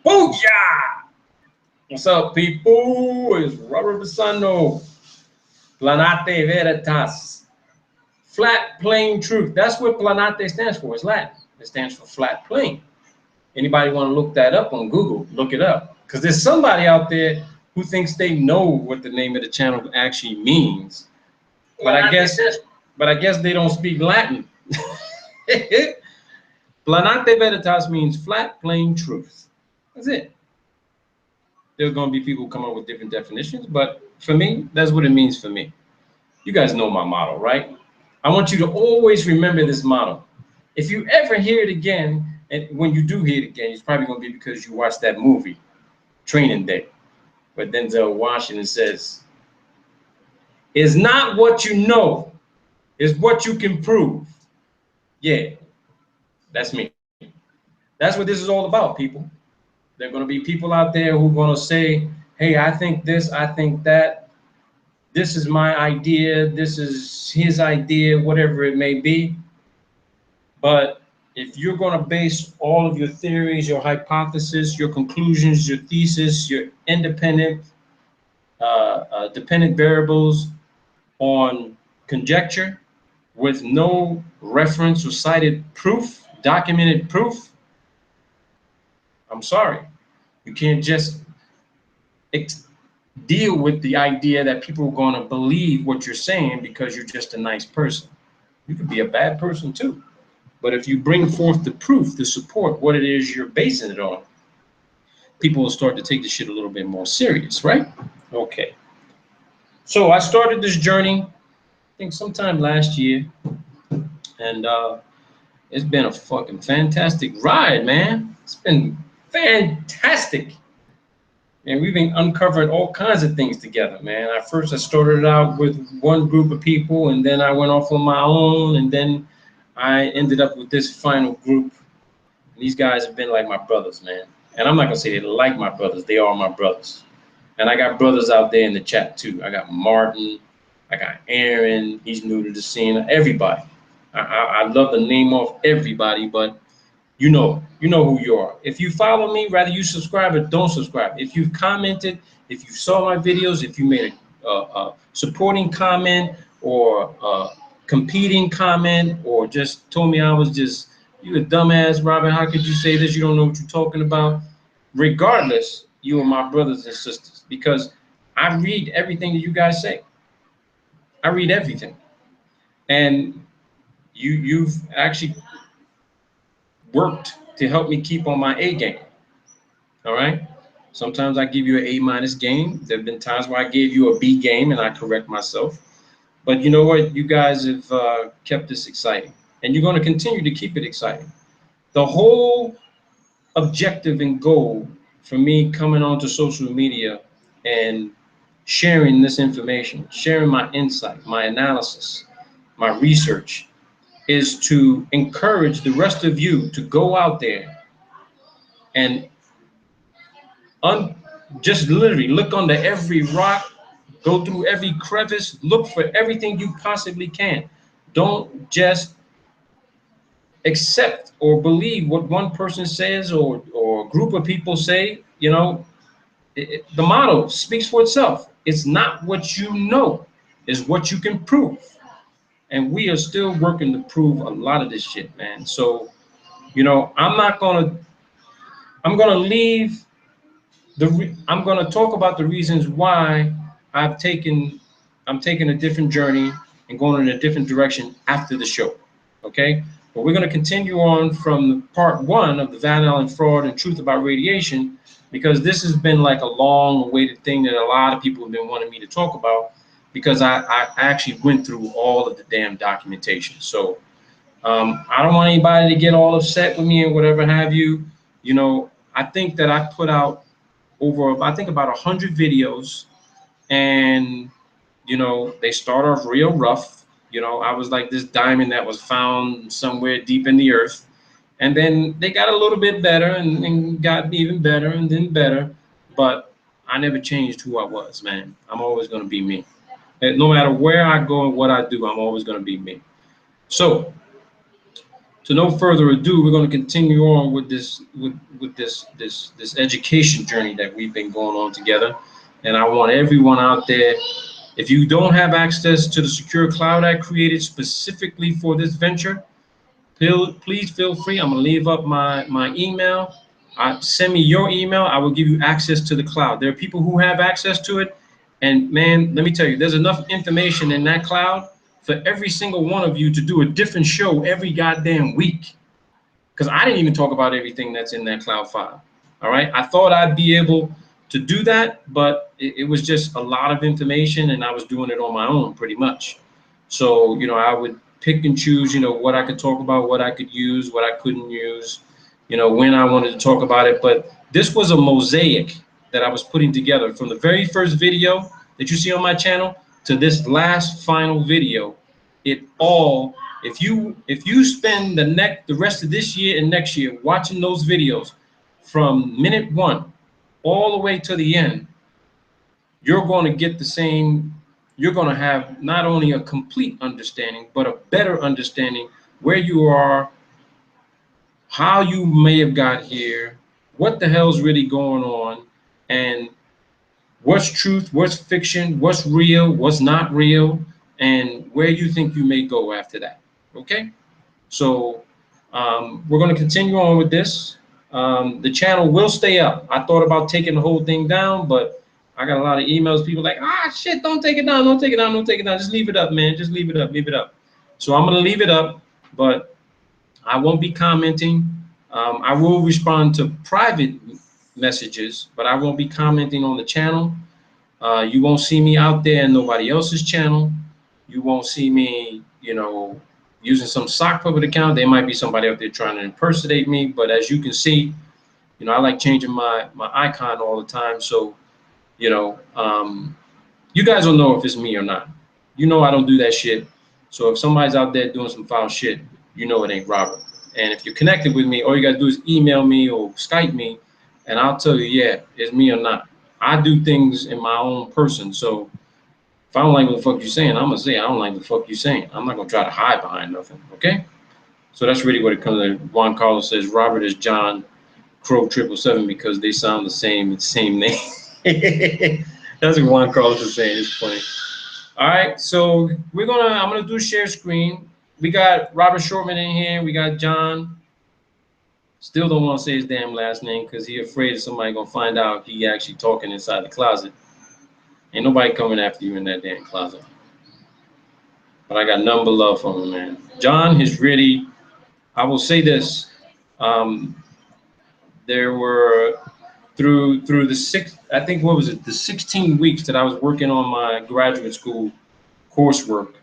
Booyah! What's up, people? It's Robert Basano. Planete Veritas. Flat plane truth. That's what Planete stands for. It's Latin. It stands for flat plane. Anybody want to look that up on Google? Look it up. Because there's somebody out there who thinks they know what the name of the channel actually means. But I guess they don't speak Latin. Planete Veritas means flat plane truth. That's it. There's going to be people who come up with different definitions, but for me, that's what it means for me. You guys know my motto, right? I want you to always remember this motto. If you ever hear it again, and when you do hear it again, it's probably going to be because you watched that movie, Training Day, where Denzel Washington says, "It's not what you know, it's what you can prove." Yeah, that's me. That's what this is all about, people. There are going to be people out there who are going to say, "Hey, I think this, I think that. This is my idea, this is his idea," whatever it may be. But if you're going to base all of your theories, your hypothesis, your conclusions, your thesis, your independent, dependent variables on conjecture with no reference or cited proof, documented proof, I'm sorry. You can't just deal with the idea that people are going to believe what you're saying because you're just a nice person. You could be a bad person too. But if you bring forth the proof to support what it is you're basing it on, people will start to take the shit a little bit more serious, right? Okay. So I started this journey, I think sometime last year, and it's been a fucking fantastic ride, man. It's been fantastic. And we've been uncovered all kinds of things together, man. I started out with one group of people, and then I went off on my own, and then I ended up with this final group. And these guys have been like my brothers, man. And I'm not gonna say they're like my brothers; they are my brothers. And I got brothers out there in the chat too. I got Martin, I got Aaron. He's new to the scene. Everybody. I'd love to name off everybody, but you know who you are. If you follow me, rather you subscribe or don't subscribe. If you've commented, if you saw my videos, if you made a supporting comment or a competing comment, or just told me I was just, you a dumbass, Robin, how could you say this? You don't know what you're talking about. Regardless, you are my brothers and sisters because I read everything that you guys say. I read everything. And you've actually worked to help me keep on my A game. All right. Sometimes I give you an A- game. There have been times where I gave you a B game and I correct myself. But you know what? You guys have kept this exciting, and you're going to continue to keep it exciting. The whole objective and goal for me coming onto social media and sharing this information, sharing my insight, my analysis, my research, is to encourage the rest of you to go out there and just literally look under every rock, go through every crevice, look for everything you possibly can. Don't just accept or believe what one person says or a group of people say. The motto speaks for itself. It's not what you know, it's what you can prove. And we are still working to prove a lot of this shit, man. So, I'm gonna leave I'm going to talk about the reasons why I'm taking a different journey and going in a different direction after the show. Okay, but we're going to continue on from part one of the Van Allen fraud and truth about radiation, because this has been like a long awaited thing that a lot of people have been wanting me to talk about, because I actually went through all of the damn documentation. So I don't want anybody to get all upset with me or whatever have you. I think that I put out over, I think, about 100 videos, and they start off real rough. I was like this diamond that was found somewhere deep in the earth, and then they got a little bit better and got even better and then better. But I never changed who I was, man. I'm always going to be me. And no matter where I go and what I do, I'm always going to be me. So So no further ado, we're going to continue on with this education journey that we've been going on together. And I want everyone out there, if you don't have access to the secure cloud I created specifically for this venture, please feel free. I'm gonna leave up my email. Send me your email. I will give you access to the cloud. There are people who have access to it, and man, let me tell you, there's enough information in that cloud for every single one of you to do a different show every goddamn week. Because I didn't even talk about everything that's in that cloud file. All right, I thought I'd be able to do that, but it was just a lot of information, and I was doing it on my own pretty much. So I would pick and choose, what I could talk about, what I could use, what I couldn't use, when I wanted to talk about it. But this was a mosaic that I was putting together from the very first video that you see on my channel to this last final video. It all, if you spend the rest of this year and next year watching those videos from minute 1 all the way to the end, you're going to get the same. You're going to have not only a complete understanding, but a better understanding where you are, how you may have got here, what the hell's really going on, and what's truth, what's fiction, what's real, what's not real, and where you think you may go after that. Okay? So we're going to continue on with this. The channel will stay up. I thought about taking the whole thing down, but I got a lot of emails, people like, shit, don't take it down, don't take it down, don't take it down. Just leave it up, man. Just leave it up, leave it up. So I'm going to leave it up, but I won't be commenting. I will respond to private messages, but I won't be commenting on the channel. You won't see me out there in nobody else's channel. You won't see me, using some sock puppet account. There might be somebody out there trying to impersonate me, but as you can see, I like changing my icon all the time. So, you guys will know if it's me or not. I don't do that shit. So if somebody's out there doing some foul shit, it ain't Robert. And if you're connected with me, all you gotta do is email me or Skype me, and I'll tell you, yeah, it's me or not. I do things in my own person. So if I don't like what the fuck you're saying, I'm gonna say I don't like the fuck you're saying. I'm not gonna try to hide behind nothing. Okay? So that's really what it comes to. Juan Carlos says Robert is John Crow 777 because they sound the same. It's the same name. That's what Juan Carlos is saying. It's funny. All right, so I'm gonna do share screen. We got Robert Shortman in here. We got John. Still don't want to say his damn last name because he afraid that somebody gonna find out he actually talking inside the closet. Ain't nobody coming after you in that damn closet. But I got number love for him, man. John is really. I will say this. There were through the the 16 weeks that I was working on my graduate school coursework.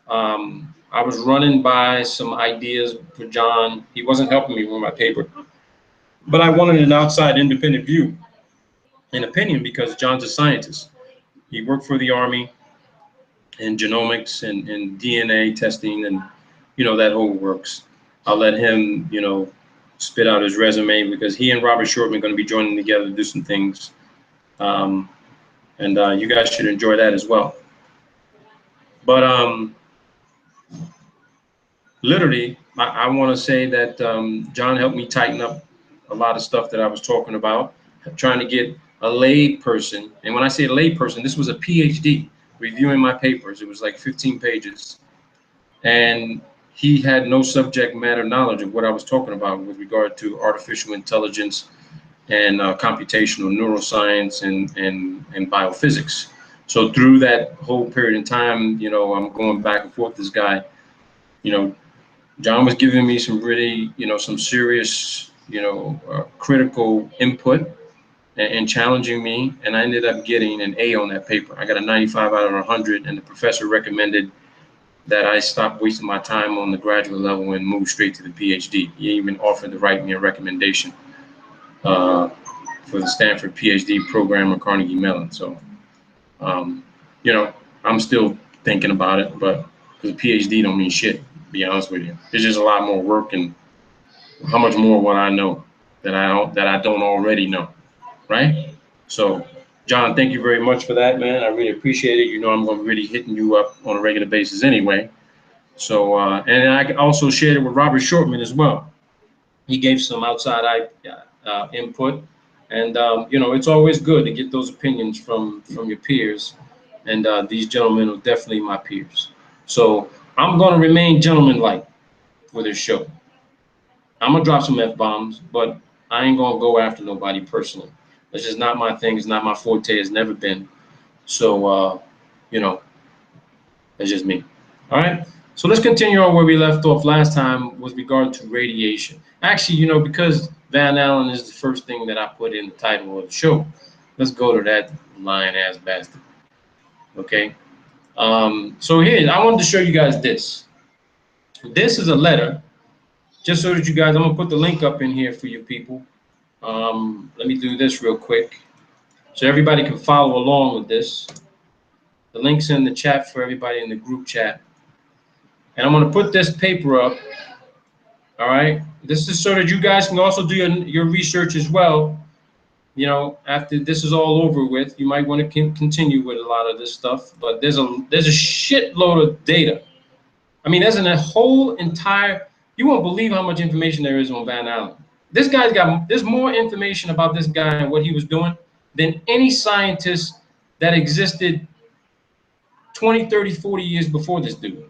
I was running by some ideas for John. He wasn't helping me with my paper, but I wanted an outside independent view and opinion because John's a scientist. He worked for the Army in genomics and DNA testing and, that whole works. I'll let him, spit out his resume because he and Robert Shortman are going to be joining together to do some things. And you guys should enjoy that as well. But literally, I want to say that John helped me tighten up a lot of stuff that I was talking about, trying to get a lay person. And when I say a lay person, this was a PhD reviewing my papers. It was like 15 pages. And he had no subject matter knowledge of what I was talking about with regard to artificial intelligence and computational neuroscience and biophysics. So through that whole period of time, I'm going back and forth with this guy. John was giving me some really, some serious, critical input and challenging me. And I ended up getting an A on that paper. I got a 95 out of 100, and the professor recommended that I stop wasting my time on the graduate level and move straight to the PhD. He even offered to write me a recommendation for the Stanford PhD program at Carnegie Mellon. So, I'm still thinking about it, but because a PhD don't mean shit, to be honest with you. It's just a lot more work, and how much more what I know that I don't already know, right? So, John, thank you very much for that, man. I really appreciate it. I'm going to be really hitting you up on a regular basis anyway. So, and I also shared it with Robert Shortman as well. He gave some outside input, and you know, it's always good to get those opinions from your peers, and these gentlemen are definitely my peers. So I'm going to remain gentleman-like for this show. I'm gonna drop some f-bombs, but I ain't gonna go after nobody personally. That's just not my thing. It's not my forte. It's never been. So, you know, that's just me. All right. So let's continue on where we left off last time with regard to radiation. Actually, you know, because Van Allen is the first thing that I put in the title of the show, let's go to that lying ass bastard. Okay. So here, I wanted to show you guys this. This is a letter, just so that you guys, I'm gonna put the link up in here for you people. Let me do this real quick so everybody can follow along with this. The link's in the chat for everybody in the group chat. And I'm going to put this paper up. All right. This is so that you guys can also do your research as well. You know, after this is all over with, you might want to continue with a lot of this stuff. But there's a shitload of data. I mean, there's a whole entire. You won't believe how much information there is on Van Allen. This guy's got. There's more information about this guy and what he was doing than any scientist that existed 20, 30, 40 years before this dude.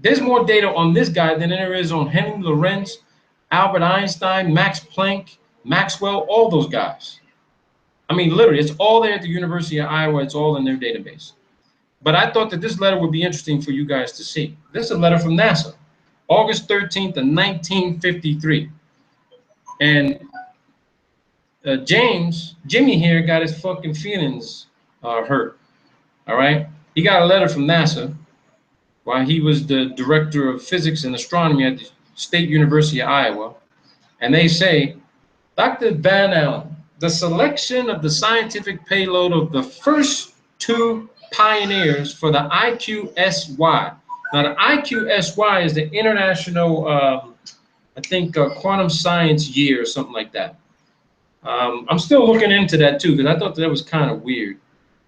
There's more data on this guy than there is on Henry Lorentz, Albert Einstein, Max Planck, Maxwell, all those guys. I mean, literally, it's all there at the University of Iowa. It's all in their database. But I thought that this letter would be interesting for you guys to see. This is a letter from NASA, August 13th of 1953. And Jimmy here got his fucking feelings hurt. All right. He got a letter from NASA while he was the director of physics and astronomy at the State University of Iowa. And they say, Dr. Van Allen, the selection of the scientific payload of the first two pioneers for the IQSY. Now, the IQSY is the International, I think, Quantum Science Year or something like that. I'm still looking into that too, because I thought that was kind of weird.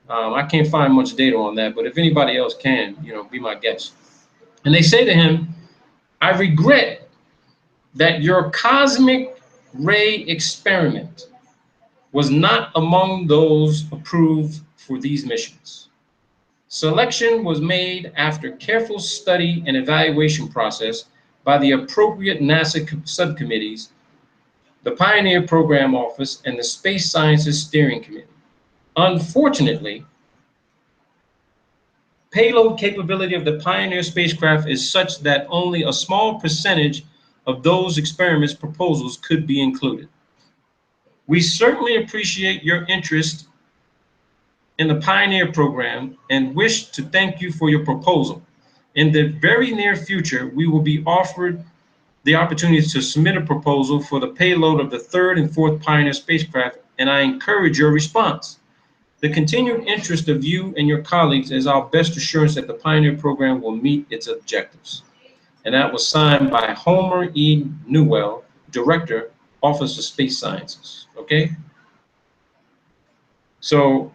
I can't find much data on that, but if anybody else can, you know, be my guest. And they say to him, I regret that your cosmic ray experiment was not among those approved for these missions. Selection was made after careful study and evaluation process by the appropriate NASA subcommittees, the Pioneer Program Office, and the Space Sciences Steering Committee. Unfortunately, payload capability of the Pioneer spacecraft is such that only a small percentage of those experiments proposals could be included. We certainly appreciate your interest in the Pioneer program and wish to thank you for your proposal. In the very near future, we will be offered the opportunity to submit a proposal for the payload of the third and fourth Pioneer spacecraft, and I encourage your response. The continued interest of you and your colleagues is our best assurance that the Pioneer program will meet its objectives. And that was signed by Homer E. Newell, Director, Office of Space Sciences. Okay? So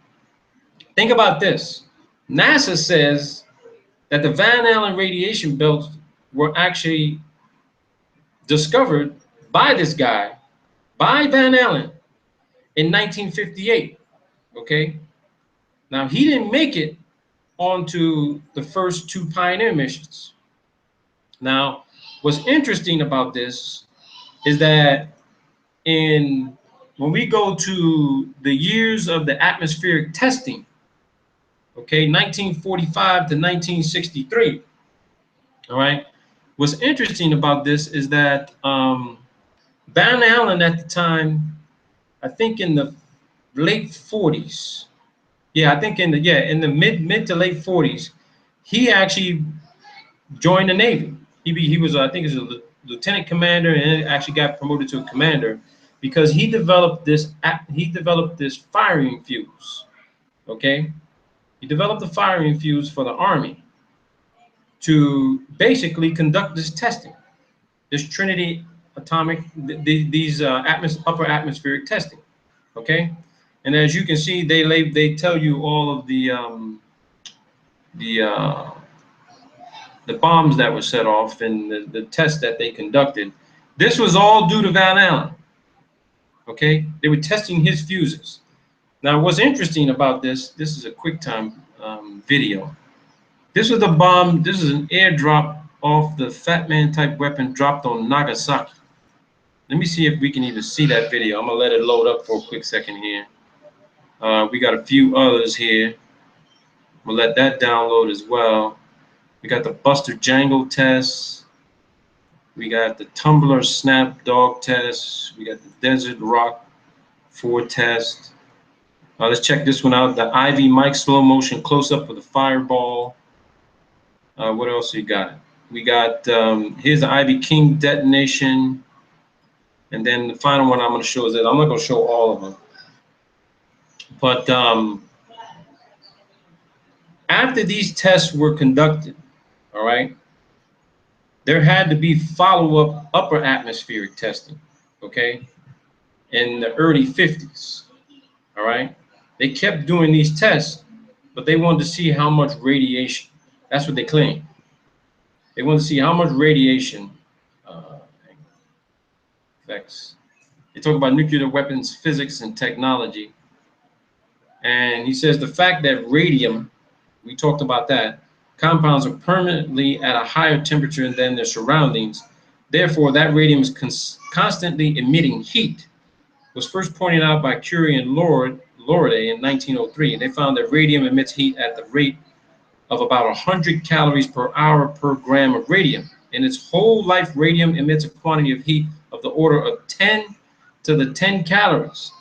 think about this. NASA says that the Van Allen radiation belts were actually discovered by this guy, by Van Allen, in 1958. Okay? Now, he didn't make it onto the first two Pioneer missions. Now, what's interesting about this is that when we go to the years of the atmospheric testing, okay, 1945 to 1963, all right, what's interesting about this is that Van Allen at the time, I think in the late 40s, yeah, I think in the mid to late 40s, he actually joined the Navy. He was, I think, he was a lieutenant commander, and actually got promoted to a commander because he developed this firing fuse. Okay, he developed the firing fuse for the Army to basically conduct this testing, this Trinity atomic, these upper atmospheric testing. Okay, and as you can see, they tell you all of the the bombs that were set off and the tests that they conducted. This was all due to Van Allen. Okay, they were testing his fuses. Now, what's interesting about this is a QuickTime video. This was the bomb. This is an airdrop off the Fat Man type weapon dropped on Nagasaki. Let me see if we can even see that video. I'm gonna let it load up for a quick second here. We got a few others here. We'll let that download as well. We got the Buster Jangle test. We got the Tumbler Snap Dog test. We got the Desert Rock 4 test. Let's check this one out. The Ivy Mike slow motion close up with a fireball. What else we got? We got, here's the Ivy King detonation. And then the final one I'm going to show is that I'm not going to show all of them. But after these tests were conducted, all right, there had to be follow-up upper atmospheric testing, okay, in the early 50s, all right? They kept doing these tests, but they wanted to see how much radiation. That's what they claim. They wanted to see how much radiation affects. They talk about nuclear weapons physics and technology. And he says the fact that radium, we talked about that, compounds are permanently at a higher temperature than their surroundings. Therefore, that radium is constantly emitting heat. Was first pointed out by Curie and Lorday in 1903. They found that radium emits heat at the rate of about 100 calories per hour per gram of radium. In its whole life, radium emits a quantity of heat of the order of 10 to the 10 calories.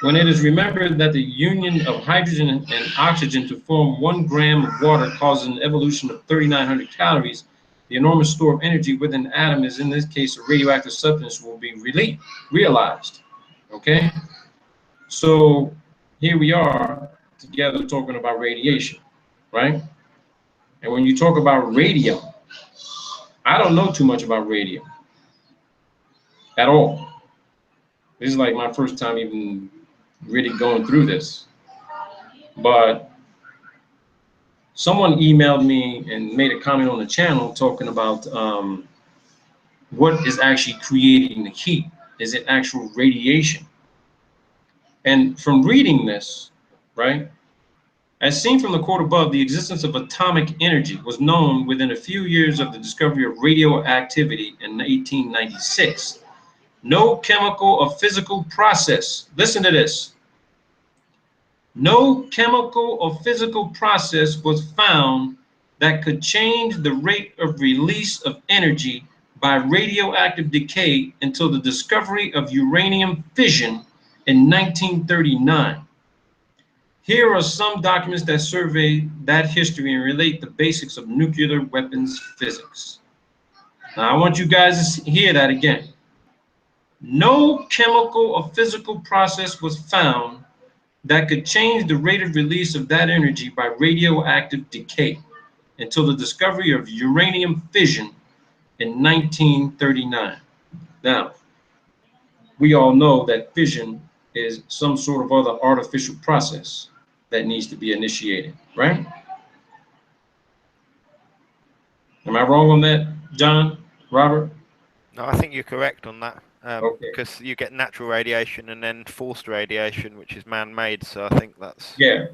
When it is remembered that the union of hydrogen and oxygen to form 1 gram of water causes an evolution of 3,900 calories, the enormous store of energy within the atom is, in this case, a radioactive substance, will be realized. Okay? So here we are together talking about radiation, right? And when you talk about radium, I don't know too much about radium at all. This is like my first time even really going through this. But someone emailed me and made a comment on the channel talking about what is actually creating the heat. Is it actual radiation? And from reading this, right, as seen from the quote above, the existence of atomic energy was known within a few years of the discovery of radioactivity in 1896. No chemical or physical process, listen to this, no chemical or physical process was found that could change the rate of release of energy by radioactive decay until the discovery of uranium fission in 1939. Here are some documents that survey that history and relate the basics of nuclear weapons physics. Now, I want you guys to hear that again. No chemical or physical process was found that could change the rate of release of that energy by radioactive decay until the discovery of uranium fission in 1939. Now, we all know that fission is some sort of other artificial process that needs to be initiated, right? Am I wrong on that, John, Robert? No, I think you're correct on that. Okay. Because you get natural radiation and then forced radiation, which is man-made. So I think that's... Yeah.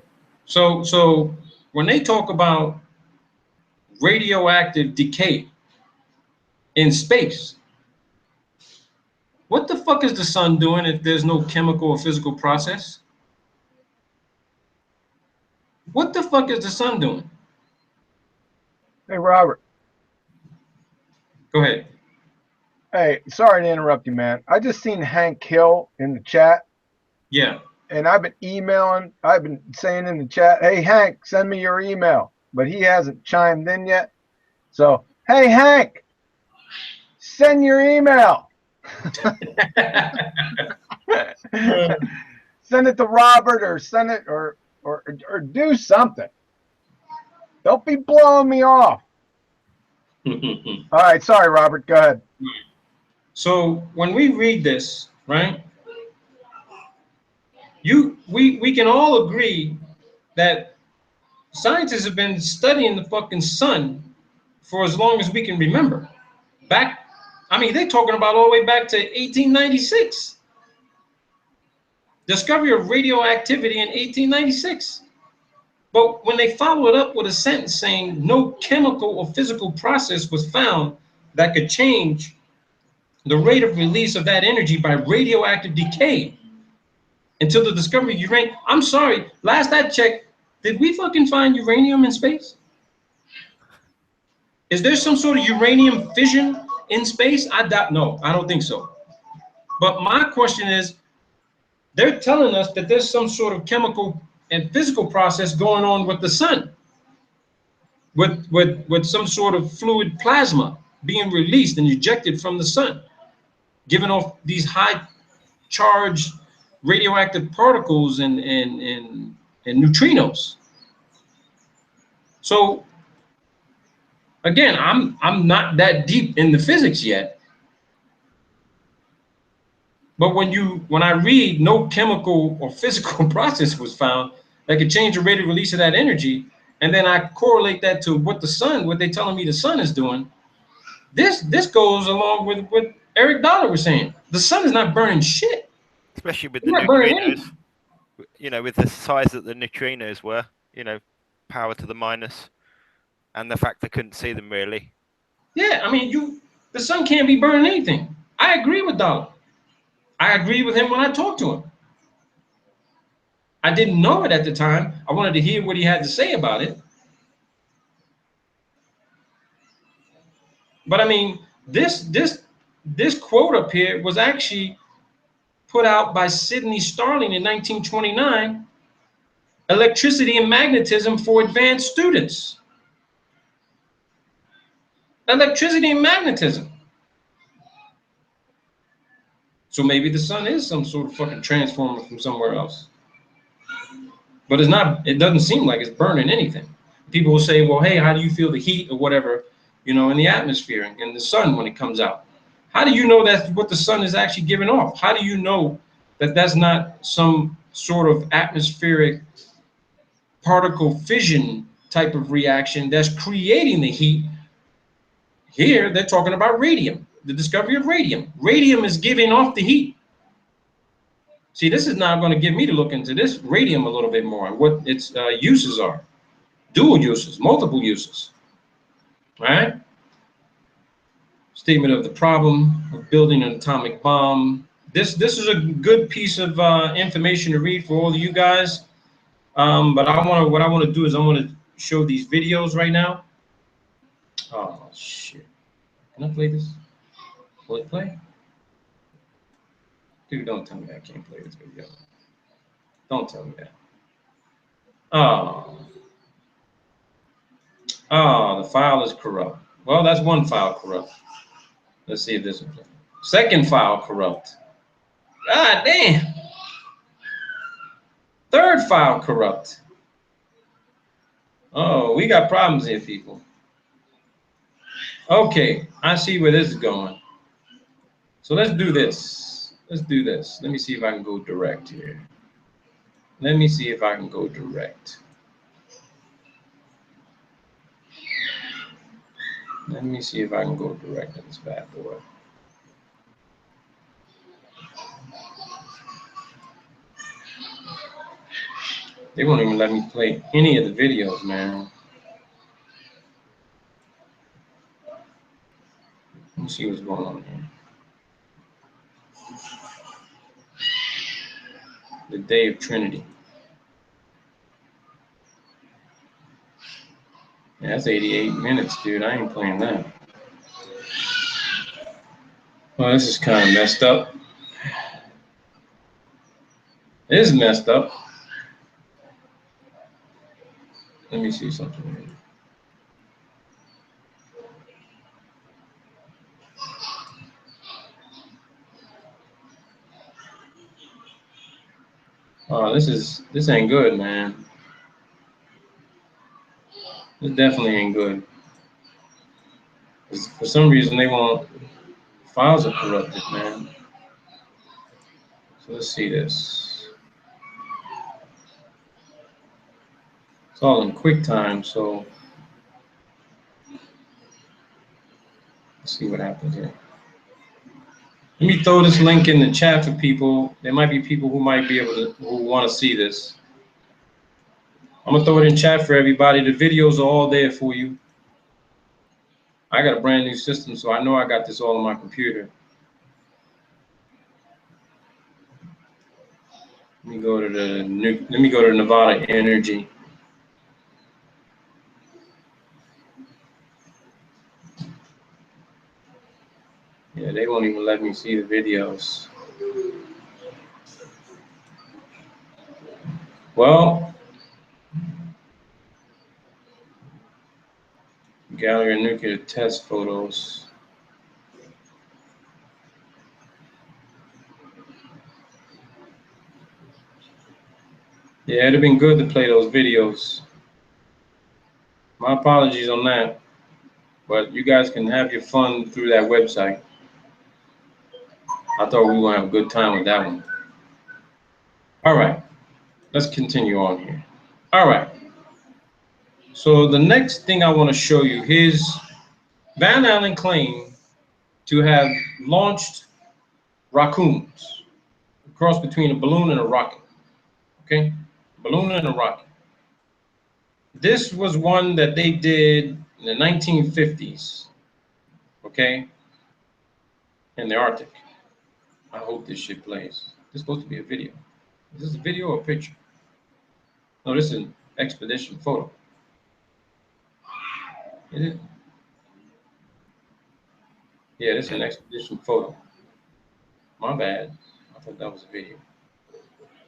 So when they talk about radioactive decay in space, what the fuck is the sun doing if there's no chemical or physical process? What the fuck is the sun doing? Hey, Robert. Go ahead. Hey, sorry to interrupt you, man. I just seen Hank Hill in the chat. Yeah. And I've been emailing, I've been saying in the chat, hey, Hank, send me your email. But he hasn't chimed in yet. So, hey, Hank, send your email. Send it to Robert or send it or do something. Don't be blowing me off. All right, sorry, Robert. Go ahead. So when we read this, right, we can all agree that scientists have been studying the fucking sun for as long as we can remember. Back, I mean, they're talking about all the way back to 1896. Discovery of radioactivity in 1896. But when they follow it up with a sentence saying no chemical or physical process was found that could change the rate of release of that energy by radioactive decay until the discovery of uranium. I'm sorry, last I checked, did we fucking find uranium in space? Is there some sort of uranium fission in space? I doubt. No, I don't think so. But my question is, they're telling us that there's some sort of chemical and physical process going on with the sun, with some sort of fluid plasma being released and ejected from the sun, giving off these high charged radioactive particles and neutrinos. So again, I'm not that deep in the physics yet. But when I read no chemical or physical process was found that could change the rate of release of that energy, and then I correlate that to what they're telling me the sun is doing, this goes along with what Eric Dollar was saying. The sun is not burning shit. Especially with It's the not burning neutrinos. anything. You know, with the size that the neutrinos were, you know, power to the minus, and the fact they couldn't see them really. Yeah, I mean, the sun can't be burning anything. I agree with Dollar. I agree with him when I talked to him. I didn't know it at the time. I wanted to hear what he had to say about it. But I mean, this quote up here was actually put out by Sidney Starling in 1929, Electricity and Magnetism for Advanced Students. Electricity and magnetism. So maybe the sun is some sort of fucking transformer from somewhere else. But it doesn't seem like it's burning anything. People will say, well, hey, how do you feel the heat or whatever, in the atmosphere and the sun when it comes out? How do you know that's what the sun is actually giving off? How do you know that that's not some sort of atmospheric particle fission type of reaction that's creating the heat? Here, they're talking about radium, the discovery of radium. Radium is giving off the heat. See, this is now going to get me to look into this radium a little bit more and what its uses are. Dual uses, multiple uses. All right? Statement of the problem of building an atomic bomb. This is a good piece of information to read for all of you guys. But what I want to do is I want to show these videos right now. Oh shit! Can I play this? Will it play? Dude, don't tell me I can't play this video. Don't tell me that. Oh, the file is corrupt. Well, that's one file corrupt. Let's see if this will play. Second file corrupt. God damn. Third file corrupt. Oh, we got problems here, people. Okay, I see where this is going. So let's do this. Let's do this. Let me see if I can go direct here. Let me see if I can go direct. Let me see if I can go direct in this bad boy. They won't even let me play any of the videos, man. Let me see what's going on here. The Day of Trinity. Yeah, that's 88 minutes, dude. I ain't playing that. Well, this is kind of messed up. It is messed up. Let me see something here. Oh, this ain't good, man. This definitely ain't good. For some reason, they won't. Files are corrupted, man. So let's see this. It's all in QuickTime, so see what happens here. Let me throw this link in the chat for people. There might be people who might be able to, who want to see this. I'm gonna throw it in chat for everybody. The videos are all there for you. I got a brand new system, so I know I got this all on my computer. Let me go to Nevada Energy. Yeah, they won't even let me see the videos. Well, gallery of nuclear test photos. Yeah, it'd have been good to play those videos. My apologies on that, but you guys can have your fun through that website. I thought we were gonna have a good time with that one. All right, let's continue on here. All right. So the next thing I want to show you, here's Van Allen claimed to have launched raccoons, a cross between a balloon and a rocket. Okay, balloon and a rocket. This was one that they did in the 1950s. Okay, in the Arctic. I hope this shit plays. This is supposed to be a video. Is this a video or a picture? No, this is an expedition photo. Is it? Yeah, this is an expedition photo. My bad. I thought that was a video.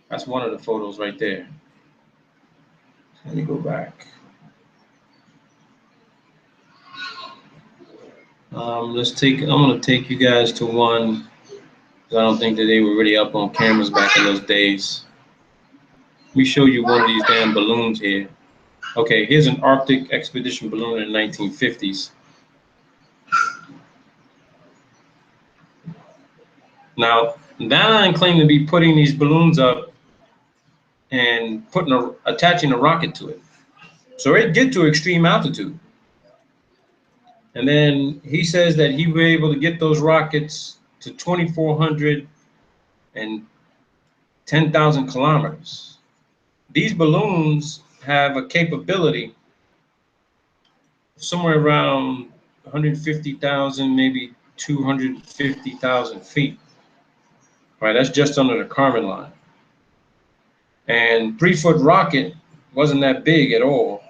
That's one of the photos right there. Let me go back. I'm gonna take you guys to one. I don't think that they were really up on cameras back in those days. Let me show you one of these damn balloons here. Okay, here's an Arctic expedition balloon in the 1950s. Now, Van Allen claimed to be putting these balloons up and attaching a rocket to it. So it'd get to extreme altitude. And then he says that he was able to get those rockets to 2,400 and 10,000 kilometers. These balloons have a capability somewhere around 150,000, maybe 250,000 feet. Right, that's just under the Kármán line. And 3-foot rocket wasn't that big at all.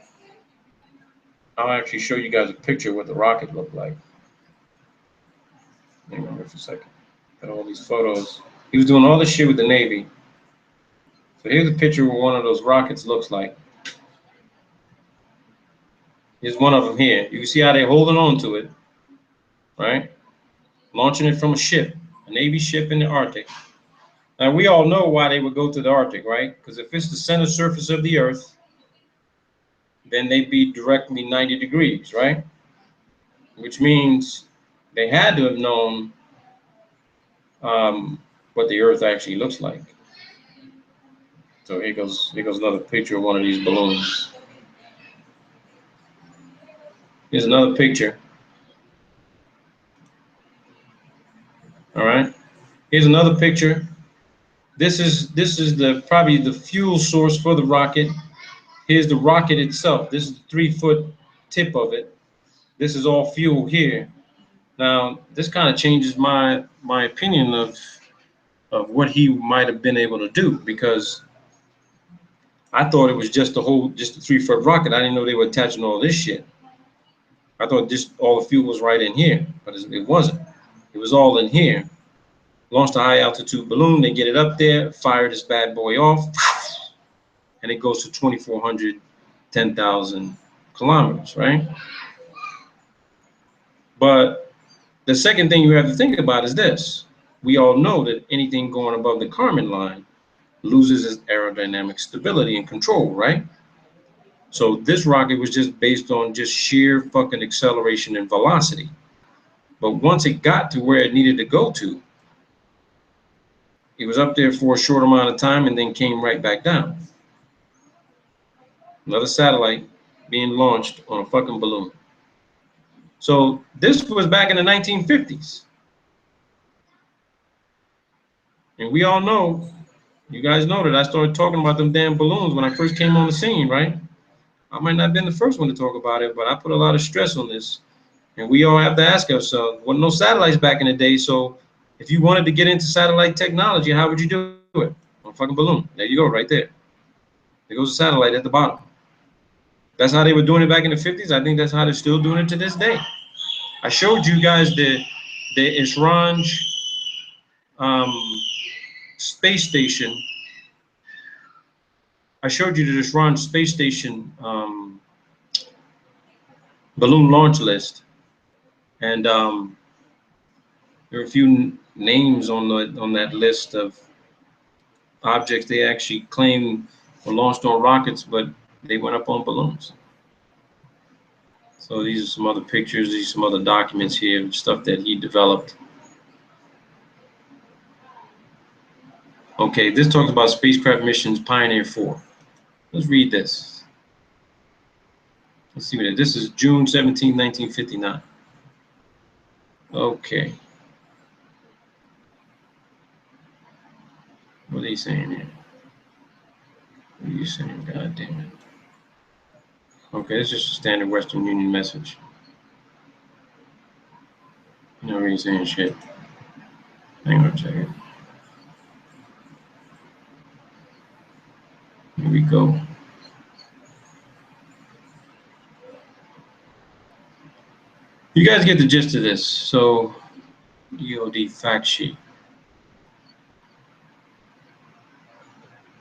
I'll actually show you guys a picture of what the rocket looked like. Hang on here for a second. Got all these photos. He was doing all this shit with the Navy. So here's a picture of what one of those rockets looks like. Here's one of them here. You can see how they're holding on to it, right? Launching it from a ship, a Navy ship in the Arctic. Now, we all know why they would go to the Arctic, right? Because if it's the center surface of the Earth, then they'd be directly 90 degrees, right? Which means they had to have known what the Earth actually looks like. So here goes another picture of one of these balloons. Here's another picture. All right. Here's another picture. This is probably the fuel source for the rocket. Here's the rocket itself. This is the 3-foot tip of it. This is all fuel here. Now, this kind of changes my opinion of what he might have been able to do, because I thought it was just a 3-foot rocket. I didn't know they were attaching all this shit. I thought just all the fuel was right in here, but it wasn't. It was all in here. Launched a high altitude balloon, they get it up there, fire this bad boy off, and it goes to 2,400, 10,000 kilometers, right? But the second thing you have to think about is this. We all know that anything going above the Kármán line loses its aerodynamic stability and control, right? So this rocket was just based on just sheer fucking acceleration and velocity. But once it got to where it needed to go to, it was up there for a short amount of time and then came right back down. Another satellite being launched on a fucking balloon. So this was back in the 1950s. And we all know, you guys know that I started talking about them damn balloons when I first came on the scene, right? I might not have been the first one to talk about it, but I put a lot of stress on this. And we all have to ask ourselves, there wasn't no satellites back in the day, so if you wanted to get into satellite technology, how would you do it? On a fucking balloon. There you go, right there. There goes a satellite at the bottom. That's how they were doing it back in the 50s. I think that's how they're still doing it to this day. I showed you guys the Isranj space station. I showed you the Isranj space station balloon launch list, and there are a few names on that list of objects they actually claim were launched on rockets, but they went up on balloons. So these are some other pictures, these are some other documents here, stuff that he developed. Okay, this talks about spacecraft missions Pioneer 4. Let's read this. Let's see what it is. This is June 17, 1959. Okay. What are they saying here? What are you saying? God damn it. Okay, it's just a standard Western Union message. You know, really saying shit. Hang on a second. Here we go. You guys get the gist of this. So, EOD fact sheet.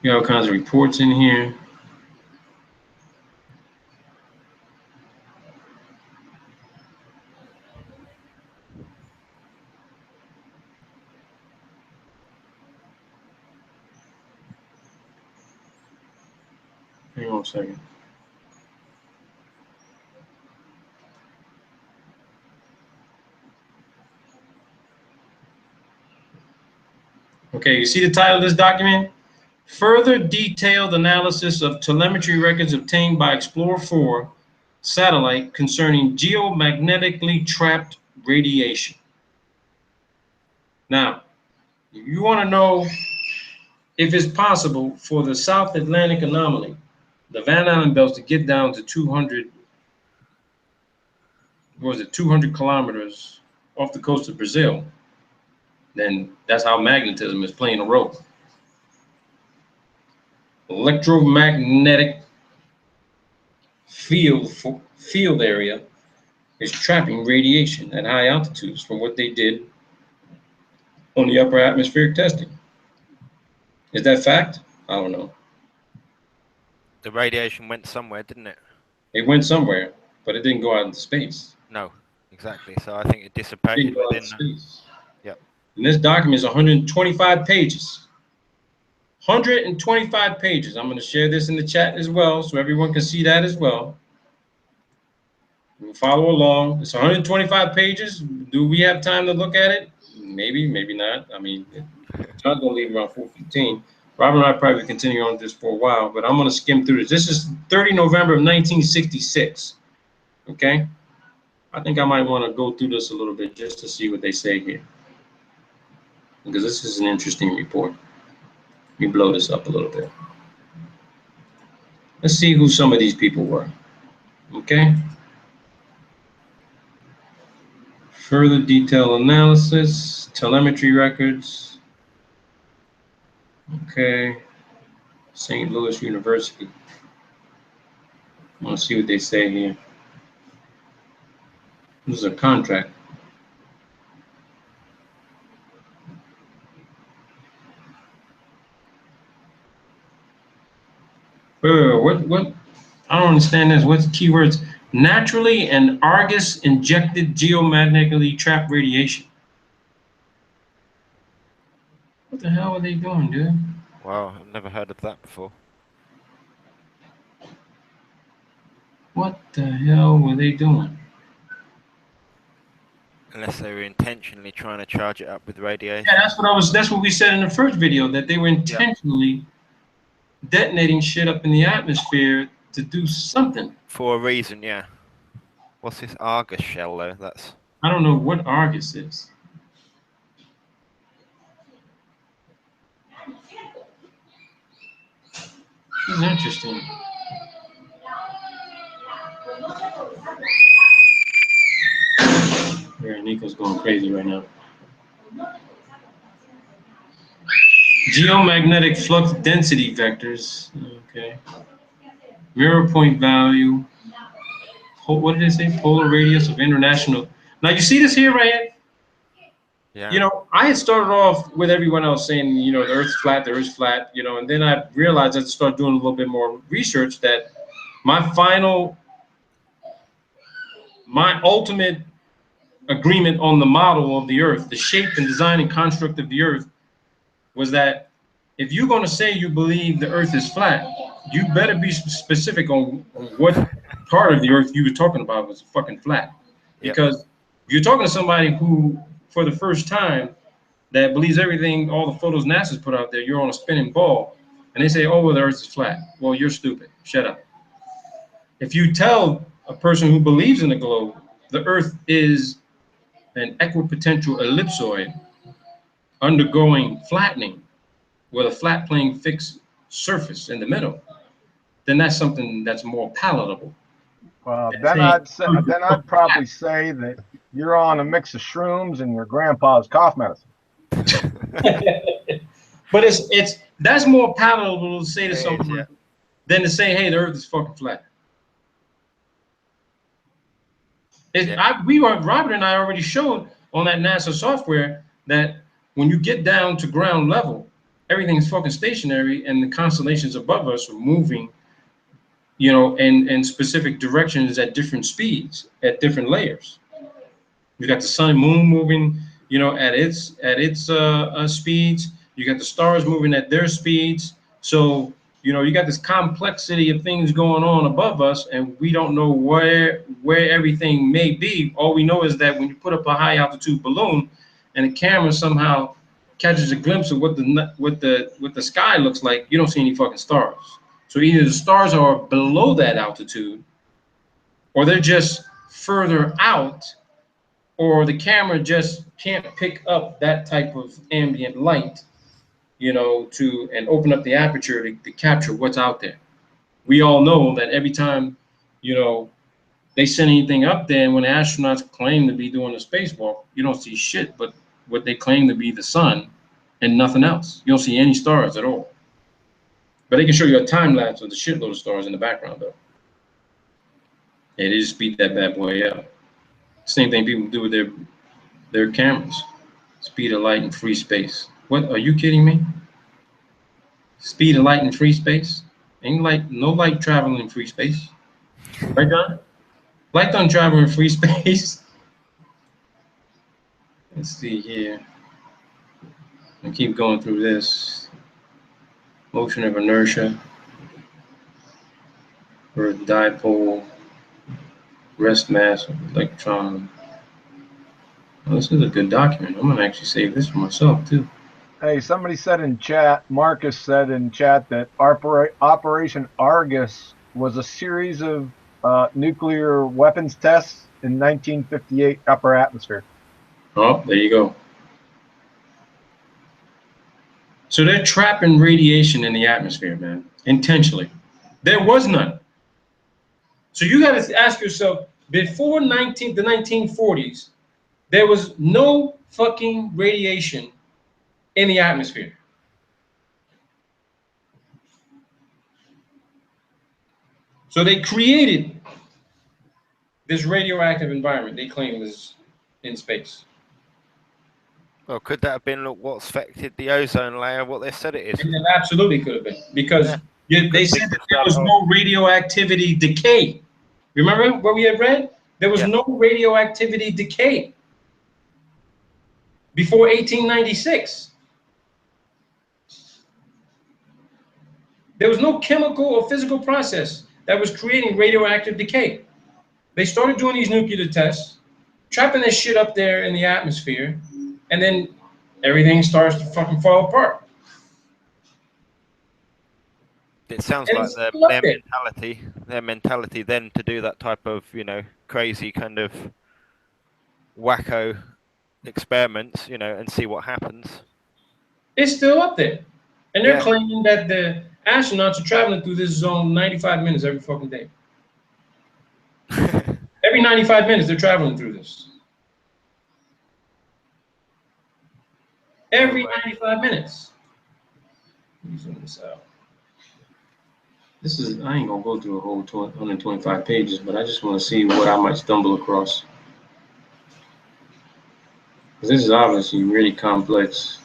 You got all kinds of reports in here. Hang on a second. Okay, you see the title of this document? Further detailed analysis of telemetry records obtained by Explorer 4 satellite concerning geomagnetically trapped radiation. Now, if you want to know if it's possible for the South Atlantic anomaly, the Van Allen belts, to get down to 200, what was it, 200 kilometers off the coast of Brazil, then that's how magnetism is playing a role. Electromagnetic field area is trapping radiation at high altitudes from what they did on the upper atmospheric testing. Is that fact? I don't know. The radiation went somewhere, didn't it? It went somewhere, but it didn't go out into space. No, exactly. So I think it dissipated within space. Yep. And this document is 125 pages. 125 pages. I'm going to share this in the chat as well, so everyone can see that as well. You can follow along. It's 125 pages. Do we have time to look at it? Maybe, maybe not. I mean, John's going to leave around 4:15. Robert and I probably continue on this for a while, but I'm going to skim through this. This is 30 November of 1966. Okay? I think I might want to go through this a little bit just to see what they say here, because this is an interesting report. Let me blow this up a little bit. Let's see who some of these people were. Okay? Further detailed analysis, telemetry records. Okay. St. Louis University. I want to see what they say here. This is a contract. Wait, what? I don't understand this. What's the keywords? Naturally and Argus injected geomagnetically trapped radiation. What the hell are they doing, dude? Wow, I've never heard of that before. What the hell were they doing? Unless they were intentionally trying to charge it up with radiation. Yeah, that's what we said in the first video, that they were intentionally detonating shit up in the atmosphere to do something. For a reason, yeah. What's this Argus shell though? That's I don't know what Argus is. This is interesting. Yeah, Nico's going crazy right now. Geomagnetic flux density vectors. Okay. Mirror point value. What did they say? Polar radius of international. Now you see this here, right? yeah. You know, I had started off with everyone else saying, you know, the Earth's flat, the Earth's flat, you know, and then I realized I started doing a little bit more research that my ultimate agreement on the model of the Earth, the shape and design and construct of the Earth, was that if you're going to say you believe the Earth is flat, you better be specific on what part of the Earth you were talking about was fucking flat. Yep. Because you're talking to somebody who, for the first time, that believes everything, all the photos NASA's put out there, you're on a spinning ball, and they say, oh, well, the Earth is flat. Well, you're stupid. Shut up. If you tell a person who believes in the globe, the Earth is an equipotential ellipsoid undergoing flattening with a flat plane fixed surface in the middle, then that's something that's more palatable. Well, then I'd probably say that you're on a mix of shrooms and your grandpa's cough medicine. But that's more palatable to say to someone yeah. than to say, hey, the Earth is fucking flat. Robert and I already showed on that NASA software that when you get down to ground level, everything's fucking stationary and the constellations above us are moving, you know, in specific directions at different speeds, at different layers. You got the sun and moon moving, you know, at its speeds. You got the stars moving at their speeds. So, you know, you got this complexity of things going on above us, and we don't know where everything may be. All we know is that when you put up a high altitude balloon, and the camera somehow catches a glimpse of what the sky looks like, you don't see any fucking stars. So either the stars are below that altitude, or they're just further out, or the camera just can't pick up that type of ambient light, you know, and open up the aperture to capture what's out there. We all know that every time, you know, they send anything up there, and when the astronauts claim to be doing a spacewalk, you don't see shit but what they claim to be the sun and nothing else. You don't see any stars at all. But they can show you a time lapse of the shitload of stars in the background, though. Yeah, they just speed that bad boy up. Same thing people do with their cameras. Speed of light in free space. What? Are you kidding me? Speed of light in free space? Ain't no light traveling in free space. Right, John? Light don't travel in free space. Let's see here. I keep going through this. Motion of inertia. Earth dipole. Rest mass of electron. Well, this is a good document. I'm gonna actually save this for myself too. Hey, somebody said in chat, Marcus said in chat that Operation Argus was a series of nuclear weapons tests in 1958 upper atmosphere. Oh, there you go. So they're trapping radiation in the atmosphere, man, intentionally. There was none. So you got to ask yourself, before the 1940s, there was no fucking radiation in the atmosphere. So they created this radioactive environment they claim is in space. Well, could that have been what's affected the ozone layer? What they said it is? It absolutely could have been, because they said that there was hole. no radioactivity decay. Remember what we had read? There was no radioactivity decay before 1896. There was no chemical or physical process that was creating radioactive decay. They started doing these nuclear tests, trapping this shit up there in the atmosphere, and then everything starts to fucking fall apart. It sounds And like it's still up there. their mentality then to do that type of, you know, crazy kind of wacko experiments, you know, and see what happens. It's still up there. And they're Yeah. claiming that the astronauts are traveling through this zone 95 minutes every fucking day. Every 95 minutes, they're traveling through this. Every 95 minutes. Let me zoom this out. This is, I ain't gonna go through a whole 125 pages, but I just want to see what I might stumble across. This is obviously really complex.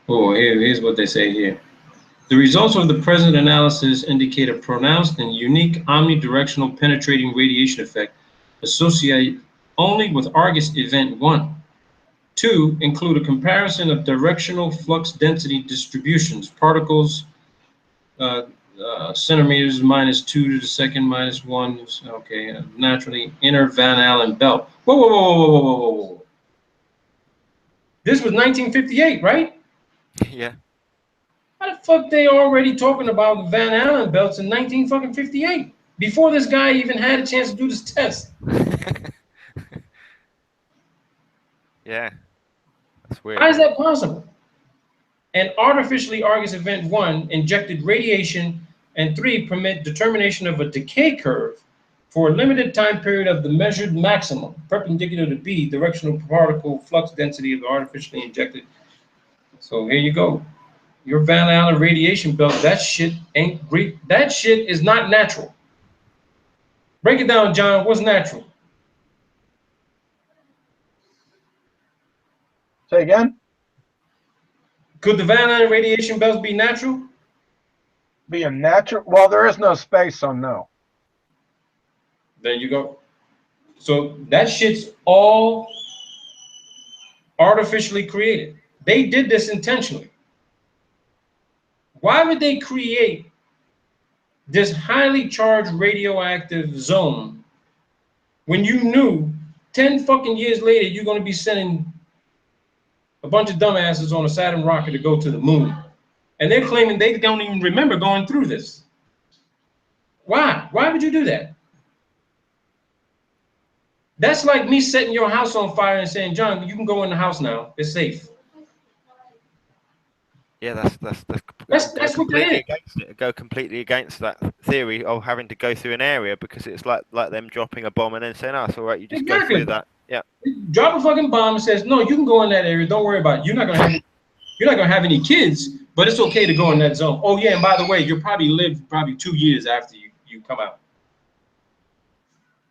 Oh, here's what they say here. The results of the present analysis indicate a pronounced and unique omnidirectional penetrating radiation effect associated only with Argus Event 1. 2 include a comparison of directional flux density distributions, particles, centimeters -2 to the second -1, okay, naturally inner Van Allen belt. Whoa, whoa, whoa, whoa, whoa, whoa, whoa, whoa. This was 1958, right? Yeah. How the fuck they already talking about Van Allen belts in 1958? Before this guy even had a chance to do this test. Yeah. That's weird. How is that possible? And artificially Argus Event 1 injected radiation, and 3 permit determination of a decay curve for a limited time period of the measured maximum, perpendicular to B, directional particle flux density of the artificially injected. So here you go. Your Van Allen radiation belt, that shit ain't Greek. That shit is not natural. Break it down, John. What's natural? Say again? Could the Van Allen radiation belts be natural? Be a natural? Well, there is no space, so no. There you go. So that shit's all artificially created. They did this intentionally. Why would they create this highly charged radioactive zone when you knew 10 fucking years later you're going to be sending a bunch of dumbasses on a Saturn rocket to go to the moon? And they're claiming they don't even remember going through this. Why? Why would you do that? That's like me setting your house on fire and saying, John, you can go in the house now. It's safe. Yeah, That's what that is. against it. Go completely against that theory of having to go through an area, because it's like them dropping a bomb and then saying, "Oh, it's all right, you just go through that." Yeah. Drop a fucking bomb and says, "No, you can go in that area. Don't worry about it. You're not gonna have any kids, but it's okay to go in that zone. Oh yeah, and by the way, you'll probably live 2 years after you come out."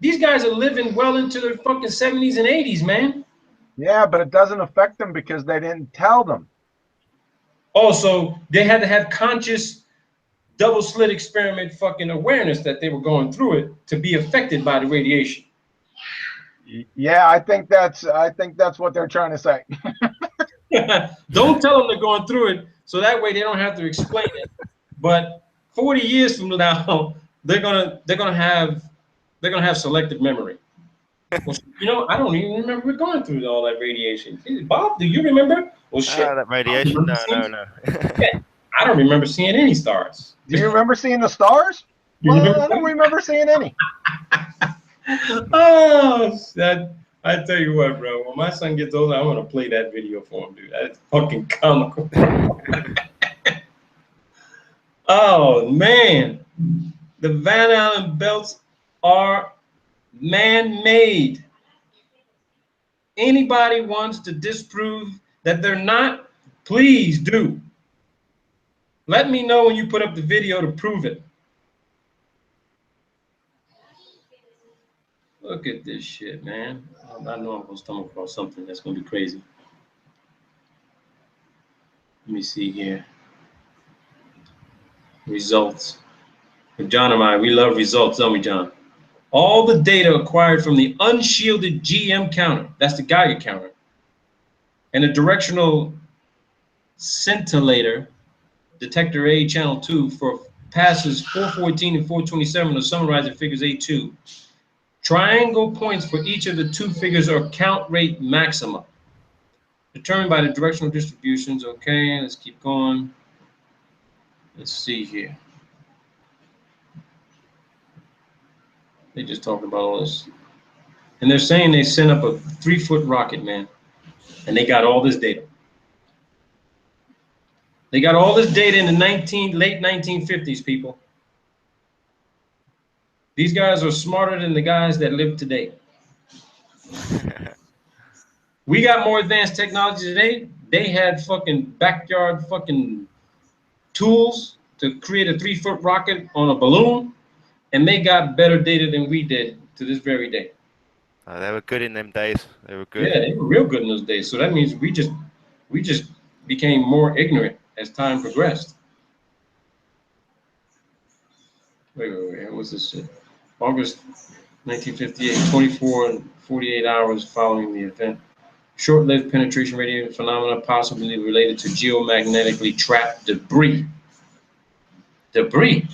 These guys are living well into their fucking 70s and 80s, man. Yeah, but it doesn't affect them because they didn't tell them. Also, they had to have conscious double slit experiment fucking awareness that they were going through it to be affected by the radiation. Yeah, I think that's what they're trying to say. Don't tell them they're going through it, so that way they don't have to explain it. But 40 years from now, they're gonna have selective memory. Well, I don't even remember going through all that radiation. Bob, do you remember? Well, shit. That radiation? No. Yeah, I don't remember seeing any stars. Do you remember seeing the stars? Well, I don't remember seeing any. Oh, I tell you what, bro. When my son gets older, I'm gonna play that video for him, dude. That's fucking comical. Oh man, the Van Allen belts are man-made. Anybody wants to disprove that they're not, please do. Let me know when you put up the video to prove it. Look at this shit, man. I know I'm gonna stumble across something that's gonna be crazy. Let me see here. Results. John and I, we love results, don't we, John? All the data acquired from the unshielded GM counter, that's the Geiger counter, and the directional scintillator detector A channel 2 for passes 414 and 427 are summarized in figures A2. Triangle points for each of the two figures are count rate maxima, determined by the directional distributions. Okay, let's keep going. Let's see here. They just talked about all this. And they're saying they sent up a 3-foot rocket, man. And they got all this data. They got all this data in the late 1950s, people. These guys are smarter than the guys that live today. We got more advanced technology today. They had fucking backyard fucking tools to create a 3-foot rocket on a balloon, and they got better data than we did to this very day. They were good in them days. They were good. Yeah, they were real good in those days. So that means we just became more ignorant as time progressed. Wait. What's this shit? August 1958, 24 and 48 hours following the event. Short-lived penetration radiation phenomena possibly related to geomagnetically trapped debris. Debris?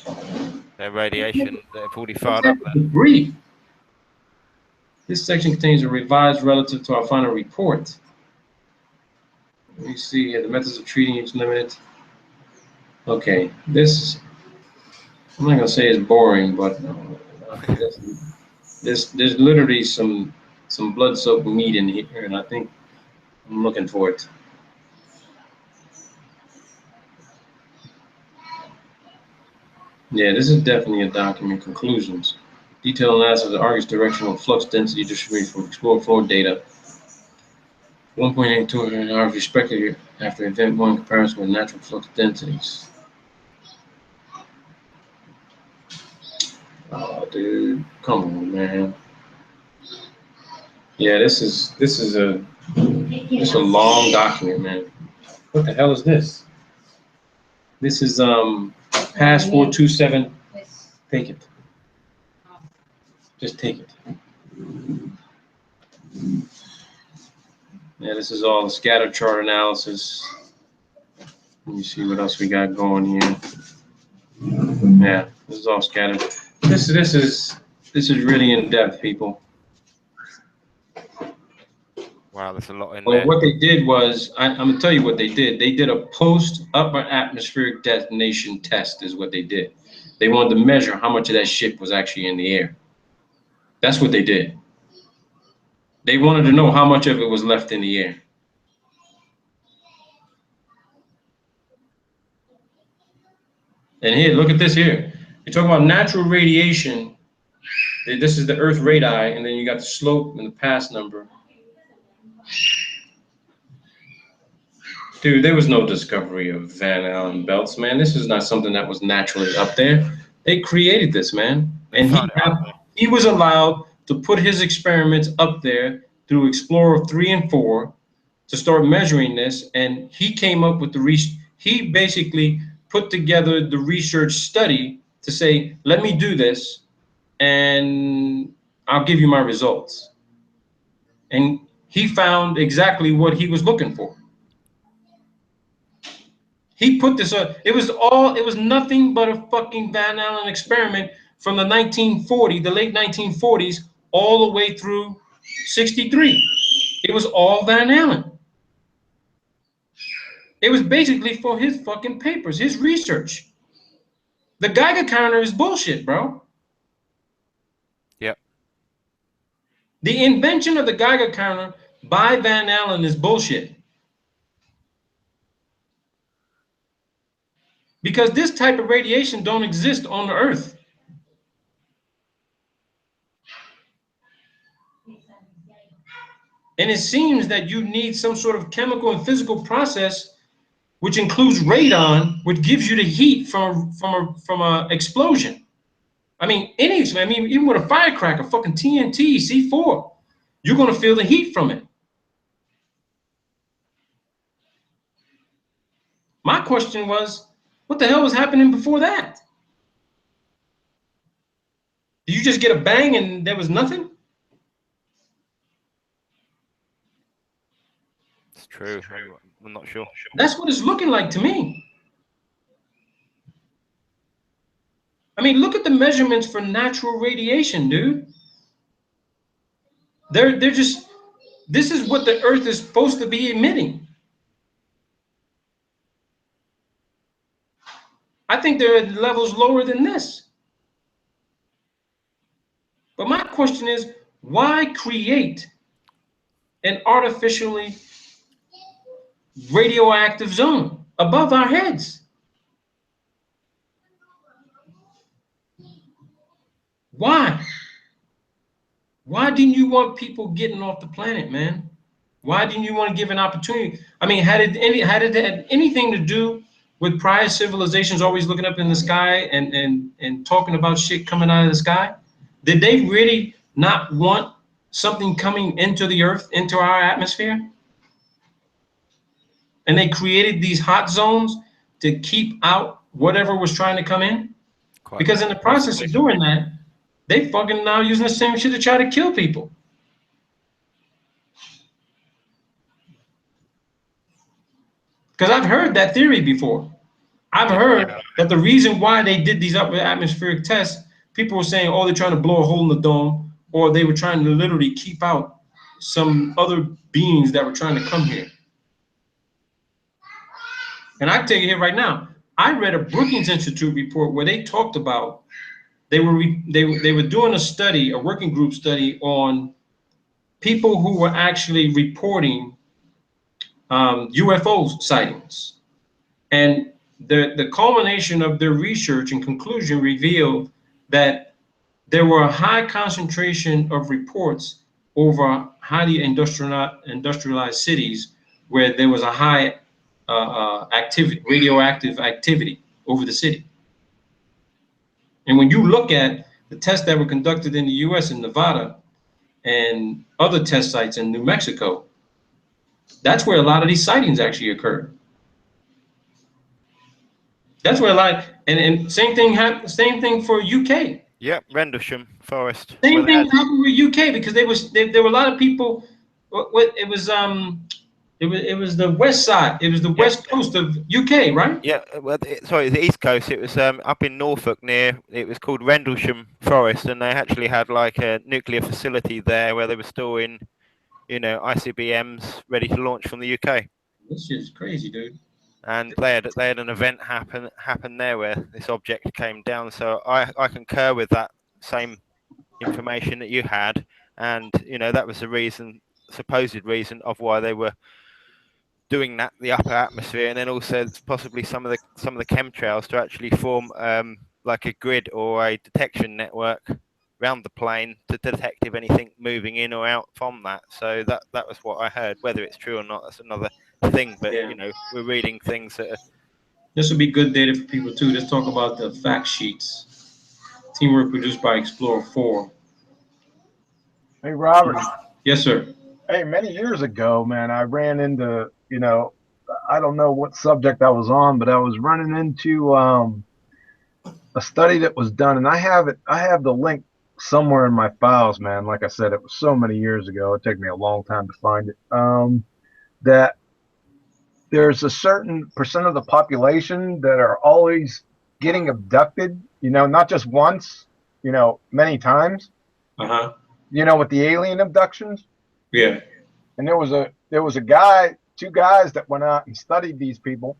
Their radiation, they've already What's fired that up there. debris? This section contains a revised relative to our final report. Let me see here. The methods of treating each limited. Okay, this, I'm not going to say it's boring, but there's literally some blood-soaked meat in here, and I think I'm looking for it. Yeah, this is definitely a document. Conclusions. Detailed analysis of the Argus directional flux density distributed from explored flow data. 1.82 hours respectively after event 1 in comparison with natural flux densities. Oh, dude, come on, man. Yeah, this is a long document, man. What the hell is this? This is pass 427. Take it. Just take it. Yeah, this is all the scatter chart analysis. Let me see what else we got going here. Yeah, this is all scattered. This is really in depth, people. Wow, there's a lot in Well, there. what they did was, I'm gonna tell you what they did. They did a post-upper atmospheric detonation test, is what they did. They wanted to measure how much of that shit was actually in the air. That's what they did. They wanted to know how much of it was left in the air. And here, look at this here. You're talking about natural radiation. This is the Earth radii, and then you got the slope and the pass number. Dude, there was no discovery of Van Allen belts, man. This is not something that was naturally up there. They created this, man. And he was allowed to put his experiments up there through Explorer 3 and 4 to start measuring this. And he came up with he basically put together the research study to say, let me do this and I'll give you my results. And he found exactly what he was looking for. He put this up. It was nothing but a fucking Van Allen experiment from the late 1940s, all the way through 63. It was all Van Allen. It was basically for his fucking papers, his research. The Geiger counter is bullshit, bro. Yep. The invention of the Geiger counter by Van Allen is bullshit. Because this type of radiation don't exist on the Earth. And it seems that you need some sort of chemical and physical process, which includes radon, which gives you the heat from a explosion. I mean, even with a firecracker, fucking TNT, C4, you're gonna feel the heat from it. My question was, what the hell was happening before that? Did you just get a bang and there was nothing? It's true. I'm not sure. That's what it's looking like to me. I mean, look at the measurements for natural radiation, dude. They're just, this is what the Earth is supposed to be emitting. I think they're at levels lower than this. But my question is, why create an artificially radioactive zone above our heads? Why? Why didn't you want people getting off the planet, man? Why didn't you want to give an opportunity? I mean, had it had anything to do with prior civilizations always looking up in the sky and talking about shit coming out of the sky? Did they really not want something coming into the earth, into our atmosphere? And they created these hot zones to keep out whatever was trying to come in? Because in the process of doing that, they fucking now using the same shit to try to kill people. Because I've heard that theory before. I've heard that the reason why they did these upper atmospheric tests, people were saying, oh, they're trying to blow a hole in the dome, or they were trying to literally keep out some other beings that were trying to come here. And I can tell you here right now, I read a Brookings Institute report where they talked about they were doing a study, a working group study on people who were actually reporting UFO sightings. And the culmination of their research and conclusion revealed that there were a high concentration of reports over highly industrialized cities where there was a high radioactive activity over the city. And when you look at the tests that were conducted in the US in Nevada and other test sites in New Mexico, that's where a lot of these sightings actually occurred. That's where a lot, and same thing for UK. Yeah, Rendlesham Forest. Same thing happened with UK because there were a lot of people. It was the west side. It was the west coast of UK, right? Yeah, well, sorry, the east coast. It was up in Norfolk near. It was called Rendlesham Forest, and they actually had like a nuclear facility there where they were storing, ICBMs ready to launch from the UK. This shit's crazy, dude. And they had an event happen there where this object came down. So I concur with that same information that you had, and that was the supposed reason of why they were doing that, the upper atmosphere, and then also possibly some of the chemtrails to actually form like a grid or a detection network around the plane to detect if anything moving in or out from that. So that was what I heard. Whether it's true or not, that's another thing. But we're reading things that this would be good data for people too. Let's talk about the fact sheets. Teamwork produced by Explorer 4. Hey, Robert. Yes, sir. Hey, many years ago, man, I ran into, I don't know what subject I was on, but I was running into a study that was done, and I have the link somewhere in my files, man. Like I said, it was so many years ago. It took me a long time to find it. That there's a certain percent of the population that are always getting abducted, not just once, many times. Uh-huh. With the alien abductions. Yeah. And there was a two guys that went out and studied these people.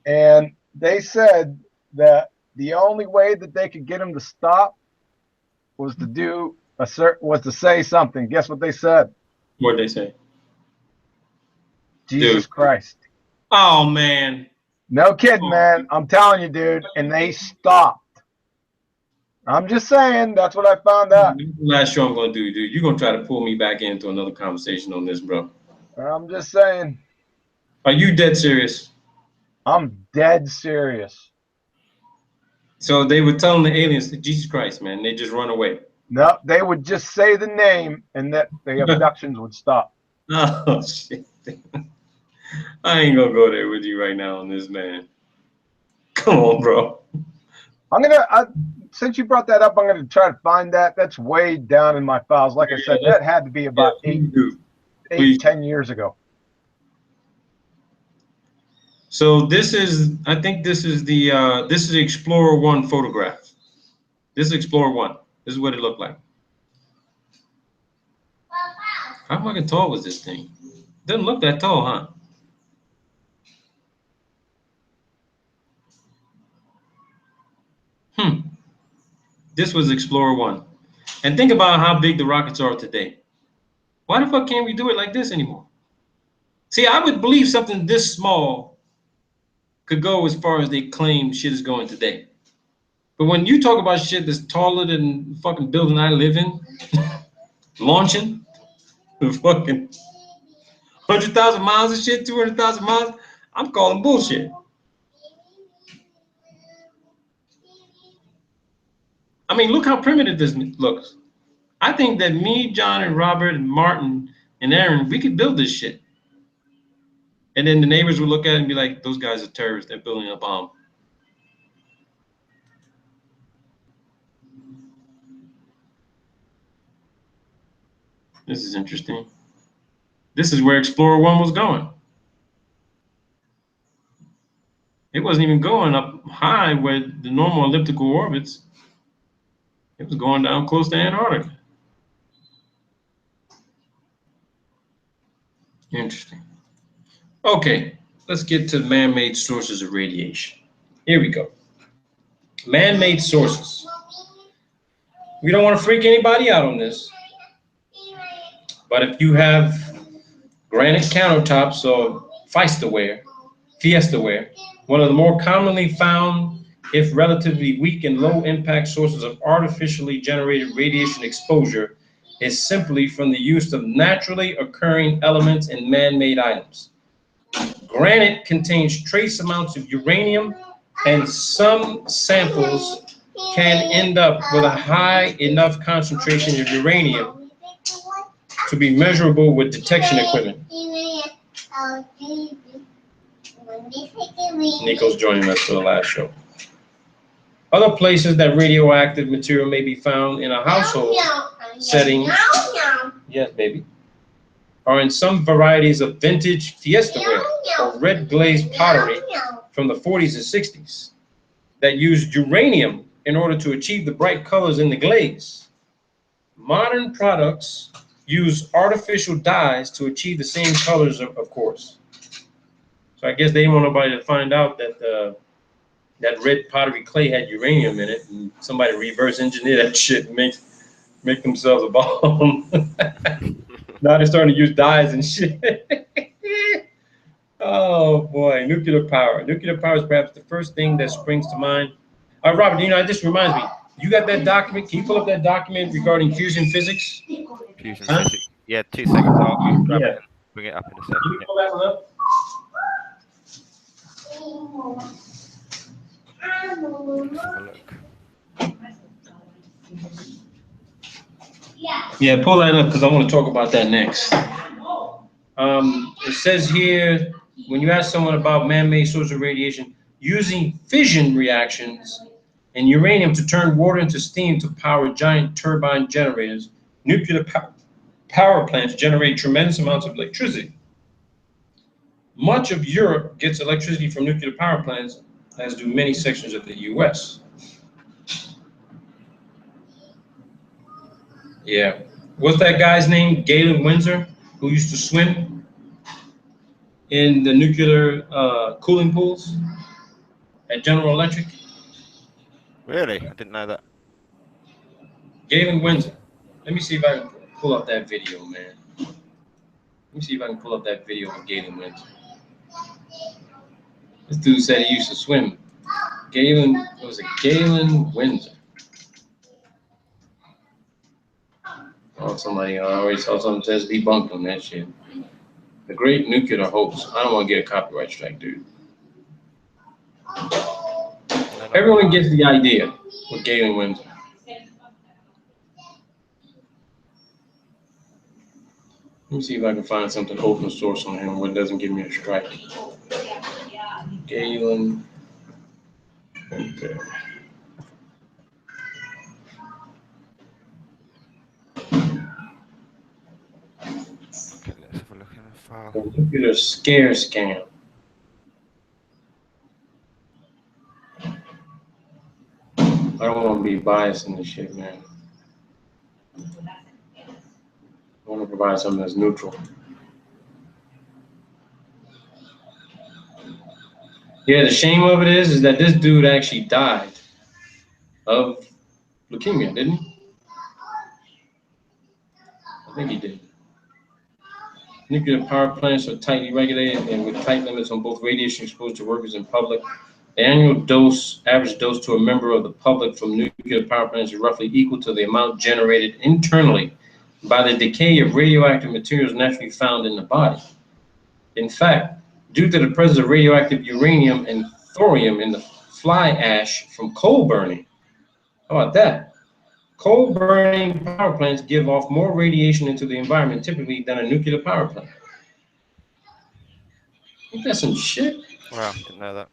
And they said that the only way that they could get them to stop was to say something. Guess what they said? What'd they say? Jesus Christ. Oh, man. No kidding, man. I'm telling you, dude. And they stopped. I'm just saying, that's what I found out. Last show I'm going to do, dude. You're going to try to pull me back into another conversation on this, bro. I'm just saying. Are you dead serious? I'm dead serious. So they were telling the aliens, Jesus Christ, man. They just run away. No, they would just say the name and that the abductions would stop. Oh, shit. I ain't going to go there with you right now on this, man. Come on, bro. Since you brought that up, I'm going to try to find that. That's way down in my files. Like I said, that had to be about 10 years ago. So I think this is Explorer 1 photograph. This is Explorer 1. This is what it looked like. How fucking tall was this thing? Doesn't look that tall, huh? This was Explorer 1. And think about how big the rockets are today. Why the fuck can't we do it like this anymore? See, I would believe something this small could go as far as they claim shit is going today. But when you talk about shit that's taller than the fucking building I live in, launching the fucking 100,000 miles of shit, 200,000 miles, I'm calling bullshit. I mean, look how primitive this looks. I think that me, John, and Robert, and Martin, and Aaron, we could build this shit. And then the neighbors would look at it and be like, those guys are terrorists. They're building a bomb. This is interesting. This is where Explorer 1 was going. It wasn't even going up high where the normal elliptical orbits. It was going down close to Antarctica. Interesting. Okay, let's get to man-made sources of radiation. Here we go. Man-made sources. We don't want to freak anybody out on this. But if you have granite countertops or Fiestaware, one of the more commonly found, if relatively weak and low impact sources of artificially generated radiation exposure is simply from the use of naturally occurring elements in man-made items. Granite contains trace amounts of uranium, and some samples can end up with a high enough concentration of uranium to be measurable with detection equipment. Nico's joining us for the last show. Other places that radioactive material may be found in a household setting, yes, baby, are in some varieties of vintage Fiestaware or red glazed pottery from the 40s and 60s that used uranium in order to achieve the bright colors in the glaze. Modern products use artificial dyes to achieve the same colors, of course. So I guess they didn't want nobody to find out that that red pottery clay had uranium in it, and somebody reverse engineer that shit and make themselves a bomb. Now they're starting to use dyes and shit. Oh boy, nuclear power. Nuclear power is perhaps the first thing that springs to mind. All right, Robert, this reminds me. You got that document? Can you pull up that document regarding fusion physics? Fusion physics. Yeah, 2 seconds. I'll grab it and bring it up in a second. Can you pull that one up? Let's have a look. Yeah, pull that up because I want to talk about that next. It says here, when you ask someone about man-made sources of radiation, using fission reactions and uranium to turn water into steam to power giant turbine generators, nuclear power plants generate tremendous amounts of electricity. Much of Europe gets electricity from nuclear power plants, as do many sections of the US. Yeah. What's that guy's name? Galen Windsor, who used to swim in the nuclear cooling pools at General Electric? Really? I didn't know that. Galen Windsor. Let me see if I can pull up that video, man. Let me see if I can pull up that video of Galen Windsor. This dude said he used to swim. Galen Windsor. Oh, somebody already saw something that says debunked on that shit. The great nuclear hoax. I don't want to get a copyright strike, dude. Everyone gets the idea with Galen Windsor. Let me see if I can find something open source on him where it doesn't give me a strike. Galen Windsor. Okay, let's have a look in the file. The nuclear scare scam. I don't want to be biased in this shit, man. I want to provide something that's neutral. Yeah, the shame of it is that this dude actually died of leukemia, didn't he? think he did. Nuclear power plants are tightly regulated and with tight limits on both radiation exposed to workers and public. The annual average dose to a member of the public from nuclear power plants is roughly equal to the amount generated internally by the decay of radioactive materials naturally found in the body. In fact, due to the presence of radioactive uranium and thorium in the fly ash from coal burning, how about that? Coal burning power plants give off more radiation into the environment typically than a nuclear power plant. Ain't that some shit? Wow, didn't know that.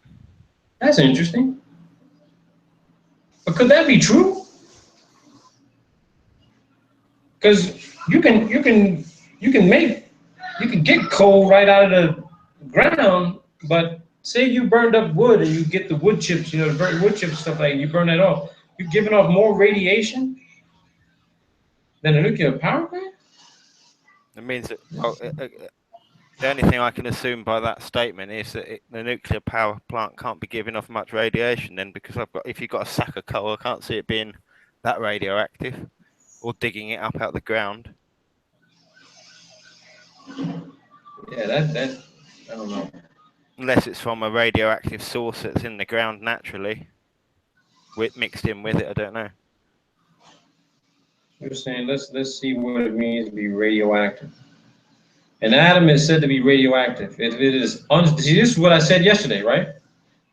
That's interesting. But could that be true? Because you can get coal right out of the ground, but say you burned up wood and you get the wood chips, the burnt wood chips stuff like you burn that off, you're giving off more radiation than a nuclear power plant? It means that, well, the only thing I can assume by that statement is that the nuclear power plant can't be giving off much radiation then, because if you've got a sack of coal, I can't see it being that radioactive or digging it up out of the ground. Yeah, that I don't know. Unless it's from a radioactive source that's in the ground naturally, mixed in with it, I don't know. You're saying let's see what it means to be radioactive. An atom is said to be radioactive if it is see, this is what I said yesterday, right?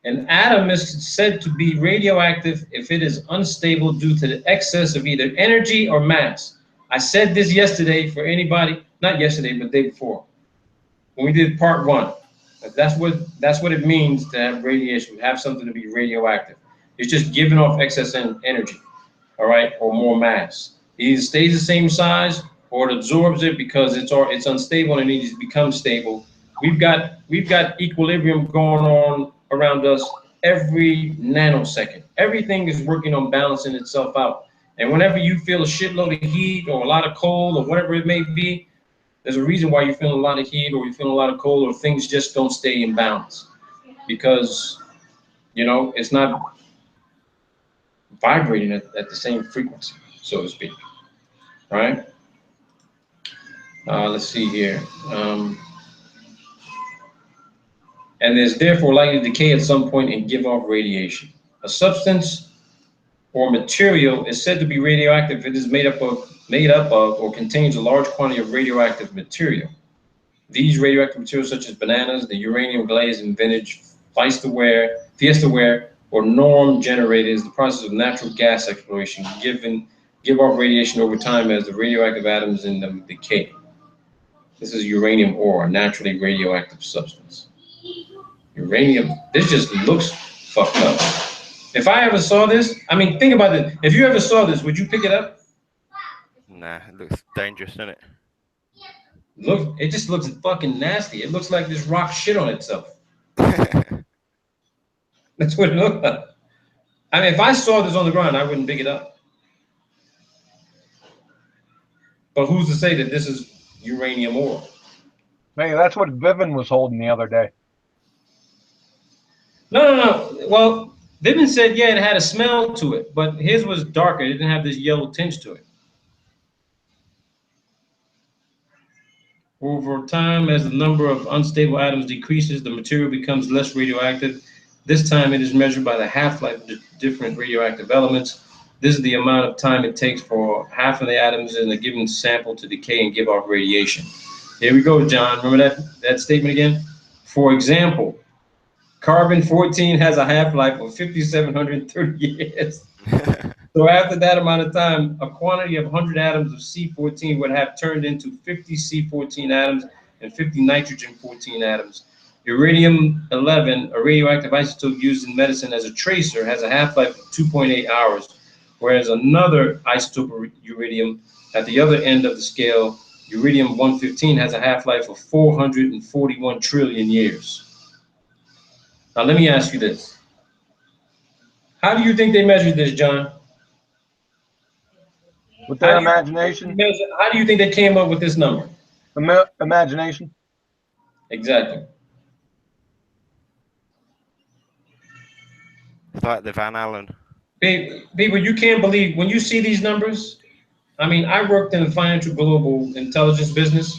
An atom is said to be radioactive if it is unstable due to the excess of either energy or mass. I said this yesterday for anybody, not yesterday, but the day before, when we did part 1. That's what it means to have radiation, have something to be radioactive. It's just giving off excess energy, all right, or more mass. It either stays the same size or it absorbs it because it's unstable and it needs to become stable. We've got equilibrium going on around us every nanosecond. Everything is working on balancing itself out. And whenever you feel a shitload of heat or a lot of cold or whatever it may be, there's a reason why you're feeling a lot of heat or you're feeling a lot of cold or things just don't stay in balance. Because, it's not vibrating at the same frequency, so to speak. Right? Let's see here. And is therefore likely to decay at some point and give off radiation. A substance or material is said to be radioactive if it is made up of or contains a large quantity of radioactive material. These radioactive materials, such as bananas, the uranium glaze and vintage, Fiestaware, or norm generated, is the process of natural gas exploration, give off radiation over time as the radioactive atoms in them decay. This is uranium ore, a naturally radioactive substance. Uranium, this just looks fucked up. If I ever saw this, think about it. If you ever saw this, would you pick it up? Nah, it looks dangerous, doesn't it? It just looks fucking nasty. It looks like this rock shit on itself. That's what it looked like. If I saw this on the ground, I wouldn't pick it up. But who's to say that this is uranium ore? Hey, that's what Vivian was holding the other day. No. Well, Vivian said, yeah, it had a smell to it, but his was darker. It didn't have this yellow tinge to it. Over time, as the number of unstable atoms decreases, the material becomes less radioactive. This time it is measured by the half-life of different radioactive elements. This is the amount of time it takes for half of the atoms in a given sample to decay and give off radiation. Here we go, John. Remember that statement again? For example, carbon-14 has a half-life of 5,730 years. So after that amount of time, a quantity of 100 atoms of C14 would have turned into 50 C14 atoms and 50 nitrogen-14 atoms. Uranium-11, a radioactive isotope used in medicine as a tracer, has a half-life of 2.8 hours, whereas another isotope of uranium at the other end of the scale, uranium-115, has a half-life of 441 trillion years. Now let me ask you this. How do you think they measured this, John? With their imagination? How do you think they came up with this number? Imagination. Exactly. It's like the Van Allen. People, you can't believe when you see these numbers. I mean, I worked in the financial global intelligence business,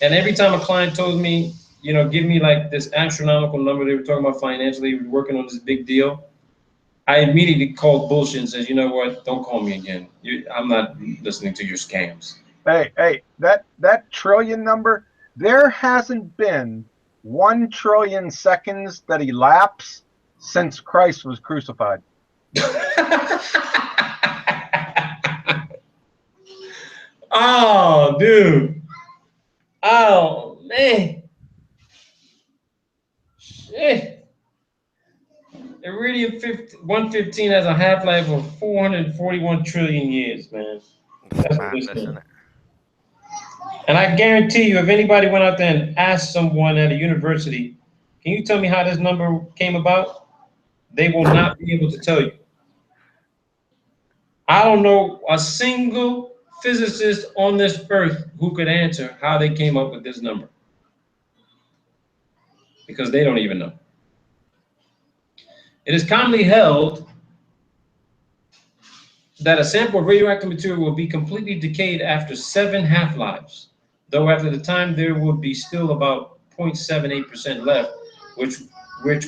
and every time a client told me, give me like this astronomical number they were talking about financially, we were working on this big deal, I immediately called bullshit and said, you know what, don't call me again. I'm not listening to your scams. Hey, that trillion number, there hasn't been 1 trillion seconds that elapsed since Christ was crucified. Oh, dude. Oh, man. Shit. Iridium 115 has a half-life of 441 trillion years, man. That's what Madness, this isn't is. it? And I guarantee you, if anybody went out there and asked someone at a university, can you tell me how this number came about? They will not be able to tell you. I don't know a single physicist on this earth who could answer how they came up with this number, because they don't even know. It is commonly held that a sample of radioactive material will be completely decayed after 7 half-lives, though after the time there will be still about 0.78% left, which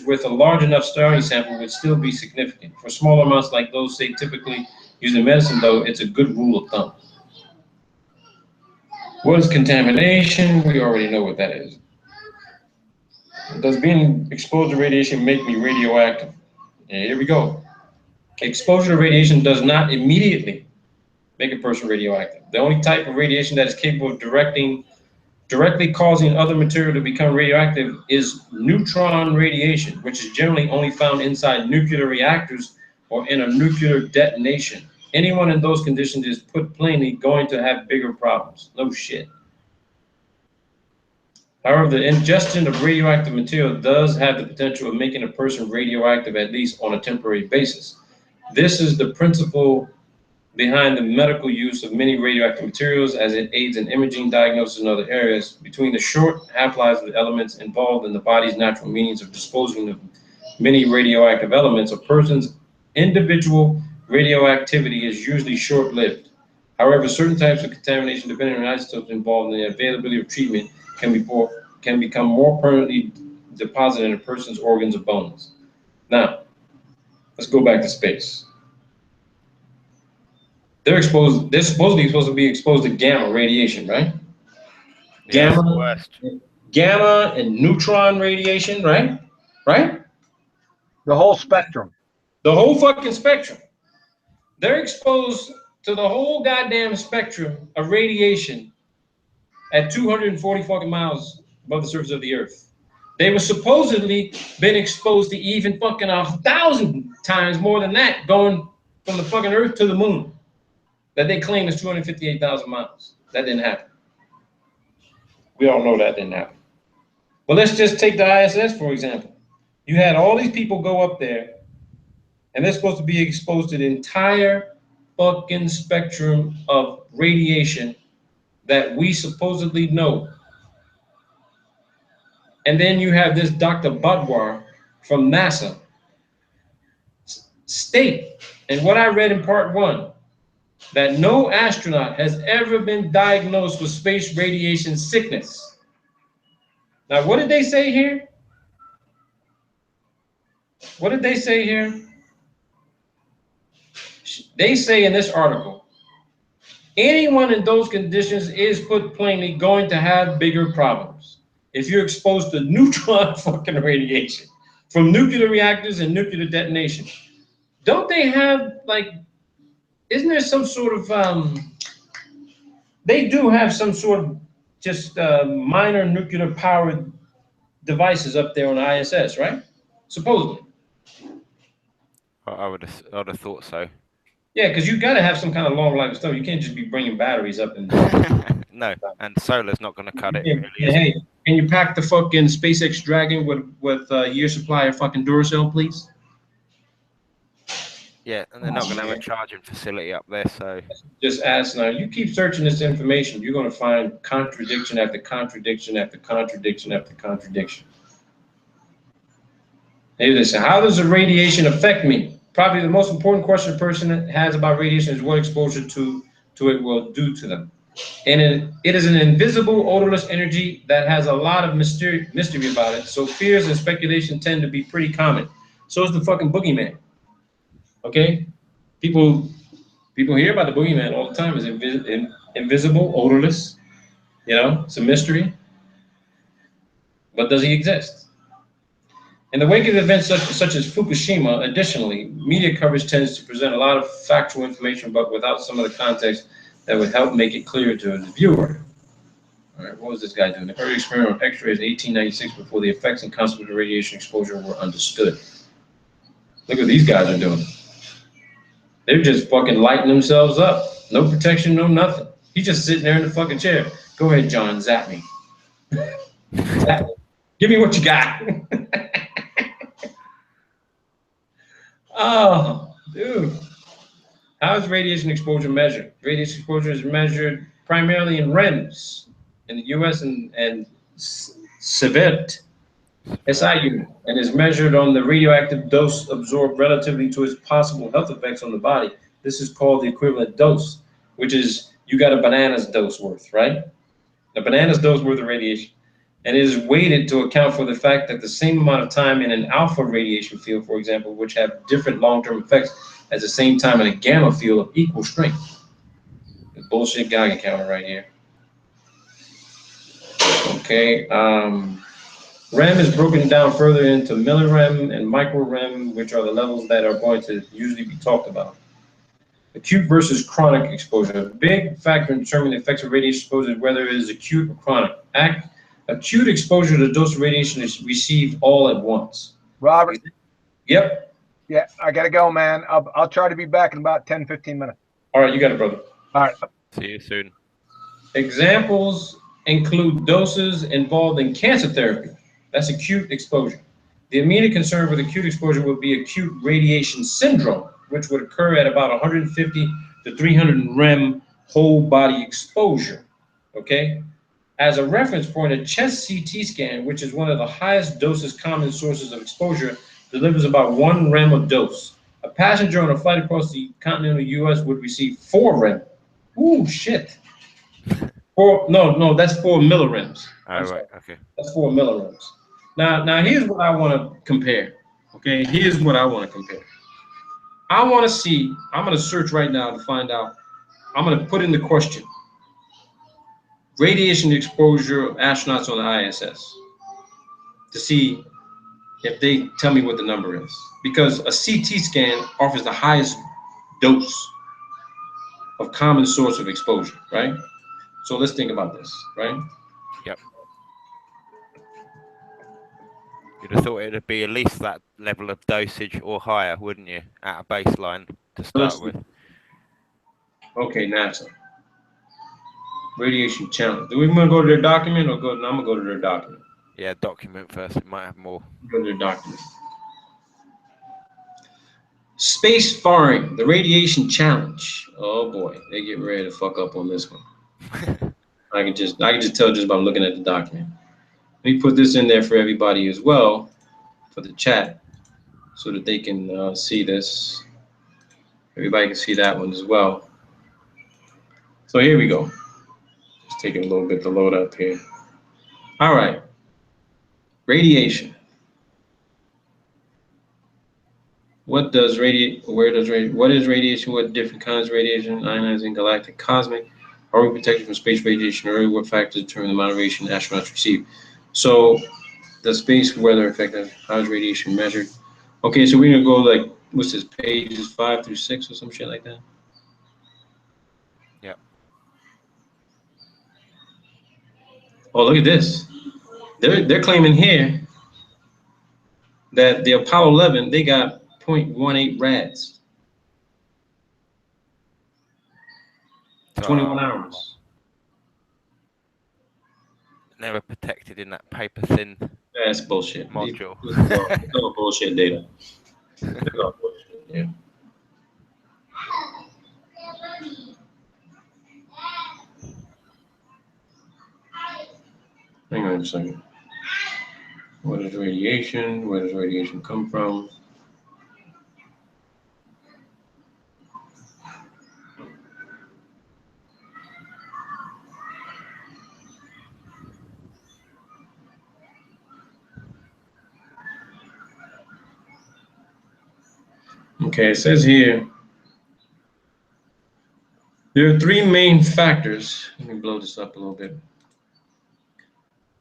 with a large enough starting sample would still be significant. For smaller amounts like those, say, typically used in medicine, though, it's a good rule of thumb. What is contamination? We already know what that is. Does being exposed to radiation make me radioactive? And here we go. Exposure to radiation does not immediately make a person radioactive. The only type of radiation that is capable of directly causing other material to become radioactive is neutron radiation, which is generally only found inside nuclear reactors or in a nuclear detonation. Anyone in those conditions is, put plainly, going to have bigger problems. No shit. However, the ingestion of radioactive material does have the potential of making a person radioactive, at least on a temporary basis. This is the principle behind the medical use of many radioactive materials, as it aids in imaging, diagnosis, and other areas. Between the short half-lives of the elements involved in the body's natural means of disposing of many radioactive elements, a person's individual radioactivity is usually short-lived. However, certain types of contamination, depending on isotopes involved in the availability of treatment, can become more permanently deposited in a person's organs or bones. Now, let's go back to space. They're supposedly supposed to be exposed to gamma radiation, right? Yeah, it's the worst. Gamma and neutron radiation, right? Right? The whole spectrum. The whole fucking spectrum. They're exposed to the whole goddamn spectrum of radiation at 240 fucking miles above the surface of the Earth. They were supposedly been exposed to even fucking 1,000 times more than that, going from the fucking Earth to the moon, that they claim is 258,000 miles. That didn't happen. We all know that didn't happen. But let's just take the ISS, for example. You had all these people go up there, and they're supposed to be exposed to the entire fucking spectrum of radiation that we supposedly know. And then you have this Dr. Badwar from NASA state, and what I read in part 1, that no astronaut has ever been diagnosed with space radiation sickness. Now, what did they say here? What did they say here? They say in this article, anyone in those conditions is, put plainly, going to have bigger problems if you're exposed to neutron fucking radiation from nuclear reactors and nuclear detonation. Don't they have, like, isn't there some sort of, they do have some sort of just minor nuclear powered devices up there on the ISS, right? Supposedly. I would have thought so. Yeah, because you got to have some kind of long life stuff. You can't just be bringing batteries up and. No, and solar's not going to cut it. Yeah, Really, yeah, hey, can you pack the fucking SpaceX Dragon with a year supply of fucking Duracell, please? Yeah, and they're not going to have a charging facility up there, so. Just ask now. You keep searching this information, you're going to find contradiction after contradiction after contradiction after contradiction. Hey, listen, how does the radiation affect me? Probably the most important question a person has about radiation is what exposure to to it will do to them. And it is an invisible, odorless energy that has a lot of mystery about it. So fears and speculation tend to be pretty common. So is the fucking boogeyman. Okay, people hear about the boogeyman all the time. It's invisible, odorless. You know, it's a mystery. But does he exist? In the wake of events such as Fukushima, additionally, media coverage tends to present a lot of factual information, but without some of the context that would help make it clear to the viewer. All right, what was this guy doing? The early experiment on X-rays in 1896 before the effects and consequences of radiation exposure were understood. Look what these guys are doing. They're just fucking lighting themselves up. No protection, no nothing. He's just sitting there in the fucking chair. Go ahead, John, zap me. Zap me. Give me what you got. Oh, dude. How is radiation exposure measured? Radiation exposure is measured primarily in REMS in the US and SIVERT, SIU, and is measured on the radioactive dose absorbed relatively to its possible health effects on the body. This is called the equivalent dose, which is you got a banana's dose worth, right? A banana's dose worth of radiation. And it is weighted to account for the fact that the same amount of time in an alpha radiation field, for example, which have different long-term effects, at the same time in a gamma field of equal strength. The bullshit Geiger counter right here. Okay, REM is broken down further into millirem and microrem, which are the levels that are going to usually be talked about. Acute versus chronic exposure. A big factor in determining the effects of radiation exposure is whether it is acute or chronic. Acute exposure to the dose of radiation is received all at once. Robert? Yep. Yeah, I got to go, man. I'll try to be back in about 10, 15 minutes. All right, you got it, brother. All right. See you soon. Examples include doses involved in cancer therapy. That's acute exposure. The immediate concern with acute exposure would be acute radiation syndrome, which would occur at about 150 to 300 REM whole body exposure. Okay? As a reference point, a chest CT scan, which is one of the highest doses common sources of exposure, delivers about 1 REM a dose. A passenger on a flight across the continental U.S. would receive 4 REM. Ooh, shit. No, that's 4 millirems. Oh, right, okay. That's 4 millirems. Now here's what I want to compare. Okay, here's what I want to compare. I want to see, I'm going to search right now to find out, I'm going to put in the question, radiation exposure of astronauts on the ISS, to see if they tell me what the number is. Because a CT scan offers the highest dose of common source of exposure, right? So let's think about this, right? Yep. You'd have thought it'd be at least that level of dosage or higher, wouldn't you, at a baseline to start with? Okay, NASA. Radiation challenge. Do we want to go to their document or go? No, I'm gonna go to their document. Yeah, document first. It might have more. Go to their document. Space faring, the radiation challenge. Oh boy, they get ready to fuck up on this one. I can just tell just by looking at the document. Let me put this in there for everybody as well, for the chat, so that they can see this. Everybody can see that one as well. So here we go. Just taking a little bit to load up here. All right. Radiation. What is radiation? What different kinds of radiation? Ionizing, galactic, cosmic. Are we protected from space radiation? Or what factors determine the amount of radiation astronauts receive? So the space weather effect, how is radiation measured? Okay, so we're gonna go like, what's this, pages 5 through 6 or some shit like that? Yep. Oh, look at this. They're claiming here that the Apollo 11, they got 0.18 rads. 21 hours. Never protected in that paper thin That's bullshit. module. It's all bullshit data. It's all bullshit, yeah. Hang on a second. What is radiation? Where does radiation come from? Okay, it says here, there are three main factors. Let me blow this up a little bit.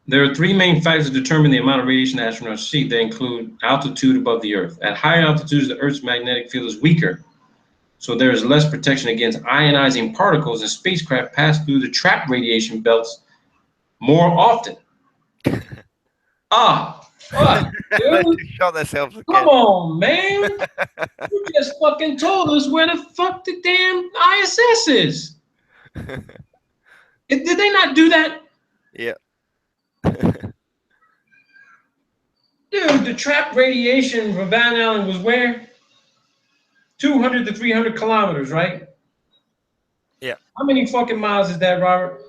There are three main factors that determine the amount of radiation astronauts see. They include altitude above the Earth. At higher altitudes, the Earth's magnetic field is weaker, so there is less protection against ionizing particles, and spacecraft pass through the trapped radiation belts more often. Fuck, They dude. just shot themselves again. Come on, man. You just fucking told us where the fuck the damn ISS is. Did they not do that? Yeah. Dude, the trapped radiation from Van Allen was where? 200 to 300 kilometers, right? Yeah. How many fucking miles is that, Robert?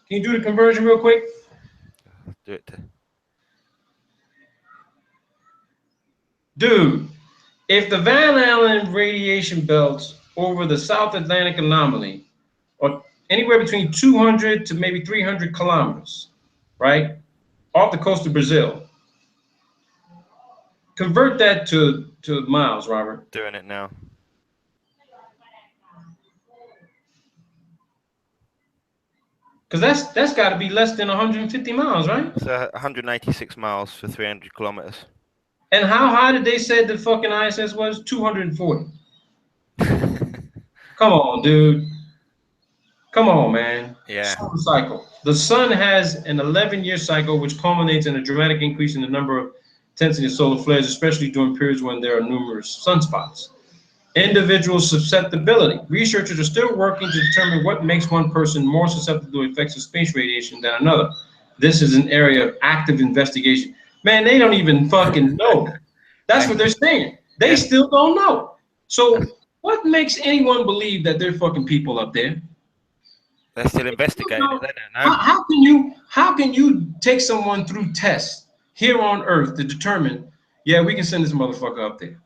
Can you do the conversion real quick? Do it. Dude, if the Van Allen radiation belts over the South Atlantic anomaly are anywhere between 200 to maybe 300 kilometers, right? Off the coast of Brazil. Convert that to miles, Robert. Doing it now. Because that's got to be less than 150 miles, right? So 186 miles for 300 kilometers. And how high did they say the fucking ISS was? 240. Come on, dude. Come on, man. Yeah. Solar cycle. The sun has an 11-year cycle, which culminates in a dramatic increase in the number of intensity of solar flares, especially during periods when there are numerous sunspots. Individual susceptibility. Researchers are still working to determine what makes one person more susceptible to effects of space radiation than another. This is an area of active investigation. Man, they don't even fucking know. That's what they're saying. They still don't know. So what makes anyone believe that they're fucking people up there? They're still investigating it. They don't know. How can you take someone through tests here on Earth to determine, yeah, we can send this motherfucker up there?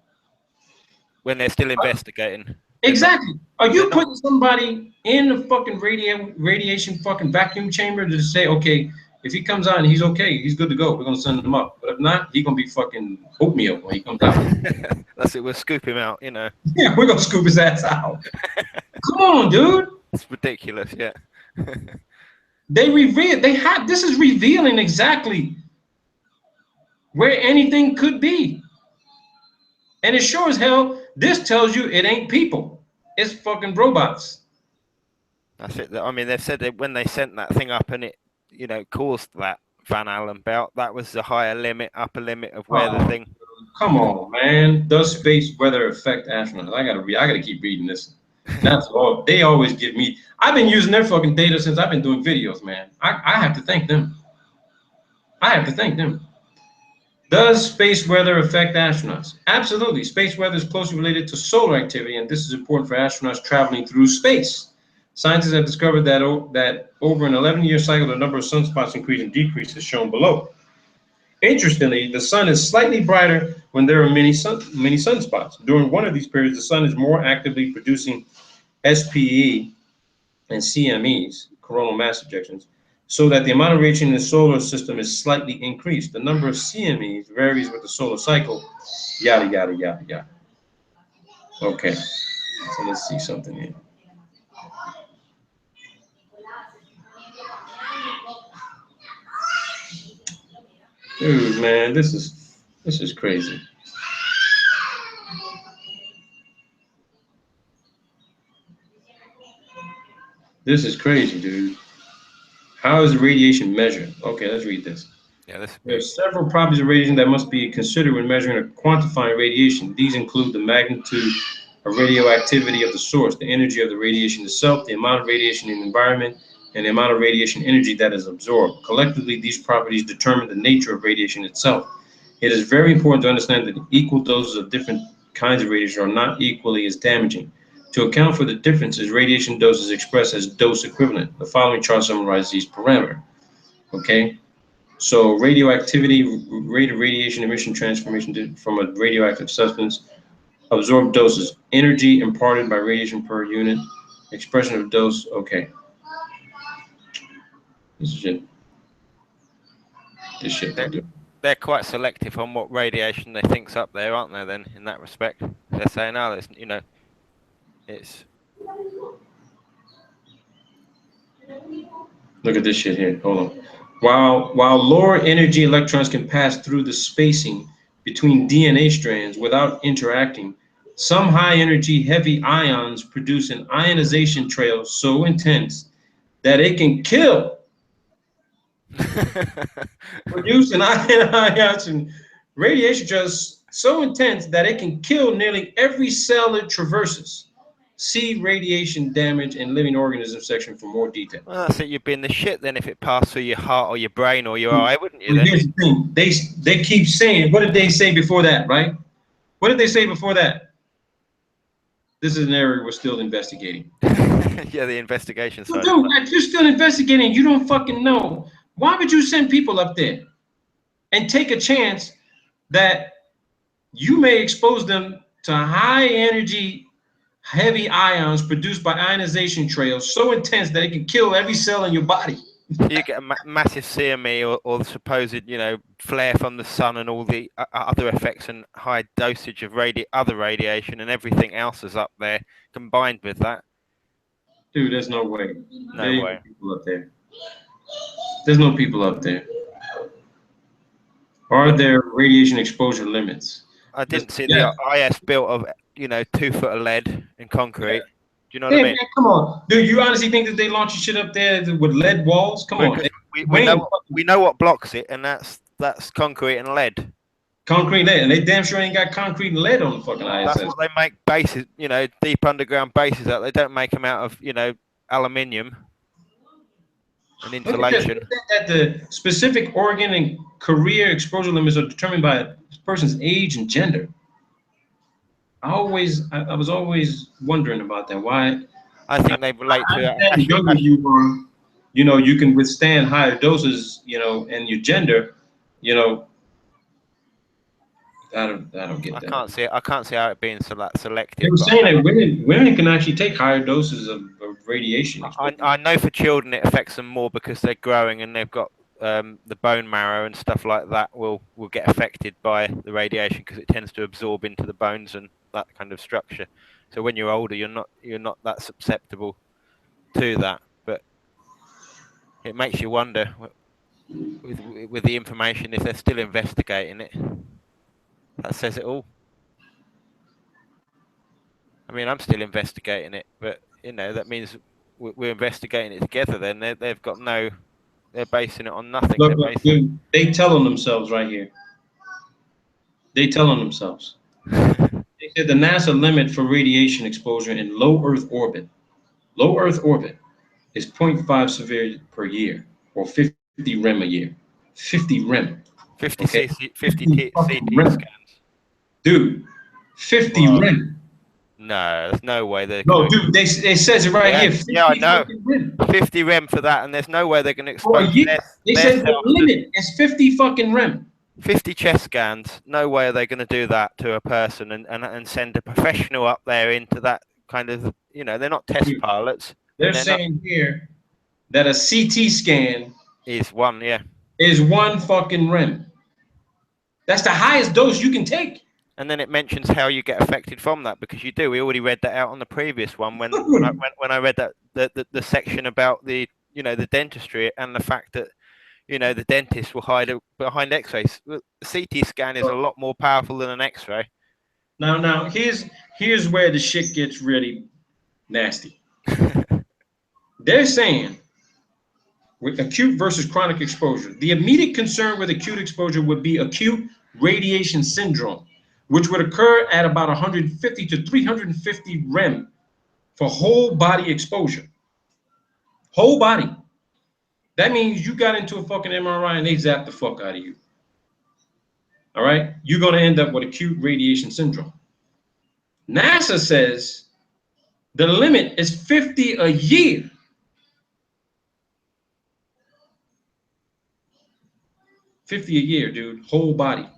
When they're still investigating. Exactly. Are you putting somebody in the fucking radiation fucking vacuum chamber to say, okay, if he comes out and he's okay, he's good to go, we're gonna send him up. But if not, he's gonna be fucking oatmeal when he comes out. That's it. We'll scoop him out. You know. Yeah, we're gonna scoop his ass out. Come on, dude. It's ridiculous. Yeah. They reveal. This is revealing exactly where anything could be. And it sure as hell, this tells you it ain't people. It's fucking robots. That's it. I mean, they've said that when they sent that thing up and it, caused that Van Allen belt, that was the upper limit of where the thing. Come on, man. Does space weather affect astronauts? I gotta keep reading this. That's all. They always give me. I've been using their fucking data since I've been doing videos, man. I have to thank them. Does space weather affect astronauts? Absolutely. Space weather is closely related to solar activity, and this is important for astronauts traveling through space. Scientists have discovered that over an 11-year cycle, the number of sunspots increase and decrease is shown below. Interestingly, the sun is slightly brighter when there are many sunspots. During one of these periods, the sun is more actively producing SPE and CMEs, coronal mass ejections, so that the amount of radiation in the solar system is slightly increased. The number of CMEs varies with the solar cycle, yada, yada, yada, yada. Okay, so let's see something here. Dude, man, this is crazy. This is crazy, dude. How is radiation measured? Okay, let's read this. Yeah, there are several properties of radiation that must be considered when measuring or quantifying radiation. These include the magnitude of radioactivity of the source, the energy of the radiation itself, the amount of radiation in the environment, and the amount of radiation energy that is absorbed. Collectively, these properties determine the nature of radiation itself. It is very important to understand that equal doses of different kinds of radiation are not equally as damaging. To account for the differences, radiation dose is expressed as dose equivalent. The following chart summarizes these parameters. Okay, so radioactivity, rate of radiation emission transformation from a radioactive substance, absorbed doses, energy imparted by radiation per unit, expression of dose. Okay, this shit. They're quite selective on what radiation they think's up there, aren't they? Then, in that respect. They're saying, oh, it's, you know, it's. Look at this shit here. Hold on. While lower energy electrons can pass through the spacing between DNA strands without interacting, some high energy heavy ions produce an ionization trail so intense that it can kill. Produce an ionization radiation trail so intense that it can kill nearly every cell it traverses. See radiation damage in living organisms section for more detail. Well, that's it. You'd be in the shit then if it passed through your heart or your brain or your eye, wouldn't you? Well, Then here's the thing. They keep saying, what did they say before that, right? What did they say before that? This is an area we're still investigating. yeah, the investigation side. Well, dude, if you're still investigating, you don't fucking know. Why would you send people up there and take a chance that you may expose them to high energy, heavy ions produced by ionization trails so intense that it can kill every cell in your body? You get a massive CME or the supposed, you know, flare from the sun and all the other effects and high dosage of other radiation and everything else is up there combined with that. Dude, there's no way. No way. People up there. There's no people up there. Are there radiation exposure limits? I didn't see the IS built of, you know, 2 foot of lead and concrete. Yeah. Do you know what I mean? Man, come on, dude. You honestly think that they launch shit up there with lead walls? Come on. We know what blocks it, and that's concrete and lead. Concrete lead, and they damn sure ain't got concrete and lead on the fucking ISS. That's what they make bases, you know, deep underground bases out. They don't make them out of, you know, aluminium and insulation. That the specific organ and career exposure limits are determined by a person's age and gender. I was always wondering about that. Why? I think they relate to the younger you are, you know, you can withstand higher doses, you know, and your gender, you know. I don't get that. I can't see how it being selective. They were saying that women can actually take higher doses of radiation. I know for children it affects them more because they're growing and they've got the bone marrow and stuff like that will get affected by the radiation because it tends to absorb into the bones and that kind of structure. So when you're older, you're not that susceptible to that. But it makes you wonder with the information if they're still investigating it. That says it all. I mean, I'm still investigating it, but you know that means we're investigating it together. Then they've got no. They're basing it on nothing. Look, dude, they telling themselves right here. They telling themselves. They said the NASA limit for radiation exposure in low Earth orbit is 0.5 severe per year, or 50 rem a year. 50 rem. 50 okay? 50 CT scans. Dude, 50 rem. No, there's no way they're. No, dude, it says it right here. Yeah, I know. 50 rem for that, and there's no way they're going to expose. They said the limit is 50 fucking rem. 50 chest scans. No way are they going to do that to a person and send a professional up there into that kind of. You know, they're not test pilots. They're saying here that a CT scan is one. Yeah. Is 1 fucking rem. That's the highest dose you can take. And then it mentions how you get affected from that because you do. We already read that out on the previous one when I read that the section about the dentistry and the fact that the dentists will hide behind X-rays. The CT scan is a lot more powerful than an X-ray. Now here's where the shit gets really nasty. They're saying with acute versus chronic exposure, the immediate concern with acute exposure would be acute radiation syndrome, which would occur at about 150 to 350 rem for whole body exposure. Whole body. That means you got into a fucking MRI and they zapped the fuck out of you. All right? You're going to end up with acute radiation syndrome. NASA says the limit is 50 a year. $50 a year, dude. Whole body.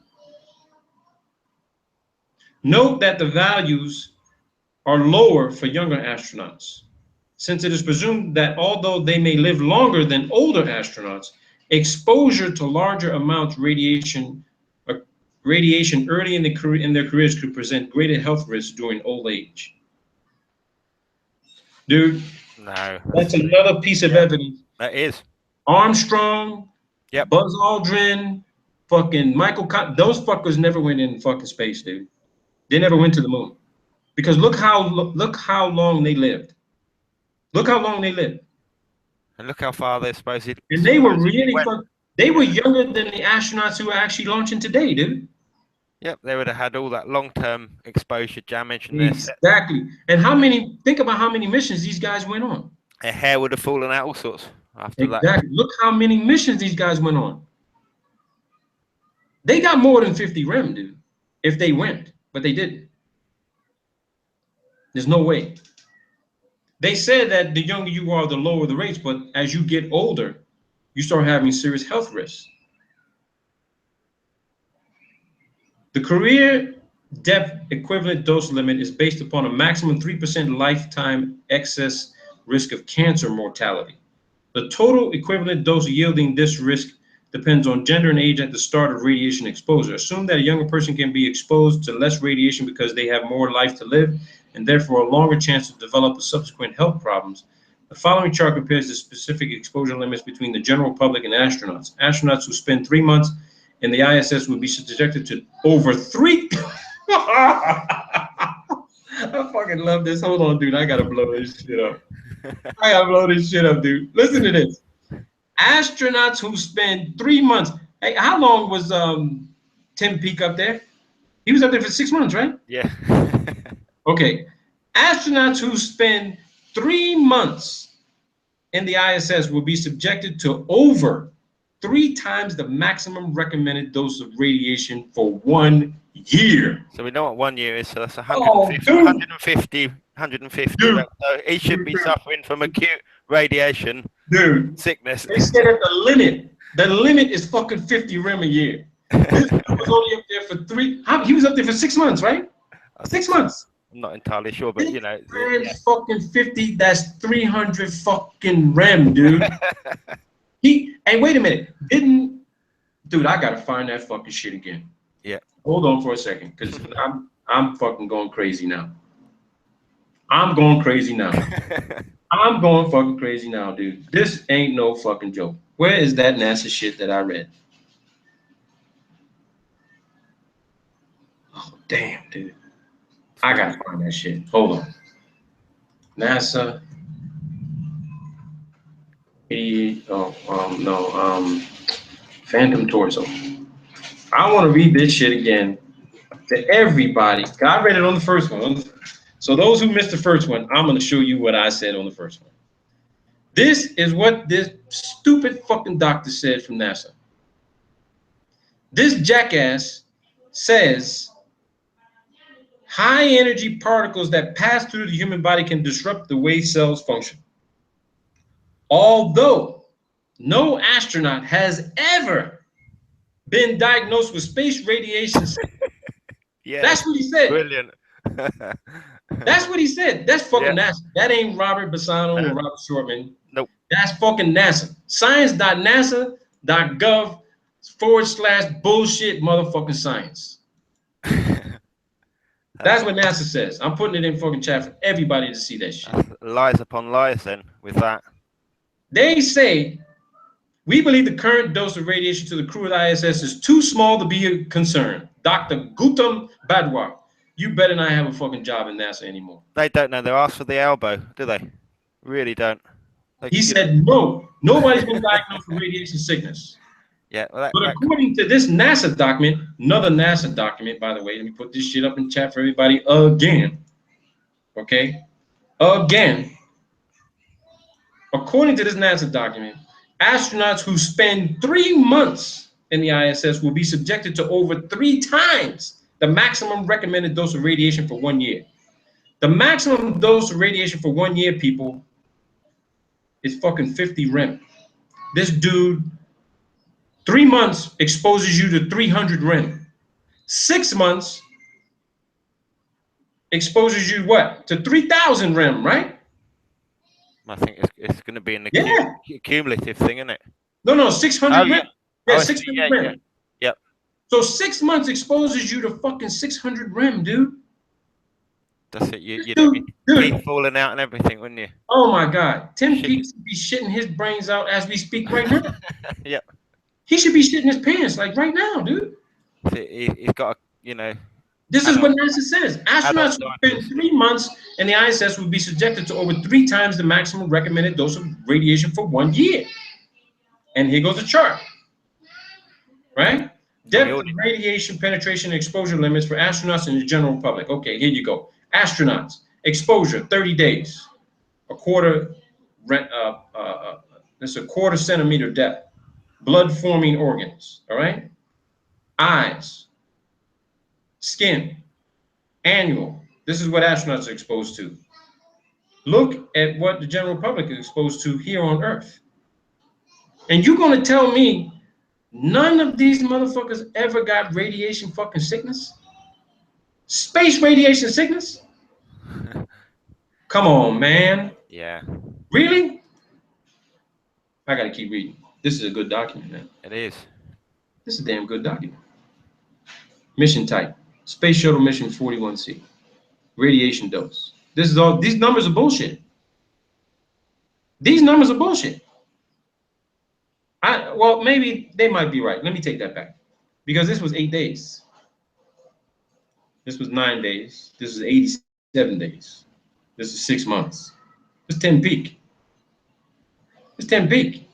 Note that the values are lower for younger astronauts, since it is presumed that although they may live longer than older astronauts, exposure to larger amounts of radiation radiation early in their careers could present greater health risks during old age. Dude, No. that's another piece of evidence. That is. Armstrong, Yep. Buzz Aldrin, fucking those fuckers never went in fucking space, dude. They never went to the moon. Because look how long they lived. Look how long they lived. And look how far they're supposed to. And they were really they were younger than the astronauts who are actually launching today, dude. Yep, they would have had all that long-term exposure damage and exactly. And think about how many missions these guys went on. Their hair would have fallen out all sorts after that. Exactly. Look how many missions these guys went on. They got more than 50 rem, dude. If they went, but they didn't. There's no way. They said that the younger you are, the lower the rates, but as you get older, you start having serious health risks. The career depth equivalent dose limit is based upon a maximum 3% lifetime excess risk of cancer mortality. The total equivalent dose yielding this risk depends on gender and age at the start of radiation exposure. Assume that a younger person can be exposed to less radiation because they have more life to live and therefore a longer chance to develop the subsequent health problems. The following chart compares the specific exposure limits between the general public and astronauts. Astronauts who spend 3 months in the ISS would be subjected to over 3. I fucking love this. Hold on, dude. I gotta blow this shit up. Dude. Listen to this. Astronauts who spend 3 months. Hey, how long was Tim Peake up there? He was up there for 6 months, right? Yeah. Okay. Astronauts who spend 3 months in the ISS will be subjected to over 3 times the maximum recommended dose of radiation for 1 year. So we know what 1 year is, so that's 150. So he should be suffering from acute radiation sickness. They said that the limit is fucking 50 rem a year. This dude was only up there for 3. He was up there for 6 months, right? 6 months. I'm not entirely sure, but you know. Fucking 50, that's 300 fucking rem, dude. And wait a minute, dude, I gotta find that fucking shit again. Yeah. Hold on for a second, because I'm fucking going crazy now. I'm going fucking crazy now, dude. This ain't no fucking joke. Where is that NASA shit that I read? Oh, damn, dude. I gotta find that shit. Hold on. NASA. Phantom torso. I want to read this shit again to everybody. I read it on the first one. So those who missed the first one, I'm going to show you what I said on the first one. This is what this stupid fucking doctor said from NASA. This jackass says high energy particles that pass through the human body can disrupt the way cells function. Although no astronaut has ever been diagnosed with space radiation. Yeah, that's what he said. Brilliant. That's what he said. That's fucking NASA. That ain't Robert Bassano or Robert Shortman. Nope. That's fucking NASA. Science.nasa.gov/bullshit motherfucking science. That's what NASA says. I'm putting it in fucking chat for everybody to see that shit. Lies upon lies then with that. They say, we believe the current dose of radiation to the crew of the ISS is too small to be a concern. Dr. Gautam Badwar, you better not have a fucking job in NASA anymore. They don't know their ass for the elbow, do they? Really don't. He said, no, nobody's been diagnosed with radiation sickness. Yeah, well, but according to this NASA document, another NASA document, by the way, let me put this shit up in chat for everybody again. Okay? Again. According to this NASA document, astronauts who spend 3 months in the ISS will be subjected to over 3 times the maximum recommended dose of radiation for 1 year. The maximum dose of radiation for 1 year, people, is fucking 50 rem. This dude, 3 months exposes you to 300 rem. 6 months exposes you what? To 3,000 rem, right? I think it's going to be an cumulative thing, isn't it? No, 600 rem. Yeah, 600 rem. Yep. So 6 months exposes you to fucking 600 rem, dude. That's it. You'd Dude, keep falling out and everything, wouldn't you? oh my God. Tim Shit. Peake should be shitting his brains out as we speak right now. Yep. He should be shitting his pants like right now, dude. He's got, This is what NASA says. adult Astronauts who spend 3 months in the ISS will be subjected to over 3 times the maximum recommended dose of radiation for 1 year. And here goes the chart, right? Depth of radiation penetration and exposure limits for astronauts and the general public. Okay, here you go. Astronauts, exposure, 30 days. That's a quarter centimeter depth. Blood forming organs, all right? Eyes, skin, annual. This is what astronauts are exposed to. Look at what the general public is exposed to here on Earth. And you're going to tell me none of these motherfuckers ever got radiation fucking sickness? Space radiation sickness? Come on, man. Yeah. Really? I got to keep reading. This is a good document, man. It is. This is a damn good document. Mission type. Space Shuttle Mission 41C. Radiation dose. This is all. These numbers are bullshit. These numbers are bullshit. Well, maybe they might be right. Let me take that back. Because this was 8 days. This was 9 days. This is 87 days. This is 6 months. This is 10 peak. It's 10 peak.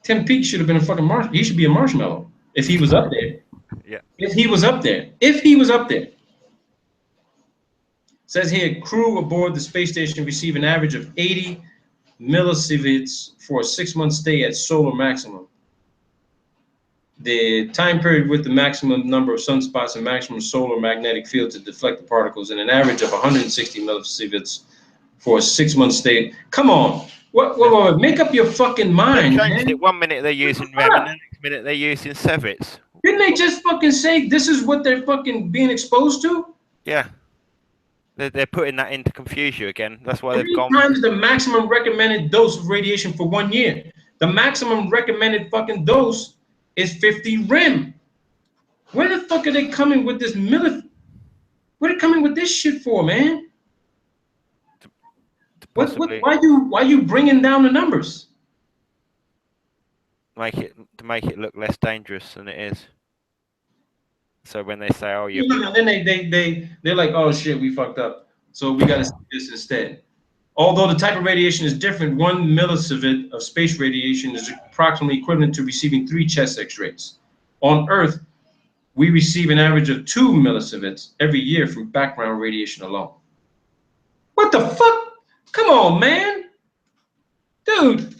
10 peak should have been a fucking he should be a marshmallow if he was up there. Yeah. If he was up there. If he was up there. Says here, crew aboard the space station receive an average of 80 millisieverts for a 6-month stay at solar maximum. The time period with the maximum number of sunspots and maximum solar magnetic field to deflect the particles, and an average of 160 millisieverts for a 6-month stay. Come on. What, make up your fucking mind. They changed it. 1 minute they're using rem, and the next minute they're using Sevits. Didn't they just fucking say this is what they're fucking being exposed to? Yeah. They're putting that in to confuse you again. That's why they've gone. 3 times the maximum recommended dose of radiation for 1 year. The maximum recommended fucking dose is 50 rem. Where the fuck are they coming with this What are they coming with this shit for, man? Why you bringing down the numbers? To make it look less dangerous than it is. So when they say, "Oh, then they're like, oh shit, we fucked up. So we got to see this instead." Although the type of radiation is different, 1 millisievert of space radiation is approximately equivalent to receiving 3 chest X-rays. On Earth, we receive an average of 2 millisieverts every year from background radiation alone. What the fuck? Come on, man. Dude.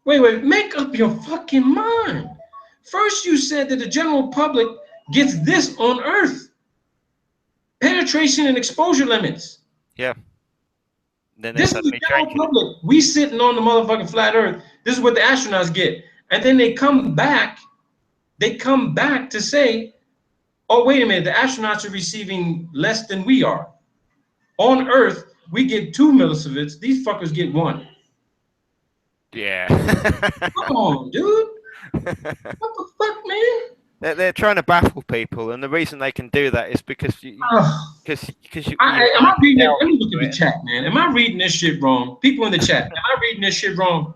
Wait, make up your fucking mind. First you said that the general public gets this on Earth. Penetration and exposure limits. Yeah. Then this is the general public. We sitting on the motherfucking flat Earth. This is what the astronauts get. And then they come back to say, oh, wait a minute, the astronauts are receiving less than we are. On Earth, we get 2 millisieverts. These fuckers get 1. Yeah. Come on, dude. What the fuck, man? They're trying to baffle people, and the reason they can do that is because you. Am I reading it? Let me look at the chat, man. Am I reading this shit wrong? People in the chat, am I reading this shit wrong?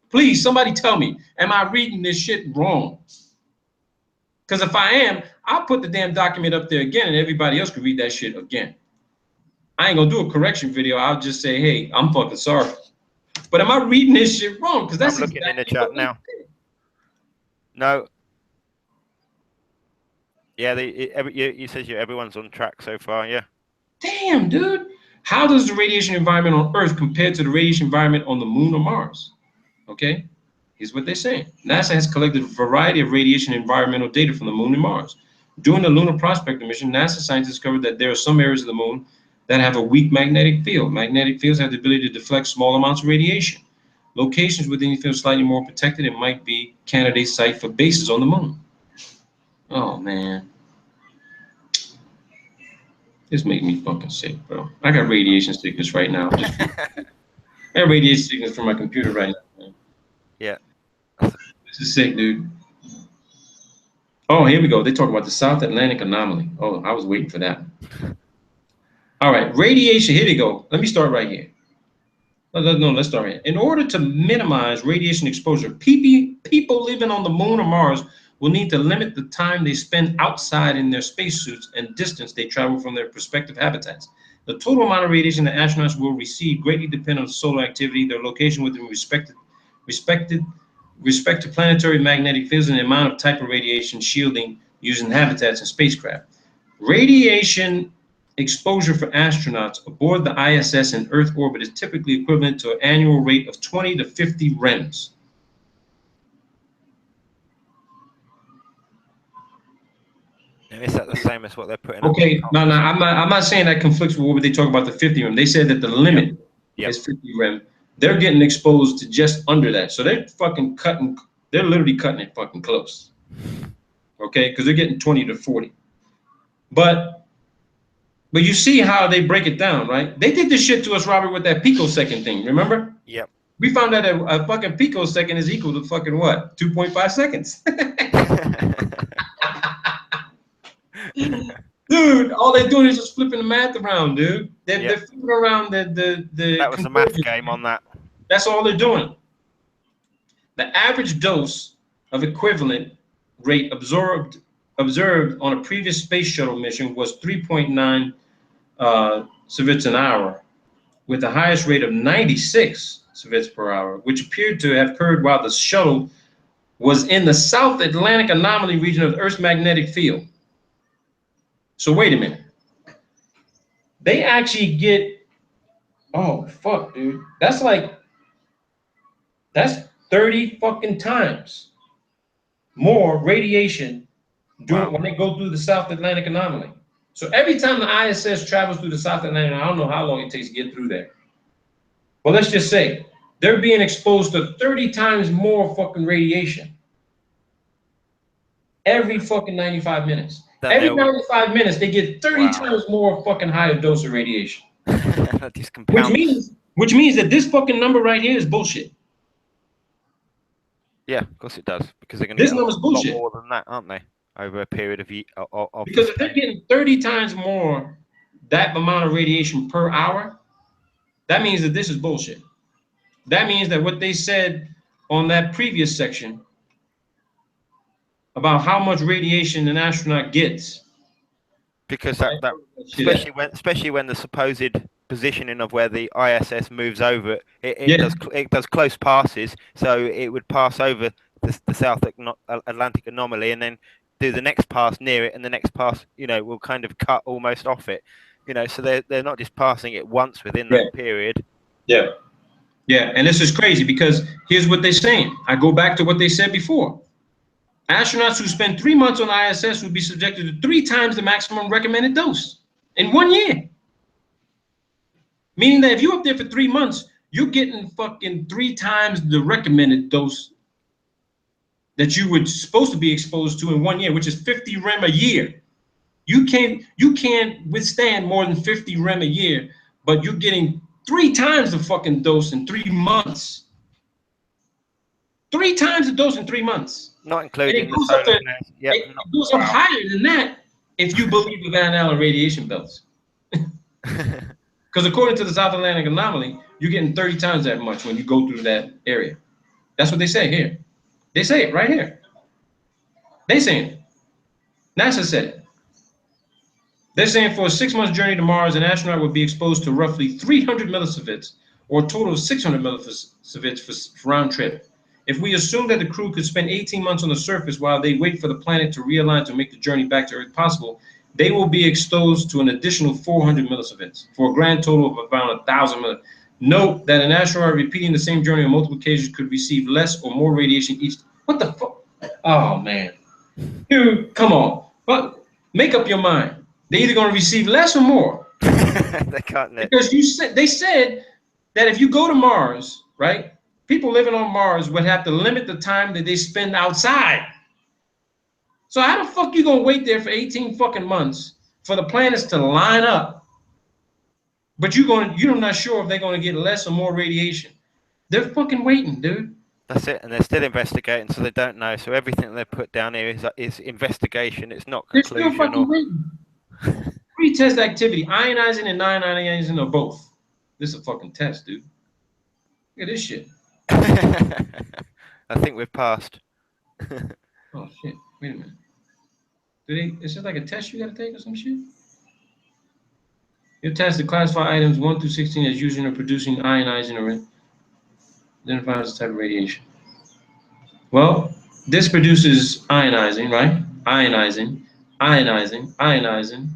Please, somebody tell me, am I reading this shit wrong? Because if I am, I'll put the damn document up there again, and everybody else can read that shit again. I ain't gonna do a correction video. I'll just say, hey, I'm fucking sorry. But am I reading this shit wrong? Because that's I'm looking in the chat now. No. Yeah, you says everyone's on track so far. Yeah. Damn, dude. How does the radiation environment on Earth compare to the radiation environment on the Moon or Mars? Okay, here's what they're saying. NASA has collected a variety of radiation environmental data from the Moon and Mars. During the Lunar Prospector mission, NASA scientists discovered that there are some areas of the Moon that have a weak magnetic field. Magnetic fields have the ability to deflect small amounts of radiation. Locations within the field slightly more protected and might be candidate site for bases on the Moon. Oh, man. This makes me fucking sick, bro. I got radiation sickness right now. I got radiation sickness from my computer right now, man. Yeah. This is sick, dude. Oh, here we go. They talk about the South Atlantic anomaly. Oh, I was waiting for that. All right, radiation. Here they go. Let me start right here. No, let's start here. In order to minimize radiation exposure, people living on the moon or Mars will need to limit the time they spend outside in their spacesuits and distance they travel from their respective habitats. The total amount of radiation that astronauts will receive greatly depend on solar activity, their location within respect to planetary magnetic fields, and the amount of type of radiation shielding used in habitats and spacecraft. Radiation exposure for astronauts aboard the ISS in Earth orbit is typically equivalent to an annual rate of 20 to 50 REMs. And is that the same as what they're putting? Okay, no, I'm not saying that conflicts with what they talk about the 50 REM. They said that the limit is 50 REM. They're getting exposed to just under that, so they're fucking cutting. They're literally cutting it fucking close. Okay, because they're getting 20 to 40. But you see how they break it down, right? They did this shit to us, Robert, with that picosecond thing. Remember? Yep. We found out that a fucking picosecond is equal to fucking what? 2.5 seconds. Dude, all they're doing is just flipping the math around, dude. They're flipping around the That was a math game on that. That's all they're doing. The average dose of equivalent rate observed on a previous space shuttle mission was 3.9 civets an hour, with the highest rate of 96 civets per hour, which appeared to have occurred while the shuttle was in the South Atlantic anomaly region of the Earth's magnetic field. So wait a minute. They actually get, oh fuck, dude. That's 30 fucking times more radiation when they go through the South Atlantic anomaly. So every time the ISS travels through the South Atlantic, I don't know how long it takes to get through there. But let's just say they're being exposed to 30 times more fucking radiation every fucking 95 minutes. Every 95 minutes, they get 30 times more fucking higher dose of radiation. Which means that this fucking number right here is bullshit. Yeah, of course it does, because they're going to get a lot more than that, aren't they? Over a period of because if they're getting 30 times more that amount of radiation per hour, that means that this is bullshit. That means that what they said on that previous section about how much radiation an astronaut gets, because especially when the supposed positioning of where the ISS moves over, it does close passes, so it would pass over the South Atlantic anomaly and then do the next pass near it, and the next pass, will kind of cut almost off it, so they're not just passing it once within that period. Yeah, and this is crazy because here's what they're saying. I go back to what they said before. Astronauts who spend 3 months on the ISS would be subjected to 3 times the maximum recommended dose in 1 year. Meaning that if you're up there for 3 months, you're getting fucking 3 times the recommended dose that you were supposed to be exposed to in 1 year, which is 50 rem a year. You can't withstand more than 50 rem a year, but you're getting 3 times the fucking dose in 3 months. 3 times the dose in 3 months. Not including it goes up higher than that if you believe the Van Allen radiation belts. Because according to the South Atlantic anomaly, you're getting 30 times that much when you go through that area. That's what they say here. They say it right here. They saying it. NASA said it. They're saying for a 6-month journey to Mars, an astronaut would be exposed to roughly 300 millisieverts, or a total of 600 millisieverts for round trip. If we assume that the crew could spend 18 months on the surface while they wait for the planet to realign to make the journey back to Earth possible, they will be exposed to an additional 400 millisieverts, for a grand total of about 1,000 millisieverts. Note that an astronaut repeating the same journey on multiple occasions could receive less or more radiation each. What the fuck? Oh, man. Dude, come on. But make up your mind. They're either going to receive less or more. They can't. Because they said that if you go to Mars, right, people living on Mars would have to limit the time that they spend outside. So how the fuck you going to wait there for 18 fucking months for the planets to line up, but you're not sure if they're going to get less or more radiation? They're fucking waiting, dude. That's it, and they're still investigating, so they don't know. So everything they put down here is investigation. It's not They're still conclusion or. fucking waiting. Pre-test activity, ionizing and non-ionizing or both. This is a fucking test, dude. Look at this shit. I think we've passed. Oh shit! Wait a minute. Is it like a test you gotta take or some shit? Your test to classify items 1 through 16 as using or producing ionizing or identifies the type of radiation. Well, this produces ionizing, right? Ionizing, ionizing, ionizing,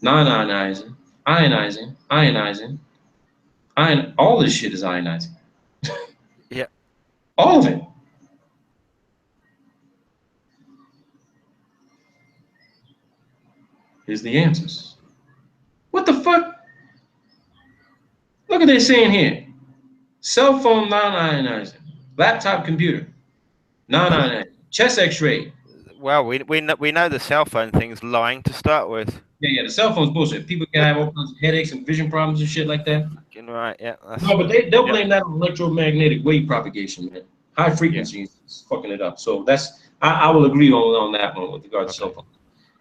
non-ionizing, ionizing, ionizing, all this shit is ionizing. Yeah. All of it. Here's the answers. What the fuck? Look what they're saying here. Cell phone non-ionizing. Laptop computer non-ionizing. Chest x-ray. Well, we know the cell phone thing's lying to start with. Yeah, the cell phone's bullshit. People can have all kinds of headaches and vision problems and shit like that. Right, yeah. No, but they'll blame that on electromagnetic wave propagation, man. High frequency is fucking it up. So I will agree on that one with regard to cell phone.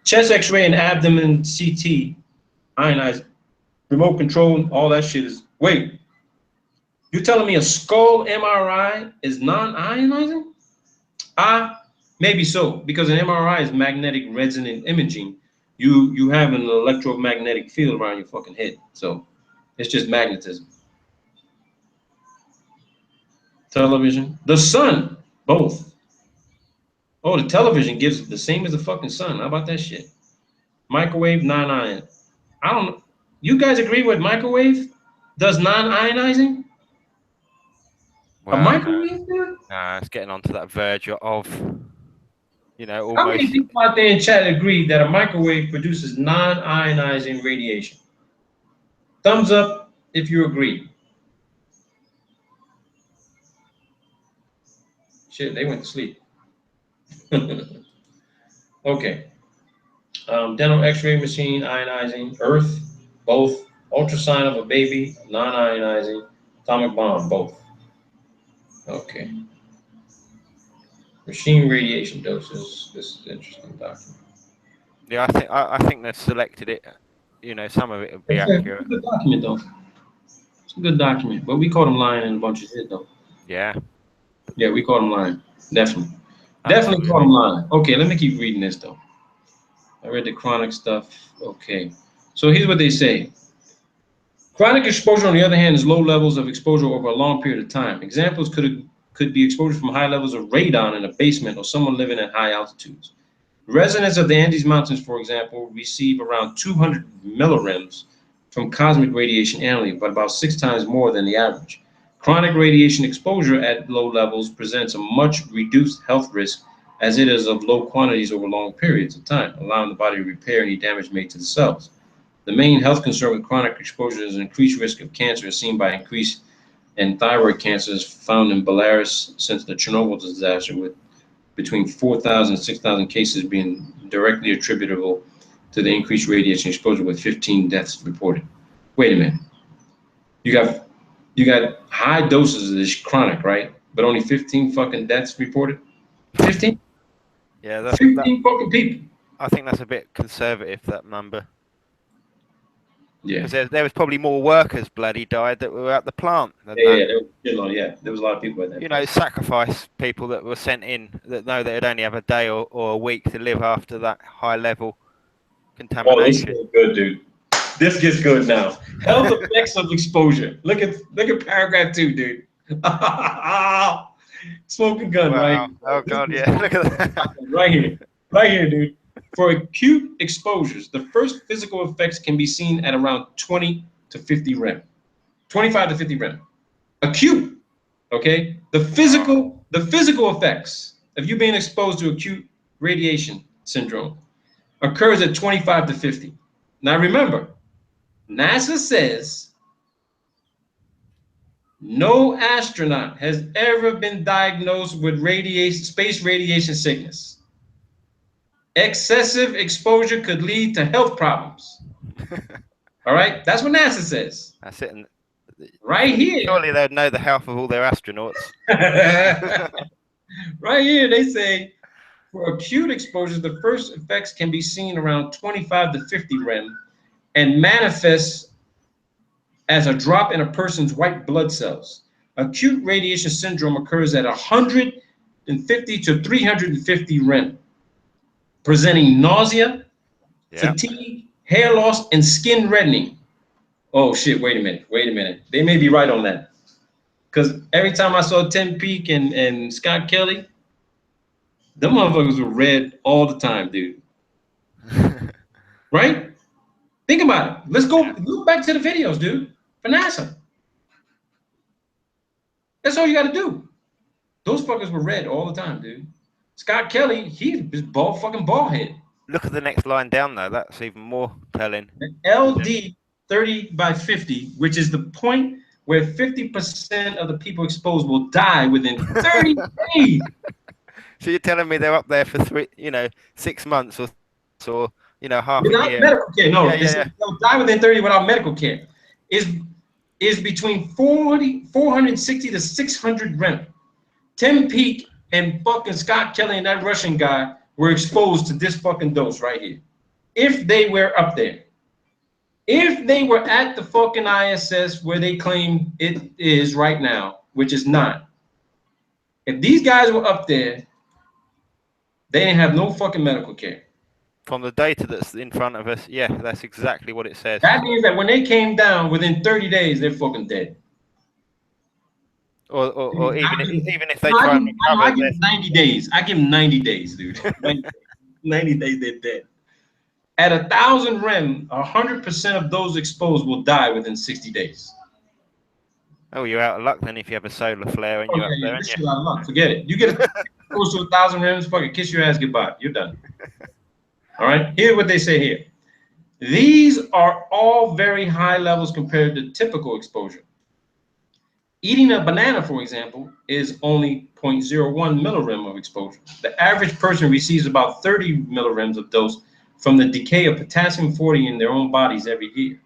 Chest x-ray and abdomen CT, ionized, remote control, all that shit is, wait, you're telling me a skull MRI is non-ionizing? Maybe so, because an MRI is magnetic resonant imaging. You have an electromagnetic field around your fucking head. So it's just magnetism. Television, the sun, both. Oh, the television gives the same as the fucking sun. How about that shit? Microwave, non-ion. I don't know. You guys agree with microwave does non-ionizing? Well, A microwave, dude? Nah, it's getting onto that verge of, almost. How many people out there in chat agree that a microwave produces non-ionizing radiation? Thumbs up if you agree. Shit, they went to sleep. Okay. Dental x-ray machine, ionizing, earth, both. Ultrasound of a baby, non-ionizing. Atomic bomb, both. Okay. Machine radiation doses. This is an interesting document. Yeah, I think they've selected it. Some of it would be accurate. It's a good document, though. It's a good document, but we caught him lying in a bunch of shit, though. Yeah. Yeah, we caught him lying. Definitely. Definitely caught him lying. Okay, let me keep reading this, though. I read the chronic stuff. Okay. So here's what they say. Chronic exposure, on the other hand, is low levels of exposure over a long period of time. Examples could be exposure from high levels of radon in a basement or someone living at high altitudes. Residents of the Andes Mountains, for example, receive around 200 millirems from cosmic radiation annually, but about 6 times more than the average. Chronic radiation exposure at low levels presents a much reduced health risk as it is of low quantities over long periods of time, allowing the body to repair any damage made to the cells. The main health concern with chronic exposure is an increased risk of cancer, as seen by increase in thyroid cancers found in Belarus since the Chernobyl disaster, with between 4,000 and 6,000 cases being directly attributable to the increased radiation exposure, with 15 deaths reported. Wait a minute. You got high doses of this chronic, right? But only 15 fucking deaths reported? 15? Yeah, 15 fucking people. I think that's a bit conservative, that number. Yeah. Because there was probably more workers bloody died that were at the plant. Yeah, there was a lot of people at that. Sacrifice people that were sent in that know they'd only have a day or a week to live after that high level contamination. Oh, this is good, dude. This gets good now. Health effects of exposure. Look at paragraph 2, dude. Smoking gun, wow. right? Oh God, yeah. Look at that. Right here, dude. For acute exposures, the first physical effects can be seen at around 20 to 50 rem. 25 to 50 rem. Acute, okay? The physical effects of you being exposed to acute radiation syndrome occurs at 25 to 50. Now remember, NASA says no astronaut has ever been diagnosed with space radiation sickness. Excessive exposure could lead to health problems. All right, that's what NASA says. That's it. And Right here. Surely they'd know the health of all their astronauts. Right here, they say for acute exposures, the first effects can be seen around 25 to 50 rem and manifests as a drop in a person's white blood cells. Acute radiation syndrome occurs at 150 to 350 rem, presenting nausea, Yeah. fatigue, hair loss, and skin reddening. Oh shit, wait a minute. They may be right on that. Because every time I saw Tim Peake and Scott Kelly, them motherfuckers were red all the time, dude. Right? Think about it. Let's go look back to the videos, dude, for NASA. That's all you got to do. Those fuckers were red all the time, dude. Scott Kelly, he's fucking bald head. Look at the next line down though. That's even more telling. LD 30 by 50, which is the point where 50% of the people exposed will die within 30 days. So you're telling me they're up there for 6 months or half Without a year? medical care. No, Yeah. they'll die within 30 without medical care. Is between 460 to 600 rem. Tim Peake and fucking Scott Kelly and that Russian guy were exposed to this fucking dose right here. If they were up there. If they were at the fucking ISS where they claim it is right now, which is not. If these guys were up there, they didn't have no fucking medical care. From the data that's in front of us, yeah, that's exactly what it says. That means that when they came down within 30 days, they're fucking dead. Or even if they try and recover, I give them 90 days. I give them 90 days, dude. 90 days, they're dead. At 1,000 rem, 100% of those exposed will die within 60 days. Oh, you're out of luck then if you have a solar flare and you're up there. You're out of luck. Forget it. You get close to 1,000 rems, fucking kiss your ass goodbye. You're done. All right. Here's what they say here. These are all very high levels compared to typical exposure. Eating a banana, for example, is only 0.01 millirem of exposure. The average person receives about 30 millirems of dose from the decay of potassium-40 in their own bodies every year.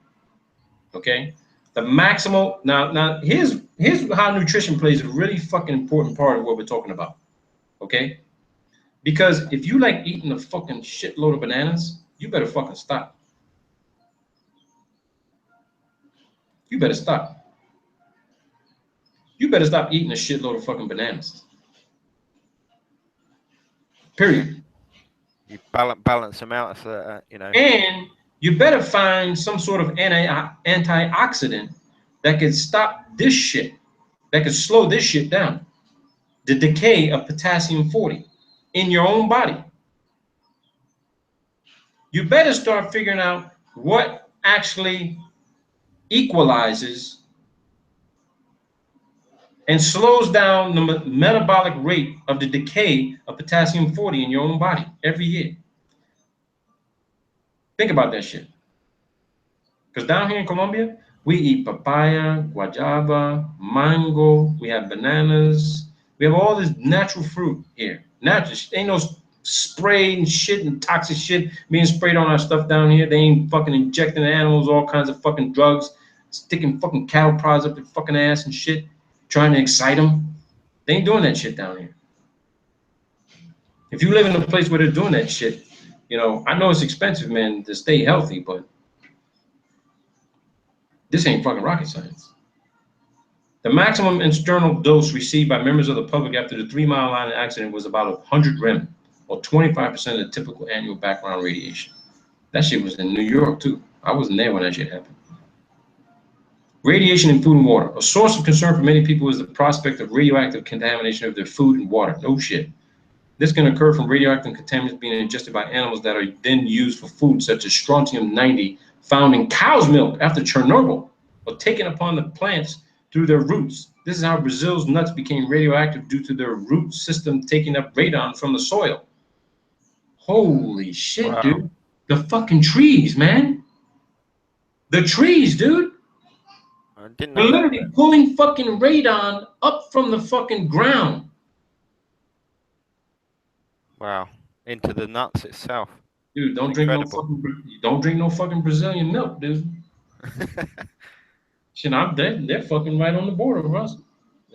Okay? The maximal, now here's how nutrition plays a really fucking important part of what we're talking about. Okay? Because if you like eating a fucking shitload of bananas, you better fucking stop. You better stop. You better stop eating a shitload of fucking bananas. Period. You balance them out, so And you better find some sort of antioxidant that can stop this shit, that can slow this shit down. The decay of potassium-40 in your own body. You better start figuring out what actually equalizes and slows down the metabolic rate of the decay of potassium-40 in your own body every year. Think about that shit. Because down here in Colombia, we eat papaya, guayaba, mango, we have bananas, we have all this natural fruit here. Natural, ain't no spray and shit and toxic shit being sprayed on our stuff down here. They ain't fucking injecting the animals all kinds of fucking drugs, sticking fucking cattle prods up their fucking ass and shit, trying to excite them. They ain't doing that shit down here. If you live in a place where they're doing that shit, I know it's expensive, man, to stay healthy, but this ain't fucking rocket science. The maximum external dose received by members of the public after the 3 Mile Line accident was about 100 rem, or 25% of the typical annual background radiation. That shit was in New York, too. I wasn't there when that shit happened. Radiation in food and water. A source of concern for many people is the prospect of radioactive contamination of their food and water. No shit. This can occur from radioactive contaminants being ingested by animals that are then used for food, such as strontium-90 found in cow's milk after Chernobyl, or taken upon the plants through their roots. This is how Brazil's nuts became radioactive due to their root system taking up radon from the soil. Holy shit, wow. Dude. The fucking trees, man. The trees, dude. I didn't know. They're literally pulling fucking radon up from the fucking ground. Wow. Into the nuts itself. Dude, don't drink no fucking Brazilian milk, dude. Shit, they're fucking right on the border of us.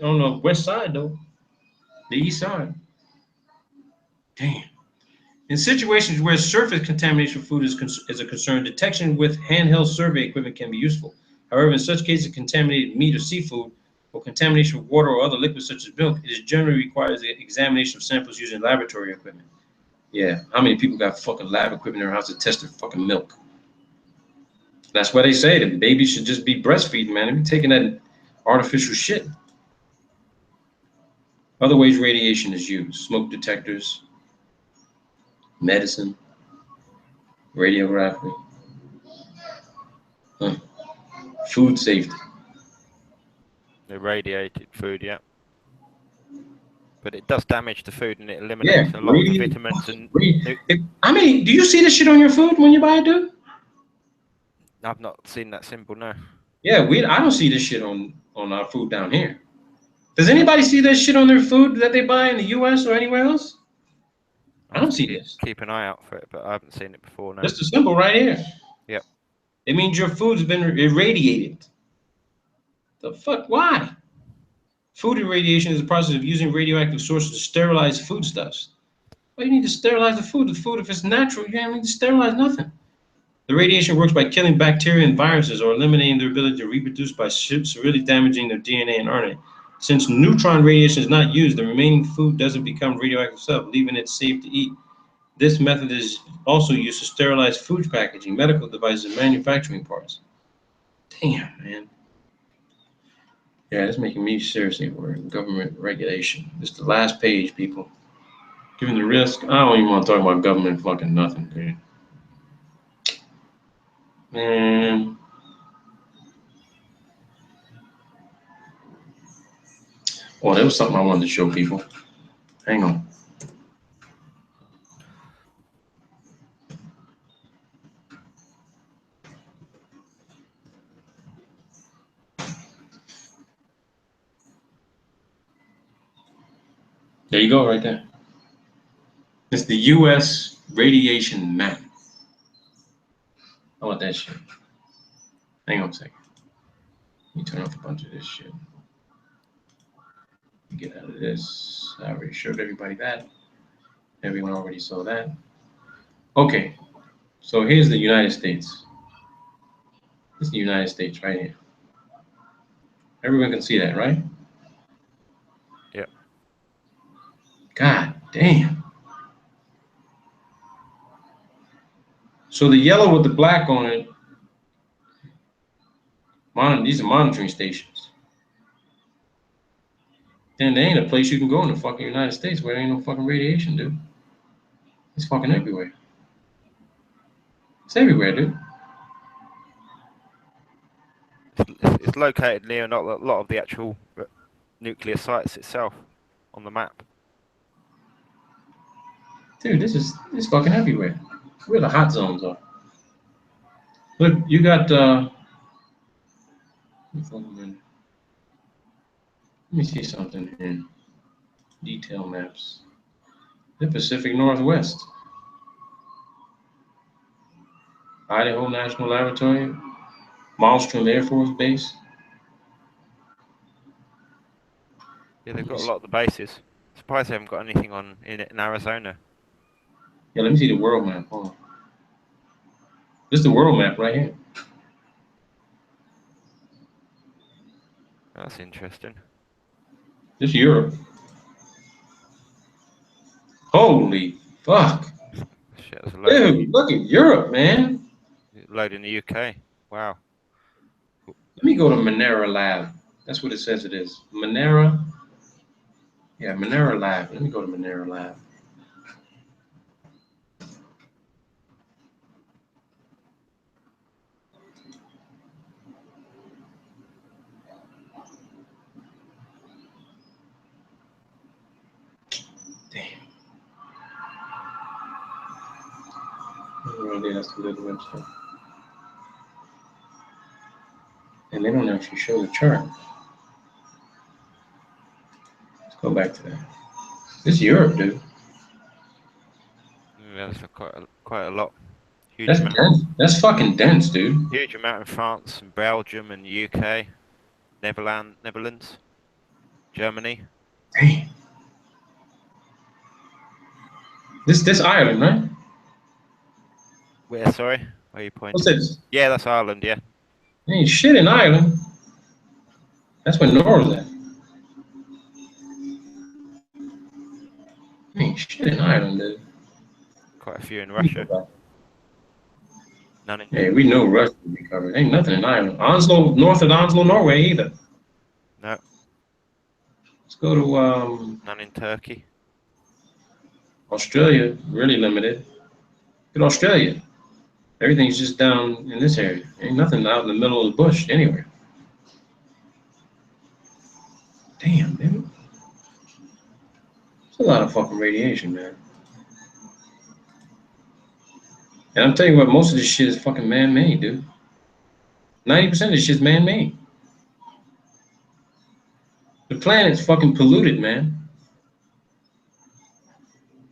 On the west side, though. The east side. Damn. In situations where surface contamination of food is a concern, detection with handheld survey equipment can be useful. However, in such cases, contaminated meat or seafood, or contamination of water or other liquids such as milk, it is generally requires the examination of samples using laboratory equipment. Yeah, how many people got fucking lab equipment in their house to test their fucking milk? That's why they say that babies should just be breastfeeding, man. They be taking that artificial shit. Other ways radiation is used: smoke detectors, medicine, radiography, food safety. Irradiated food, yeah. But it does damage the food, and it Yeah, eliminates a lot of the vitamins and. I mean, do you see this shit on your food when you buy it, dude? I've not seen that symbol, no. Yeah, I don't see this shit on our food down here. Does anybody see this shit on their food that they buy in the U.S. or anywhere else? I don't see this. Keep an eye out for it, but I haven't seen it before, no. Just the symbol right here. Yep. It means your food's been irradiated. The fuck? Why? Food irradiation is the process of using radioactive sources to sterilize foodstuffs. Why do you need to sterilize the food? The food, if it's natural, you don't need to sterilize nothing. The radiation works by killing bacteria and viruses or eliminating their ability to reproduce by severely damaging their DNA and RNA. Since neutron radiation is not used, the remaining food doesn't become radioactive itself, leaving it safe to eat. This method is also used to sterilize food packaging, medical devices, and manufacturing parts. Damn, man. Yeah, it's making me seriously worried. Government regulation. This is the last page, people. Given the risk, I don't even want to talk about government fucking nothing, dude. Man. Oh, there was something I wanted to show people. Hang on. There you go, right there. It's the U.S. radiation map. I want that shit. Hang on a second. Let me turn off a bunch of this shit. Get out of this. I already showed everybody that. Everyone already saw that. Okay, so here's the United States. This is the United States right here. Everyone can see that, right? Yep. God damn. So the yellow with the black on it, these are monitoring stations. Then there ain't a place you can go in the fucking United States where there ain't no fucking radiation, dude. It's fucking everywhere. It's everywhere, dude. It's located near a lot of the actual nuclear sites itself on the map. Dude, it's fucking everywhere. Where the hot zones are. Look, you got let me see something here. Detail maps. The Pacific Northwest. Idaho National Laboratory. Malmstrom Air Force Base. Yeah, they've got a lot of the bases. Surprised they haven't got anything in Arizona. Yeah, let me see the world map. Hold on. This is the world map right here. That's interesting. This is Europe. Holy fuck. Shit, there's a Dude, look at Europe, man. Load in the UK. Wow. Let me go to Monera Lab. That's what it says it is. Monera. Yeah, Monera Lab. Let me go to Monera Lab. Damn. That's the little website. And they don't actually show the chart. Let's go back to that. This is Europe, dude. Yeah, that's quite a lot. Huge That's amount. dense. That's fucking dense, dude. Huge amount in France and Belgium and UK, Netherlands, Germany. Damn. This Ireland, right? Where? Sorry, where are you pointing? What's this? Yeah, that's Ireland. Yeah. Ain't shit in Ireland. That's where Nora's at. Ain't shit in Ireland, dude. Quite a few in Russia. None in. Yeah, we know Russia will be covered. Ain't nothing in Ireland. Onslow, north of Onslow, Norway either. No. Let's go to None in Turkey. Australia. Really limited. Look at Australia. Everything's just down in this area. Ain't nothing out in the middle of the bush anywhere. Damn, dude. It's a lot of fucking radiation, man. And I'm telling you what, most of this shit is fucking man-made, dude. 90% of this shit's man-made. The planet's fucking polluted, man.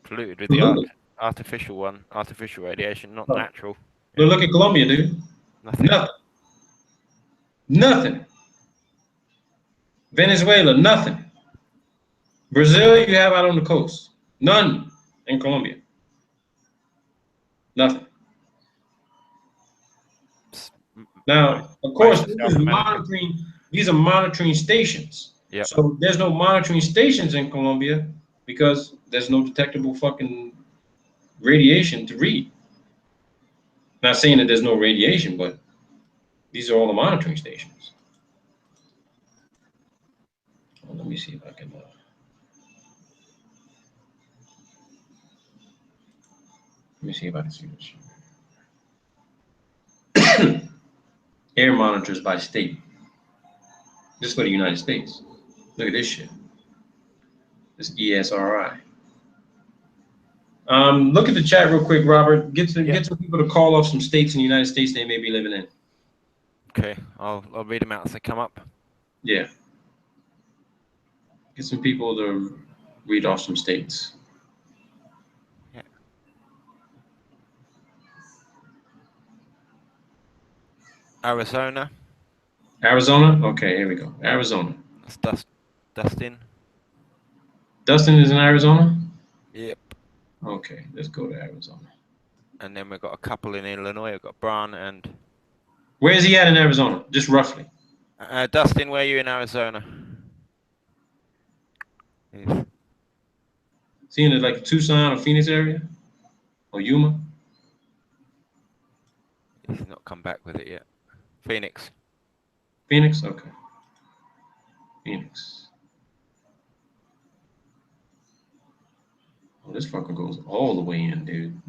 Polluted with Polluted. the artificial one, artificial radiation, not Oh. natural. Look at Colombia, dude. Nothing. Nothing. Nothing. Venezuela, nothing. Brazil, you have out on the coast. None in Colombia. Nothing. Now, of course, these are monitoring stations. Yep. So there's no monitoring stations in Colombia because there's no detectable fucking radiation to read. Not saying that there's no radiation, but these are all the monitoring stations. Well, let me see if I can. Let me see if I can see this. Air monitors by state. Just for the United States. Look at this shit. This ESRI. Look at the chat real quick, Robert. Get some people to call off some states in the United States they may be living in. Okay, I'll read them out as they come up. Yeah. Get some people to read off some states. Yeah. Arizona. Arizona? Okay, here we go. Arizona. That's Dustin. Dustin is in Arizona? Yep. Okay, let's go to Arizona. And then we've got a couple in Illinois. We've got Brian and... Where is he at in Arizona? Just roughly. Dustin, where are you in Arizona? Is he in like Tucson or Phoenix area? Or Yuma? He's not come back with it yet. Phoenix. Phoenix? Okay. Phoenix. Oh, this fucker goes all the way in, dude.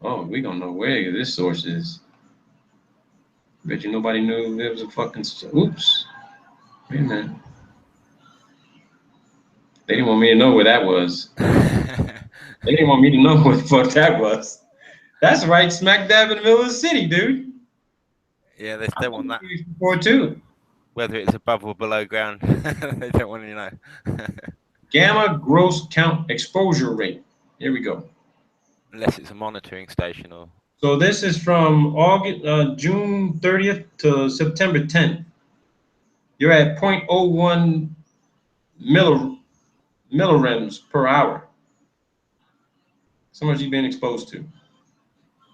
Oh, we don't know where this source is. Bet you nobody knew there was a fucking... Oops. Wait a minute. They didn't want me to know where that was. They didn't want me to know what the fuck that was. That's right smack dab in the middle of the city, dude. Yeah, they don't want that. Before too. Whether it's above or below ground, they don't want to know. Gamma gross count exposure rate. Here we go. Unless it's a monitoring station or... So this is from June 30th to September 10th. You're at 0.01 millirems per hour. So much you've been exposed to.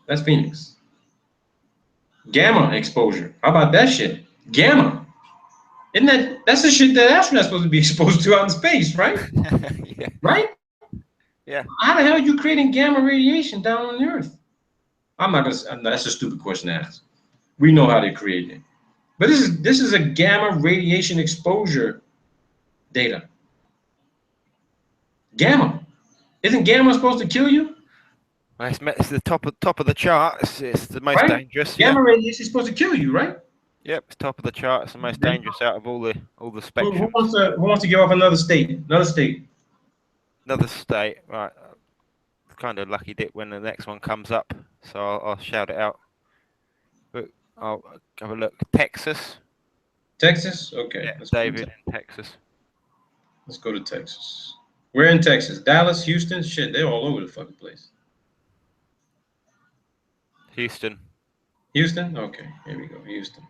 That's Phoenix. Gamma exposure. How about that shit? Gamma. That's the shit that astronauts supposed to be exposed to out in space, right? Yeah. Right? Yeah. How the hell are you creating gamma radiation down on the Earth? I'm not gonna. That's a stupid question to ask. We know how they create it, but this is a gamma radiation exposure data. Gamma. Isn't gamma supposed to kill you? Well, it's the top of the chart. It's the most dangerous. Gamma radiation is supposed to kill you, right? Yep, it's top of the chart. It's the most dangerous out of all the spectrums. Who wants to give off another state? Another state. Another state, right? Kind of lucky dip when the next one comes up, so I'll shout it out. But I'll have a look. Texas. Texas? Okay. Yeah, David in Texas. Let's go to Texas. We're in Texas. Dallas, Houston, shit, they're all over the fucking place. Houston. Houston? Okay, here we go. Houston.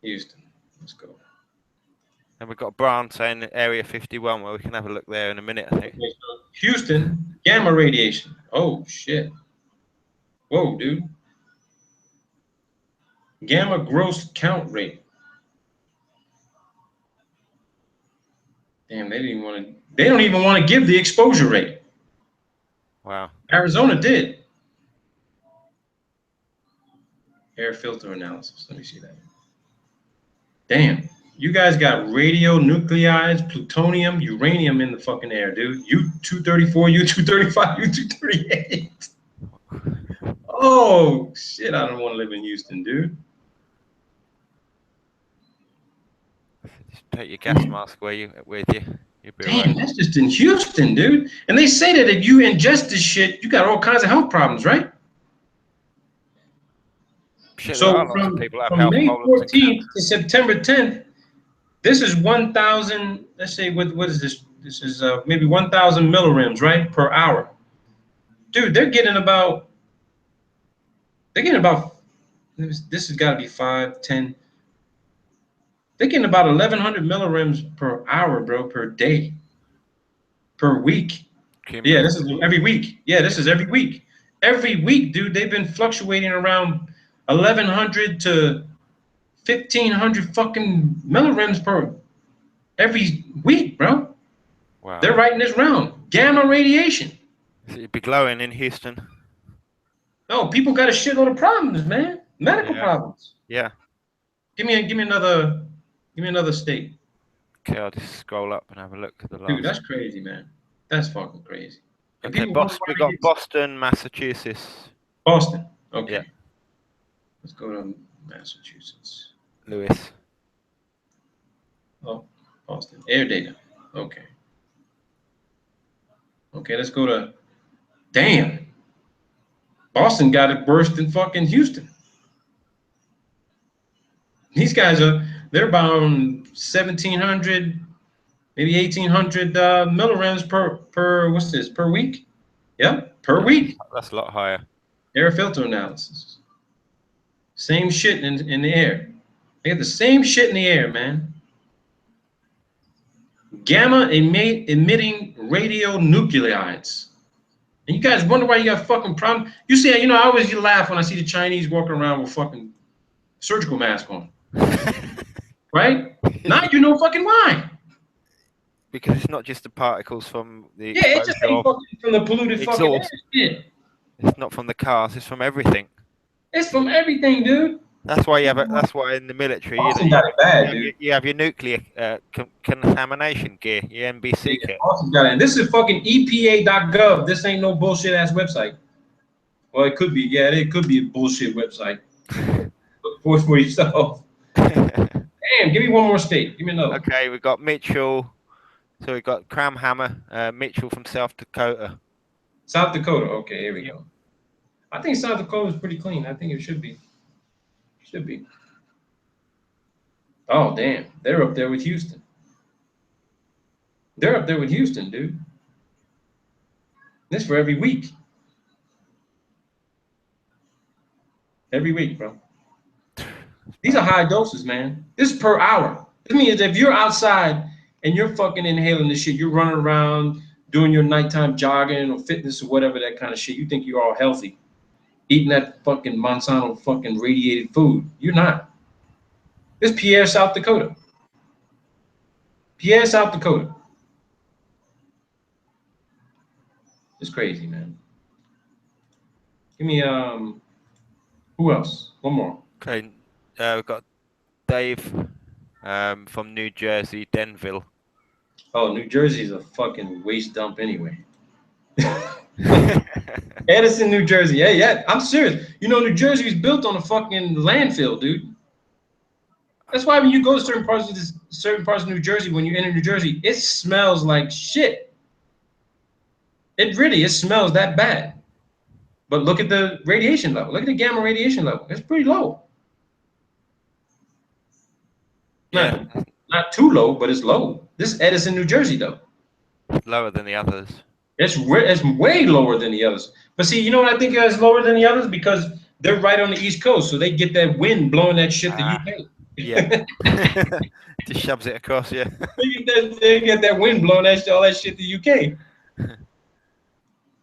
Let's go. And we've got Brian saying Area 51, where we can have a look there in a minute, I think. Okay, so Houston, gamma radiation. Oh, shit. Whoa, dude. Gamma gross count rate. Damn, they don't even want to give the exposure rate. Wow. Arizona did. Air filter analysis. Let me see that. Damn. You guys got radionuclides, plutonium, uranium in the fucking air, dude. U-234, U-235, U-238. Oh, shit. I don't want to live in Houston, dude. Just take your gas mask with you. You'll be Damn, right. that's just in Houston, dude. And they say that if you ingest this shit, you got all kinds of health problems, right? Shit, there So are lots of people that have from health May problems. 14th to September 10th, this is 1,000, let's say, what is this? This is maybe 1,000 millirems, right, per hour. Dude, they're getting about, this has got to be 5, 10. They're getting about 1,100 millirems per hour, bro, per day, per week. Yeah, this is every week. Yeah, this is every week. Every week, dude, they've been fluctuating around 1,100 to 1,500 fucking millirems per every week, bro. Wow. They're writing this round. Gamma radiation. So you'd be glowing in Houston. No, people got a shitload of problems, man. Medical problems. Yeah. Give me another state. Okay, I'll just scroll up and have a look at the last. Dude, that's crazy, man. That's fucking crazy. And Okay, people wonder why we they got get- Boston, Massachusetts. Boston. Okay. Yeah. Let's go to Massachusetts. Lewis. Oh, Boston. Air data. Okay. Okay, let's go to. Damn. Boston got it worse than fucking Houston. These guys they're about 1,700, maybe 1,800 millirems per what's this, per week? Yeah, per week. That's a lot higher. Air filter analysis. Same shit in the air. They get the same shit in the air, man. Gamma emitting radionuclides. And you guys wonder why you got fucking problem. You see, I always laugh when I see the Chinese walking around with fucking surgical mask on. Right? Now you know fucking why. Because it's not just the particles from the It's just ain't fucking from the polluted fucking air. Shit. It's not from the cars. It's from everything. It's from everything, dude. That's why that's why in the military, Boston got it bad, dude. you have your nuclear contamination gear, your NBC kit. Boston got it. And this is fucking EPA.gov. This ain't no bullshit ass website. Well, it could be. Yeah, it could be a bullshit website. Look for yourself. Damn, give me one more state. Give me another. Okay, we've got Mitchell. So we've got Cramhammer, Mitchell from South Dakota. South Dakota. Okay, here we go. I think South Dakota is pretty clean. I think it should be. Should be. Oh, damn. They're up there with Houston. They're up there with Houston, dude. This for every week. Every week, bro. These are high doses, man. This is per hour. This means if you're outside and you're fucking inhaling this shit, you're running around doing your nighttime jogging or fitness or whatever, that kind of shit, you think you're all healthy. Eating that fucking Monsanto fucking radiated food. You're not. This Pierre, South Dakota. Pierre, South Dakota. It's crazy, man. Give me who else? One more. Okay, we've got Dave from New Jersey, Denville. Oh, New Jersey's a fucking waste dump anyway. Edison, New Jersey. Yeah, I'm serious. New Jersey is built on a fucking landfill, dude. That's why when you go to certain parts of New Jersey, when you enter New Jersey, it smells like shit. It smells that bad. But look at the radiation level. Look at the gamma radiation level. It's pretty low. Not too low, but it's low. This is Edison, New Jersey, though. Lower than the others. It's way lower than the others. But see, you know what I think is lower than the others? Because they're right on the East Coast, so they get that wind blowing that shit to UK. Yeah. Just shoves it across, yeah. They get that wind blowing all that shit to UK.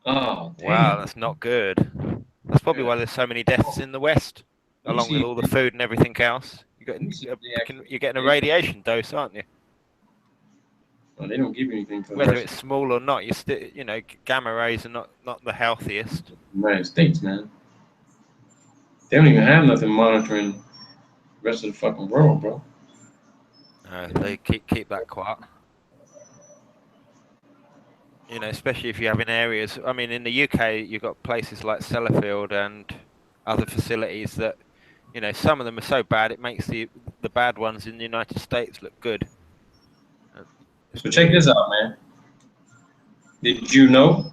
Oh, damn. Wow, that's not good. That's probably why there's so many deaths in the West, along with all the food and everything else. You're getting a radiation dose, aren't you? Well, they don't give you anything for Whether it's small or not, you still, gamma rays are not the healthiest. United States, man. They don't even have nothing monitoring the rest of the fucking world, bro. They keep that quiet. Especially if you have in areas. I mean, in the UK, you've got places like Sellafield and other facilities that, some of them are so bad it makes the bad ones in the United States look good. So check this out, man. Did you know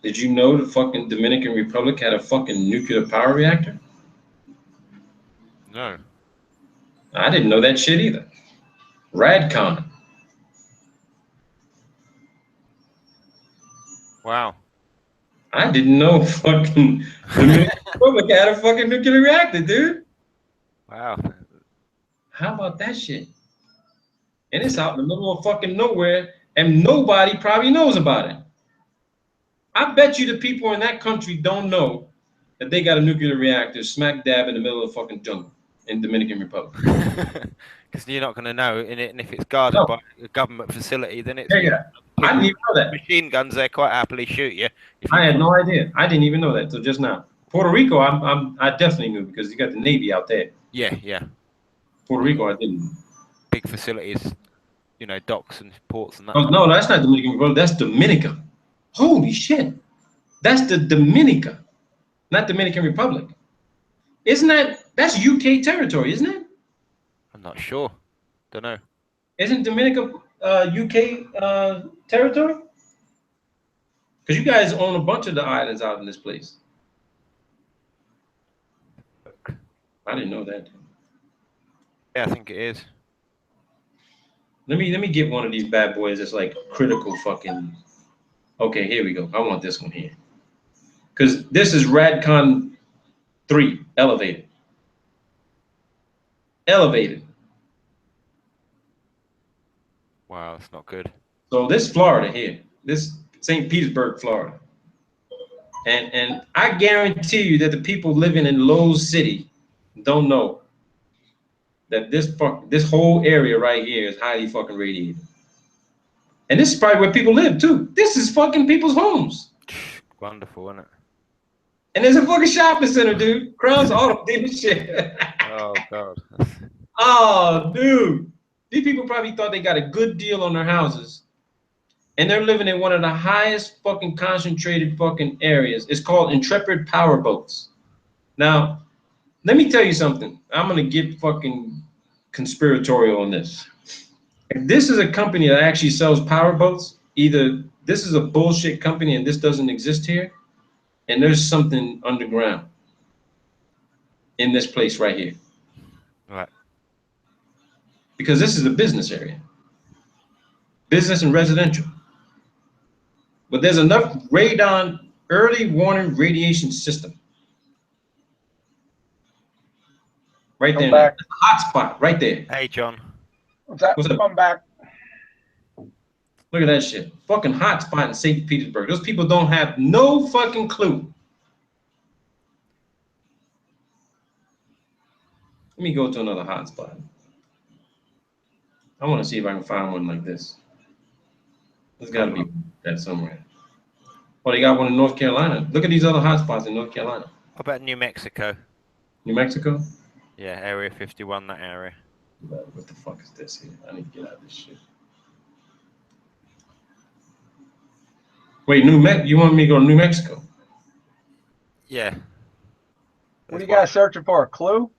the fucking Dominican Republic had a fucking nuclear power reactor? No. I didn't know that shit either. Radcon. Wow. I didn't know fucking Dominican Republic had a fucking nuclear reactor, dude. Wow. How about that shit? And it's out in the middle of fucking nowhere, and nobody probably knows about it. I bet you the people in that country don't know that they got a nuclear reactor smack dab in the middle of the fucking jungle in Dominican Republic. Because you're not going to know, and if it's guarded by a government facility, then it's. Yeah. I didn't even know that. Machine guns, they quite happily shoot you. I had no idea. I didn't even know that till just now. Puerto Rico, I definitely knew because you got the Navy out there. Yeah. Puerto Rico, I didn't. Big facilities, docks and ports and that. Oh, no, that's not Dominican Republic. That's Dominica. Holy shit. That's the Dominica, not Dominican Republic. That's UK territory, isn't it? I'm not sure. Don't know. Isn't Dominica UK territory? Because you guys own a bunch of the islands out in this place. I didn't know that. Yeah, I think it is. Let me get one of these bad boys that's like critical fucking. Okay, here we go. I want this one here. Because this is Radcon 3, elevated. Elevated. Wow, that's not good. So this Florida here, this St. Petersburg, Florida. And I guarantee you that the people living in Lowe's City don't know that this whole area right here is highly fucking radiated. And this is probably where people live too. This is fucking people's homes. Wonderful, isn't it? And there's a fucking shopping center, dude. Crown's Auto dealership. Oh God. Oh, dude. These people probably thought they got a good deal on their houses. And they're living in one of the highest fucking concentrated fucking areas. It's called Intrepid Power Boats. Now, let me tell you something. I'm going to get fucking conspiratorial on this. If this is a company that actually sells power boats, either this is a bullshit company and this doesn't exist here, and there's something underground in this place right here. Right. Because this is a business area. Business and residential. But there's enough radon early warning radiation system. Right there. That's a hot spot right there. Hey, John. What's that? What's up? Come back. Look at that shit. Fucking hot spot in St. Petersburg. Those people don't have no fucking clue. Let me go to another hot spot. I want to see if I can find one like this. There's got to be that somewhere. Oh, they got one in North Carolina. Look at these other hot spots in North Carolina. How about New Mexico? New Mexico? Yeah, Area 51, that area. What the fuck is this here? I need to get out of this shit. Wait, you want me to go to New Mexico? Yeah. What are you guys searching for? A clue?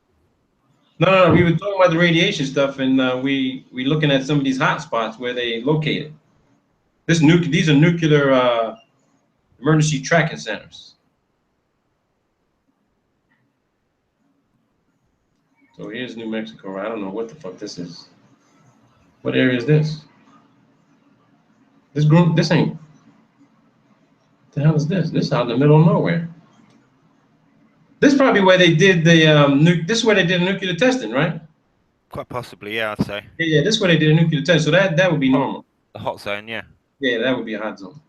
No. We were talking about the radiation stuff, and we looking at some of these hot spots where they located. These are nuclear emergency tracking centers. So here's New Mexico. I don't know what the fuck this is. What area is this? This ain't. The hell is this? This is out in the middle of nowhere. This is probably where they did the this is where they did nuclear testing, right? Quite possibly, yeah, I'd say. Yeah, this is where they did a nuclear test. So that would be normal. The hot zone, yeah. Yeah, that would be a hot zone.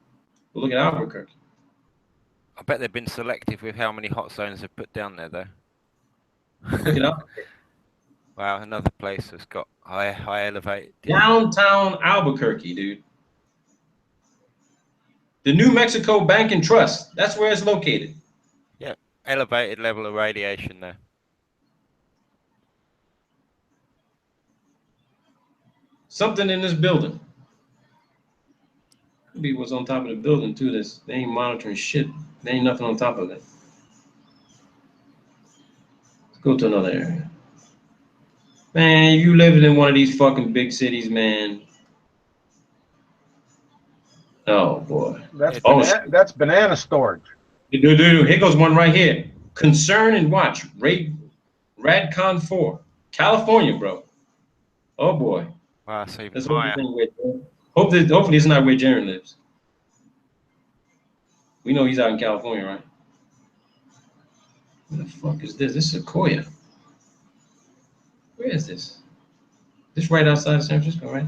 But look at Albuquerque. I bet they've been selective with how many hot zones they've put down there, though. Look at Albuquerque. Wow, another place that's got high elevated. Downtown Albuquerque, dude. The New Mexico Bank and Trust. That's where it's located. Yeah, elevated level of radiation there. Something in this building. Could be what's on top of the building too. They ain't monitoring shit. There ain't nothing on top of it. Let's go to another area. Man, you living in one of these fucking big cities, man. Oh boy. That's banana storage. Dude, here goes one right here. Concern and watch. Radcon 4. California, bro. Oh boy. Wow, so even Let's higher. hopefully it's not where Jaron lives. We know he's out in California, right? What the fuck is this? This is Sequoia. Where is this? This right outside of San Francisco, right?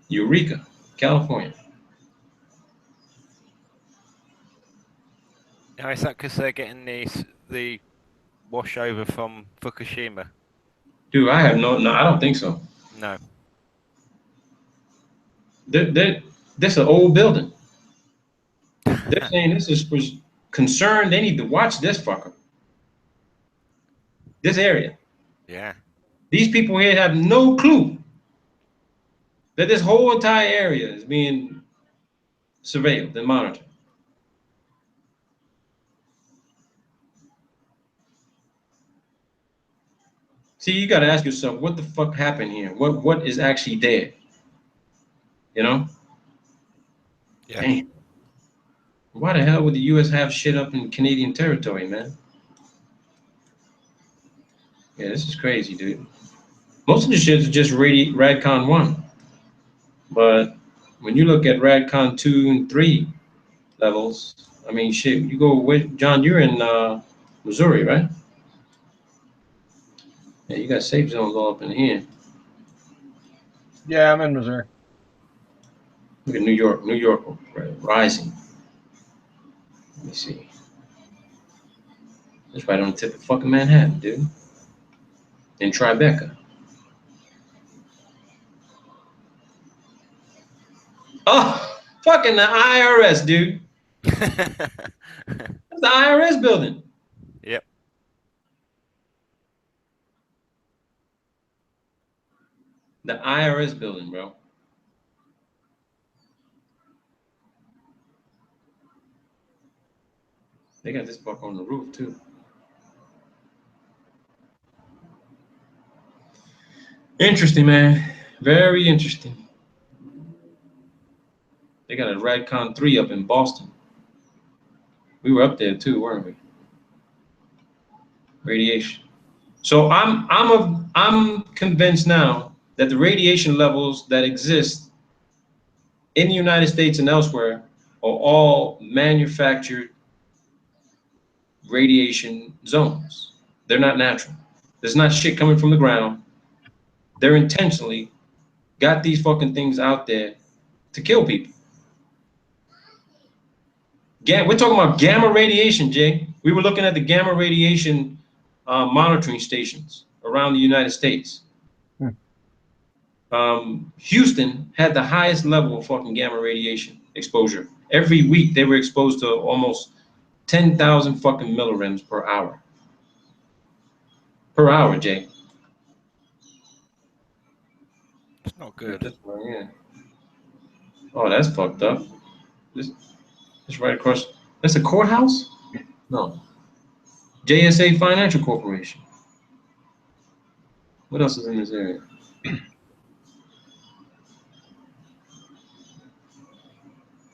Eureka, California. Now, is that because they're getting the wash over from Fukushima? Dude, I have no, I don't think so. No. This is an old building. They're saying this is was concerned. They need to watch this fucker. This area. Yeah. These people here have no clue that this whole entire area is being surveilled and monitored. See, you got to ask yourself, what the fuck happened here? What is actually there? You know? Yeah. Damn. Why the hell would the U.S. have shit up in Canadian territory, man? Yeah, this is crazy, dude. Most of the shit is just Radcon 1. But when you look at Radcon 2 and 3 levels, I mean, shit, you go with John, you're in Missouri, right? Yeah, you got safe zones all up in here. Yeah, I'm in Missouri. Look at New York rising. Let me see. That's right on the tip of fucking Manhattan, dude. In Tribeca. Oh, fucking the IRS, dude. That's the IRS building. Yep. The IRS building, bro. They got this fucker on the roof, too. Interesting, man. Very interesting. They got a Radcon 3 up in Boston. We were up there, too, weren't we? Radiation. So I'm convinced now that the radiation levels that exist in the United States and elsewhere are all manufactured radiation zones. They're not natural. There's not shit coming from the ground. They're intentionally got these fucking things out there to kill people. We're talking about gamma radiation, Jay. We were looking at the gamma radiation monitoring stations around the United States. Houston had the highest level of fucking gamma radiation exposure. Every week they were exposed to almost 10,000 fucking millirems per hour. Per hour, Jay. It's not good. Yeah. Oh, that's fucked up. This right across. That's a courthouse? No. JSA Financial Corporation. What else is in this area?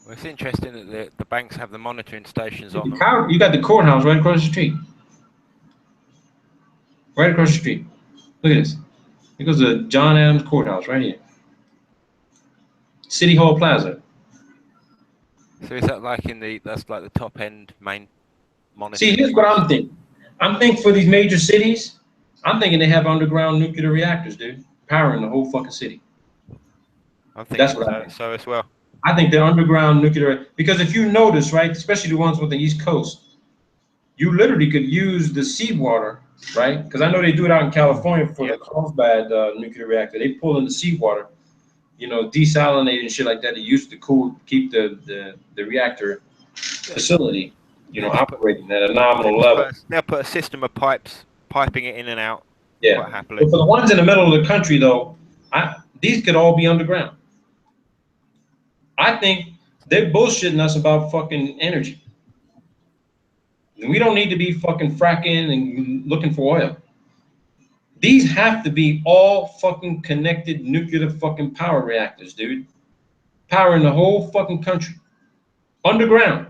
Well, it's interesting that the banks have the monitoring stations on them. You got the courthouse right across the street. Right across the street. Look at this. Here goes the John Adams Courthouse right here. City Hall Plaza. So is that like that's like the top end main monitor? See, here's what I'm thinking. I'm thinking for these major cities, I'm thinking they have underground nuclear reactors, dude, powering the whole fucking city. I'm That's thinking what I think. so as well. I think they're underground nuclear, because if you notice, right, especially the ones on the East Coast, you literally could use the seawater, right? Because I know they do it out in California for the Carlsbad nuclear reactor. They pull in the seawater, desalinate and shit like that. They use to keep the reactor facility, operating at a nominal level. They'll put a system of piping it in and out Yeah. quite happily. But for the ones in the middle of the country, though, these could all be underground. I think they're bullshitting us about fucking energy. We don't need to be fucking fracking and looking for oil. These have to be all fucking connected nuclear fucking power reactors, dude. Powering the whole fucking country. Underground.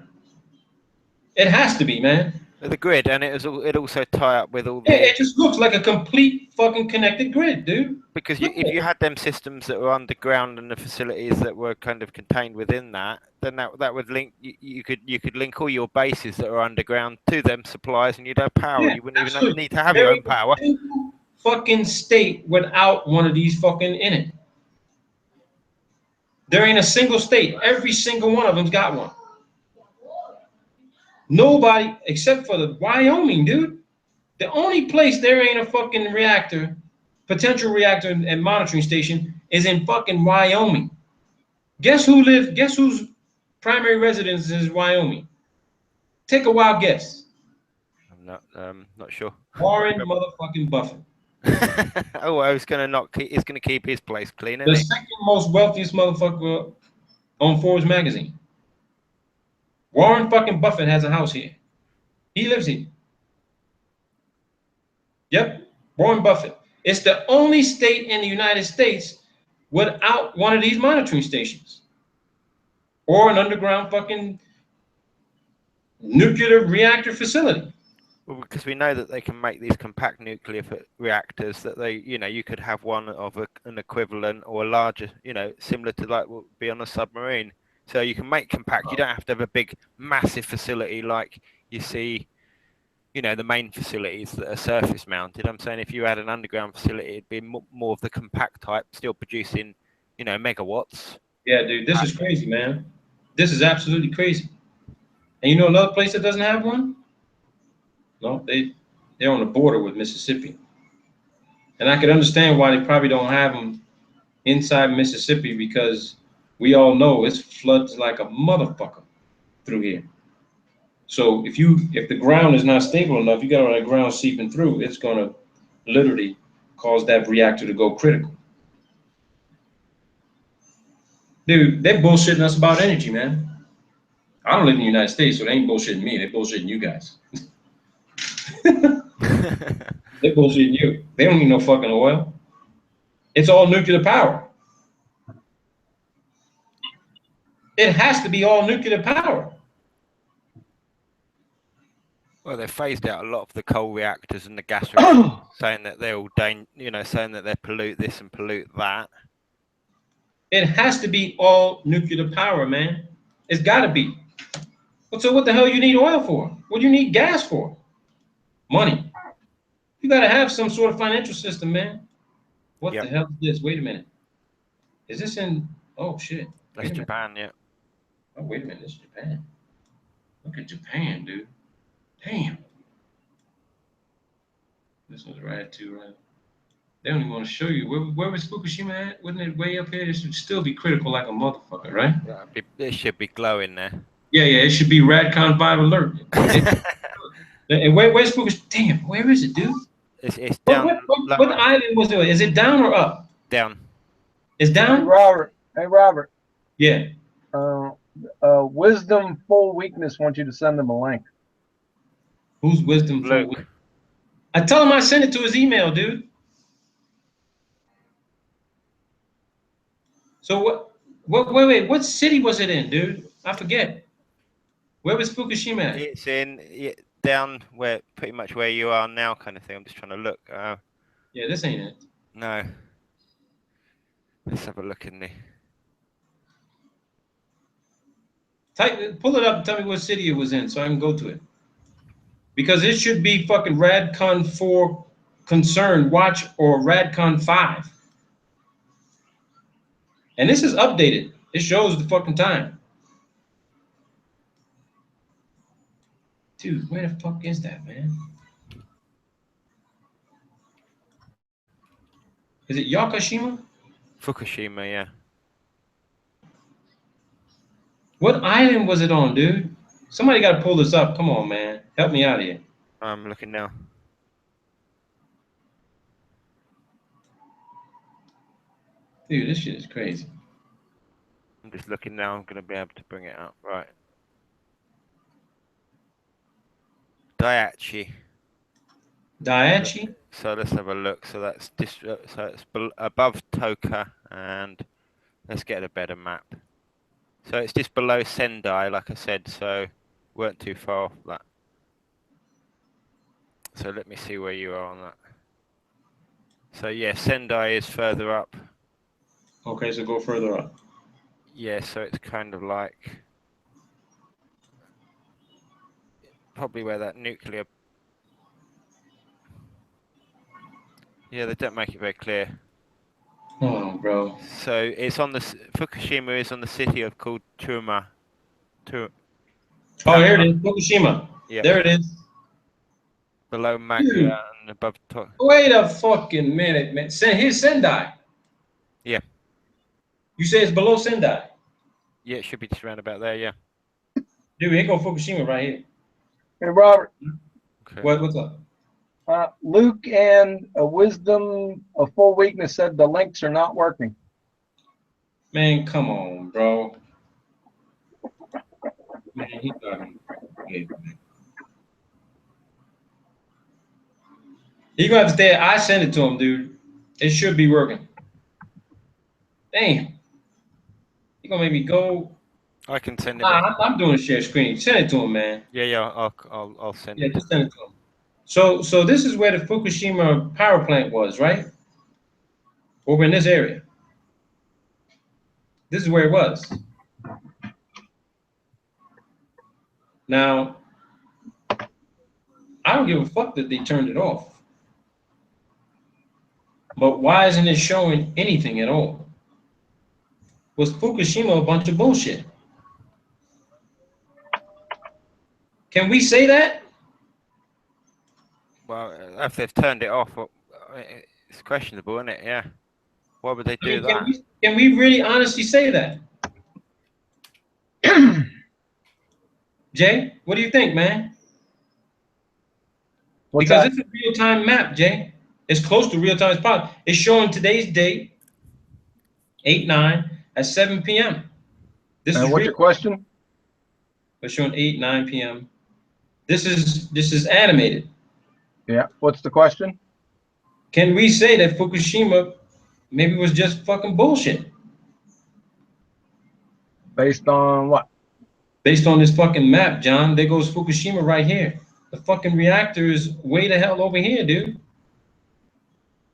It has to be, man. The grid, and it also tie up with all Yeah, the. it just looks like a complete fucking connected grid, dude. Because if you had them systems that were underground and the facilities that were kind of contained within that, then that would link. You could link all your bases that are underground to them supplies, and you'd have power. Yeah, You wouldn't absolutely. even need to have your own power. Fucking state without one of these fucking in it. There ain't a single state. Every single one of them's got one. Nobody except for the Wyoming, dude. The only place there ain't a fucking potential reactor and monitoring station is in fucking Wyoming. Guess whose primary residence is Wyoming? Take a wild guess. I'm not sure. Warren motherfucking Buffett. Oh, I was he's gonna keep his place clean, The isn't he? second most wealthiest motherfucker on Forbes magazine. Warren fucking Buffett has a house here. He lives here. Yep, Warren Buffett. It's the only state in the United States without one of these monitoring stations or an underground fucking nuclear reactor facility. Well, because we know that they can make these compact nuclear reactors that you could have one of an equivalent or a larger, similar to like what would be on a submarine. So you can make compact. You don't have to have a big, massive facility like you see, the main facilities that are surface mounted. I'm saying if you had an underground facility, it'd be more of the compact type, still producing, megawatts. Yeah, dude, this is crazy, man. This is absolutely crazy. And you know another place that doesn't have one? No, they're on the border with Mississippi. And I could understand why they probably don't have them inside Mississippi, because we all know it floods like a motherfucker through here. So if the ground is not stable enough, you got all that ground seeping through, it's gonna literally cause that reactor to go critical. Dude, they're bullshitting us about energy, man. I don't live in the United States, so they ain't bullshitting me. They're bullshitting you guys. They're bullshitting you. They don't need no fucking oil. It's all nuclear power. It has to be all nuclear power. Well, they've phased out a lot of the coal reactors and the gas reactors, saying that they're all saying that they pollute this and pollute that. It has to be all nuclear power, man. It's got to be. So what the hell you need oil for? What do you need gas for? Money. You got to have some sort of financial system, man. What the hell is this? Wait a minute. Is this in? Oh shit. That's Japan, yeah. Oh wait a minute. This is Japan. Look at Japan, dude. Damn. This was right too, right? They don't even want to show you. Where was Fukushima at? Wasn't it way up here? It should still be critical like a motherfucker, right? Yeah, it should be glowing there. Yeah, it should be Radcon 5 alert. And where's Fukushima? Damn, where is it, dude? It's down. What island was it? Is it down or up? Down. It's down? Hey, Robert. Yeah. Wisdom Full Weakness wants you to send them a link. Who's Wisdom Full Weakness? I tell him I sent it to his email, dude. So wait, what city was it in, dude? I forget. Where was Fukushima at? It's in down pretty much where you are now, kind of thing. I'm just trying to look. Yeah, this ain't it. No. Let's have a look in the. Pull it up and tell me what city it was in so I can go to it. Because it should be fucking Radcon 4 Concern Watch or Radcon 5. And this is updated. It shows the fucking time. Dude, where the fuck is that, man? Is it Yakushima? Fukushima, yeah. What island was it on, dude? Somebody got to pull this up. Come on, man. Help me out here. I'm looking now. Dude, this shit is crazy. I'm just looking now. I'm going to be able to bring it up. Right. Daiichi. Daiichi? So let's have a look. So that's above Toka, and let's get a better map. So it's just below Sendai, like I said, so weren't too far off that. So let me see where you are on that. So yeah, Sendai is further up. Okay, so go further up. Yeah, so it's kind of like probably where that nuclear. Yeah, they don't make it very clear. Oh, bro. So it's on the Fukushima is on the city of called Tuma. Oh, here it is, Fukushima. Yeah. There it is. Below Magura and above Toka. Wait a fucking minute, man. Here's Sendai. Yeah. You say it's below Sendai? Yeah, it should be just around about there, yeah. Dude, here go Fukushima right here. Hey, Robert. Okay. What's up? Luke and a Wisdom of Full Weakness said the links are not working. Man, come on, bro. Man, he fucking. He gonna have to stay. I sent it to him, dude. It should be working. Damn. He gonna make me go. I can send it. I'm doing a share screen. Send it to him, man. Yeah, I'll send it. Yeah, just send it to him. So this is where the Fukushima power plant was, right? Over in this area. This is where it was. Now, I don't give a fuck that they turned it off. But why isn't it showing anything at all? Was Fukushima a bunch of bullshit? Can we say that? Well, if they've turned it off, it's questionable, isn't it? Yeah. Why would they do that? Can we really honestly say that? Jay, what do you think, man? Because it's a real-time map, Jay. It's close to real-time as possible. It's showing today's date, 8/9 at 7 p.m. This is what's your question? It's showing 8/9 p.m. This is animated. Yeah. What's the question? Can we say that Fukushima maybe was just fucking bullshit? Based on what? Based on this fucking map, John. There goes Fukushima right here. The fucking reactor is way the hell over here, dude.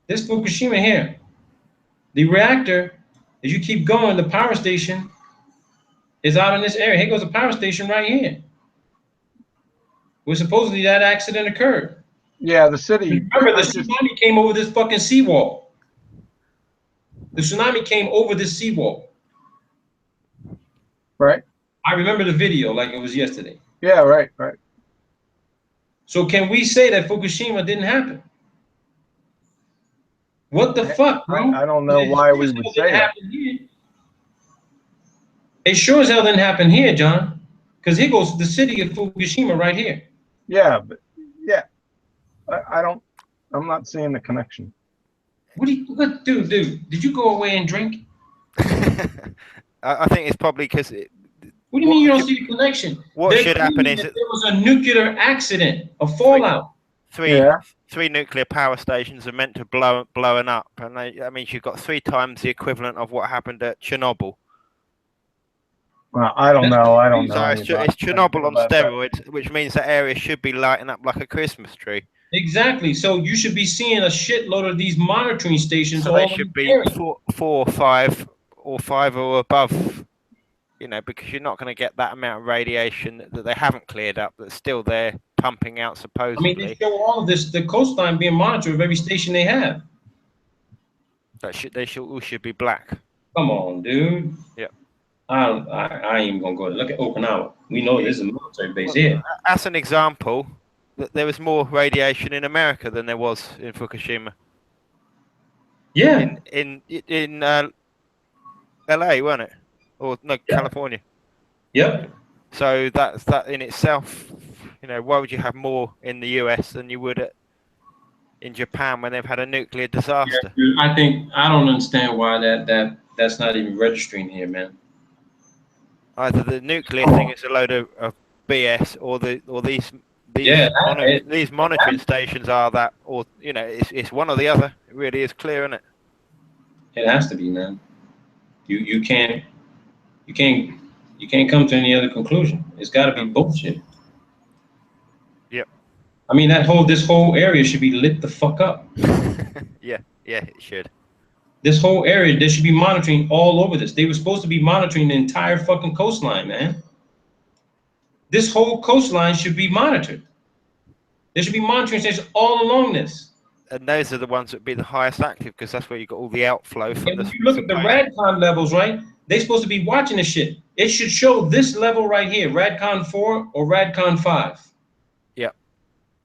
This Fukushima here. The reactor, as you keep going, the power station is out in this area. Here goes the power station right here. Where supposedly that accident occurred. Yeah, the city. Remember, the tsunami came over this fucking seawall. The tsunami came over this seawall. Right. I remember the video like it was yesterday. Yeah, right. So can we say that Fukushima didn't happen? What the fuck, bro? I don't know why we would say that. It sure as hell didn't happen here, John. Because here goes the city of Fukushima right here. Yeah, but yeah. I'm not seeing the connection. What, dude? Did you go away and drink? I think it's probably because. What do you mean you don't see the connection? What should happen is there was a nuclear accident, a fallout. Three nuclear power stations are meant to blowing up, and that means you've got 3 times the equivalent of what happened at Chernobyl. Well, I don't know. So it's Chernobyl on steroids, which means that area should be lighting up like a Christmas tree. Exactly. So you should be seeing a shitload of these monitoring stations. So they should be 4 or 5 or above. you know, because you're not going to get that amount of radiation that they haven't cleared up that's still there pumping out I supposedly. mean, they show all of this, the coastline being monitored of every station they have. That all should be black. Come on, dude. Yeah. I ain't even gonna go. Look at Okinawa. We know this is a military base here. As an example, that there was more radiation in America than there was in Fukushima. Yeah. In LA, wasn't it? Or no, Yeah. California. Yep. So that in itself, you know, why would you have more in the US than you would in Japan when they've had a nuclear disaster? Yeah, dude, I don't understand why that's not even registering here, man. Either the nuclear thing is a load of BS, or these monitoring stations are that, or you know, it's one or the other. It really is clear, isn't it? It has to be, man. You can't come to any other conclusion. It's got to be bullshit. Yep. I mean, this whole area should be lit the fuck up. Yeah, it should. This whole area, they should be monitoring all over this. They were supposed to be monitoring the entire fucking coastline, man. This whole coastline should be monitored. There should be monitoring stations all along this. And those are the ones that would be the highest active, because that's where you got all the outflow from And if you look at the RADCON levels, right? They're supposed to be watching this shit. It should show this level right here, RADCON 4 or RADCON 5. Yeah.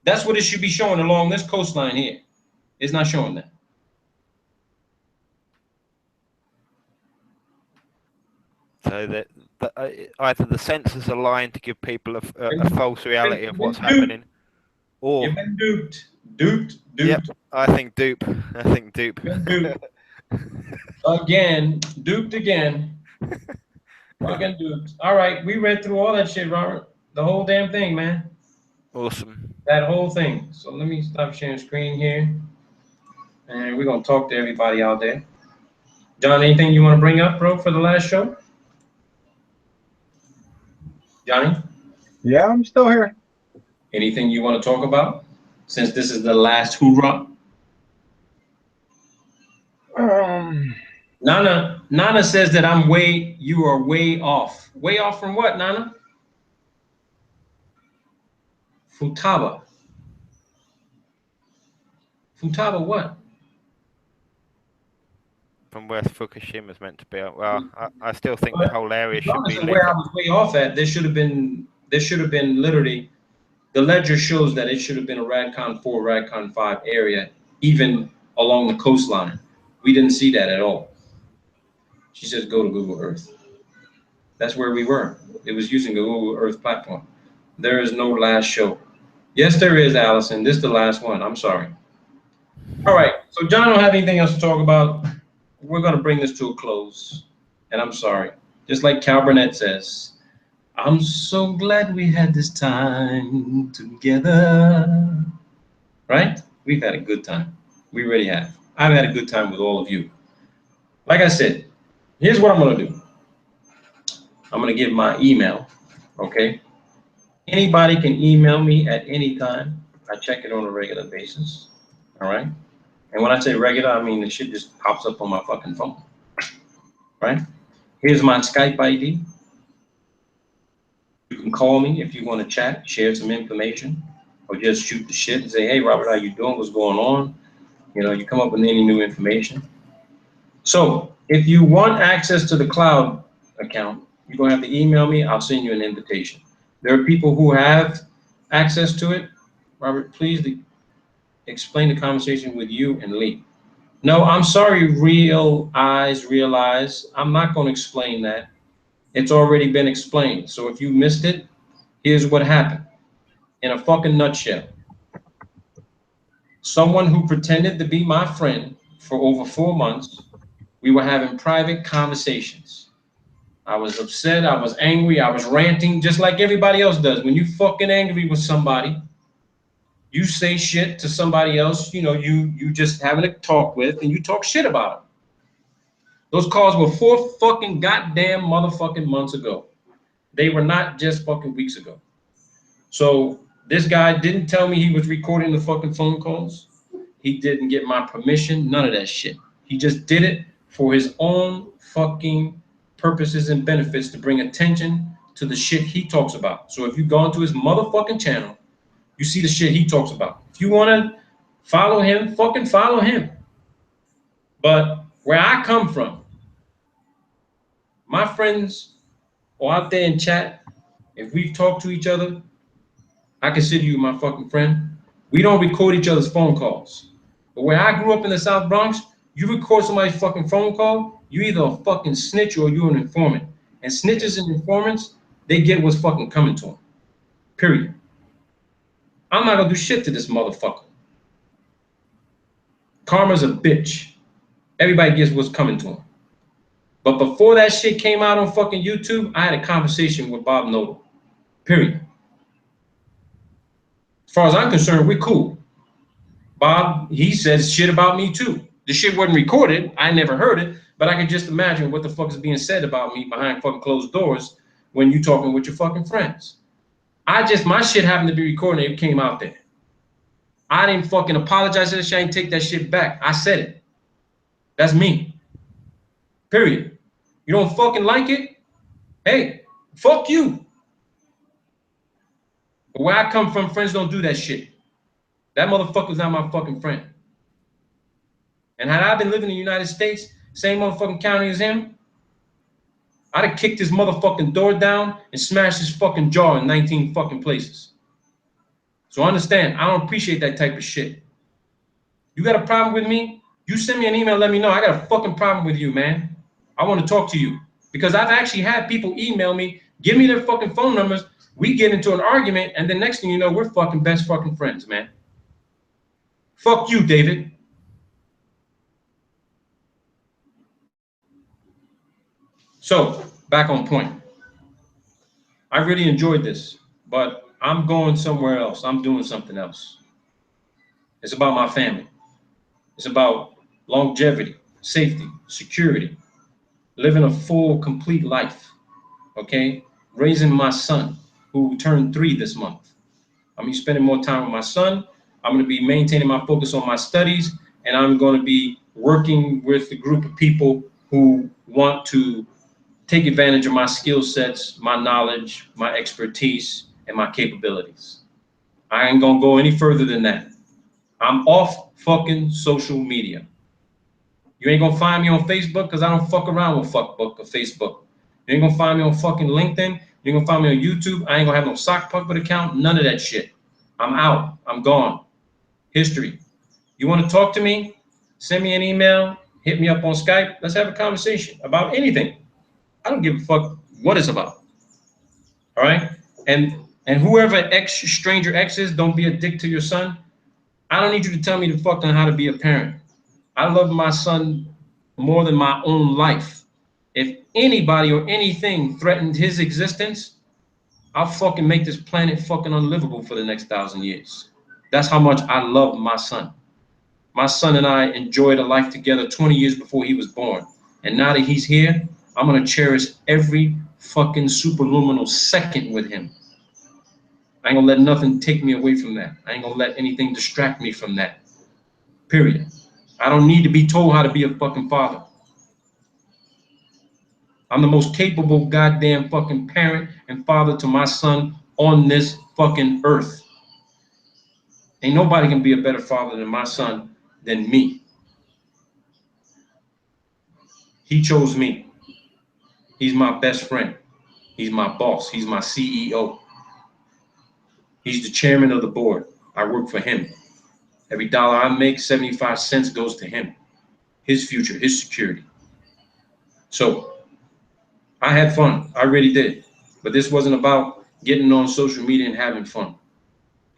That's what it should be showing along this coastline here. It's not showing that. So that either the sensors are lying to give people a false reality of what's happening, or you've been duped. Yep, I think dupe. Duped. Again, duped again. Fucking duped. All right, we read through all that shit, Robert. The whole damn thing, man. Awesome. That whole thing. So let me stop sharing screen here, and we're gonna talk to everybody out there. John, anything you want to bring up, bro, for the last show? Johnny? Yeah, I'm still here. Anything you want to talk about since this is the last hoorah? Nana says that you are way off. Way off from what, Nana? Futaba what? From where Fukushima is meant to be. Well, I still think the whole area should be lit. Where I was way off at, there should have been literally, the ledger shows that it should have been a RADCON 4, RADCON 5 area, even along the coastline. We didn't see that at all. She says go to Google Earth. That's where we were. It was using the Google Earth platform. There is no last show. Yes, there is, Allison. This is the last one. I'm sorry. All right. So John don't have anything else to talk about. We're going to bring this to a close. And I'm sorry. Just like Cal Burnett says, I'm so glad we had this time together. Right? We've had a good time. We really have. I've had a good time with all of you. Like I said, here's what I'm going to do. I'm going to give my email, okay? Anybody can email me at any time. I check it on a regular basis, all right? And when I say regular, I mean the shit just pops up on my fucking phone, right? Here's my Skype ID. You can call me if you want to chat, share some information, or just shoot the shit and say, hey, Robert, how you doing? What's going on? You know, you come up with any new information. So if you want access to the cloud account, you're going to have to email me. I'll send you an invitation. There are people who have access to it. Robert, please explain the conversation with you and Lee. No, I'm sorry, real eyes. I'm not going to explain that. It's already been explained. So if you missed it, here's what happened. In a fucking nutshell. Someone who pretended to be my friend for over 4 months, we were having private conversations. I was upset, I was angry, I was ranting, just like everybody else does. When you fucking angry with somebody, you say shit to somebody else, you know, you just having a talk with, and you talk shit about them. Those calls were 4 fucking goddamn motherfucking months ago. They were not just fucking weeks ago. So this guy didn't tell me he was recording the fucking phone calls. He didn't get my permission, none of that shit. He just did it for his own fucking purposes and benefits to bring attention to the shit he talks about. So if you go into his motherfucking channel, you see the shit he talks about. If you want to follow him, fucking follow him. But where I come from, my friends are out there in chat. If we've talked to each other, I consider you my fucking friend. We don't record each other's phone calls. But where I grew up in the South Bronx, you record somebody's fucking phone call, you either a fucking snitch or you're an informant. And snitches and informants, they get what's fucking coming to them. Period. I'm not gonna do shit to this motherfucker. Karma's a bitch. Everybody gets what's coming to them. But before that shit came out on fucking YouTube, I had a conversation with Bob Noble. Period. As far as I'm concerned, we're cool. Bob, he says shit about me too. The shit wasn't recorded. I never heard it, but I can just imagine what the fuck is being said about me behind fucking closed doors when you talking with your fucking friends. My shit happened to be recorded and it came out there. I didn't fucking apologize to that shit. I didn't take that shit back. I said it. That's me. Period. You don't fucking like it? Hey, fuck you. But where I come from, friends don't do that shit. That motherfucker's not my fucking friend. And had I been living in the United States, same motherfucking county as him, I'd have kicked his motherfucking door down and smashed his fucking jaw in 19 fucking places. So understand, I don't appreciate that type of shit. You got a problem with me? You send me an email, let me know. I got a fucking problem with you, man. I want to talk to you. Because I've actually had people email me, give me their fucking phone numbers, we get into an argument, and the next thing you know, we're fucking best fucking friends, man. Fuck you, David. So, back on point. I really enjoyed this, but I'm going somewhere else. I'm doing something else. It's about my family. It's about longevity, safety, security, living a full, complete life, okay? Raising my son, who turned 3 this month. I'm gonna be spending more time with my son. I'm gonna be maintaining my focus on my studies, and I'm gonna be working with a group of people who want to take advantage of my skill sets, my knowledge, my expertise, and my capabilities. I ain't gonna go any further than that. I'm off fucking social media. You ain't gonna find me on Facebook because I don't fuck around with fuckbook or Facebook. You ain't gonna find me on fucking LinkedIn. You ain't gonna find me on YouTube. I ain't gonna have no sock puppet account, none of that shit. I'm out. I'm gone. History. You wanna talk to me? Send me an email, hit me up on Skype. Let's have a conversation about anything. I don't give a fuck what it's about. All right? And whoever stranger X is, don't be a dick to your son. I don't need you to tell me to fucking how to be a parent. I love my son more than my own life. If anybody or anything threatened his existence, I'll fucking make this planet fucking unlivable for the next 1,000 years. That's how much I love my son. My son and I enjoyed a life together 20 years before he was born. And now that he's here, I'm gonna cherish every fucking superluminal second with him. I ain't gonna let nothing take me away from that. I ain't gonna let anything distract me from that. Period. I don't need to be told how to be a fucking father. I'm the most capable goddamn fucking parent and father to my son on this fucking earth. Ain't nobody can be a better father than my son than me. He chose me. He's my best friend. He's my boss. He's my CEO. He's the chairman of the board. I work for him. Every dollar I make, 75 cents goes to him. His future, his security. So I had fun. I really did. But this wasn't about getting on social media and having fun.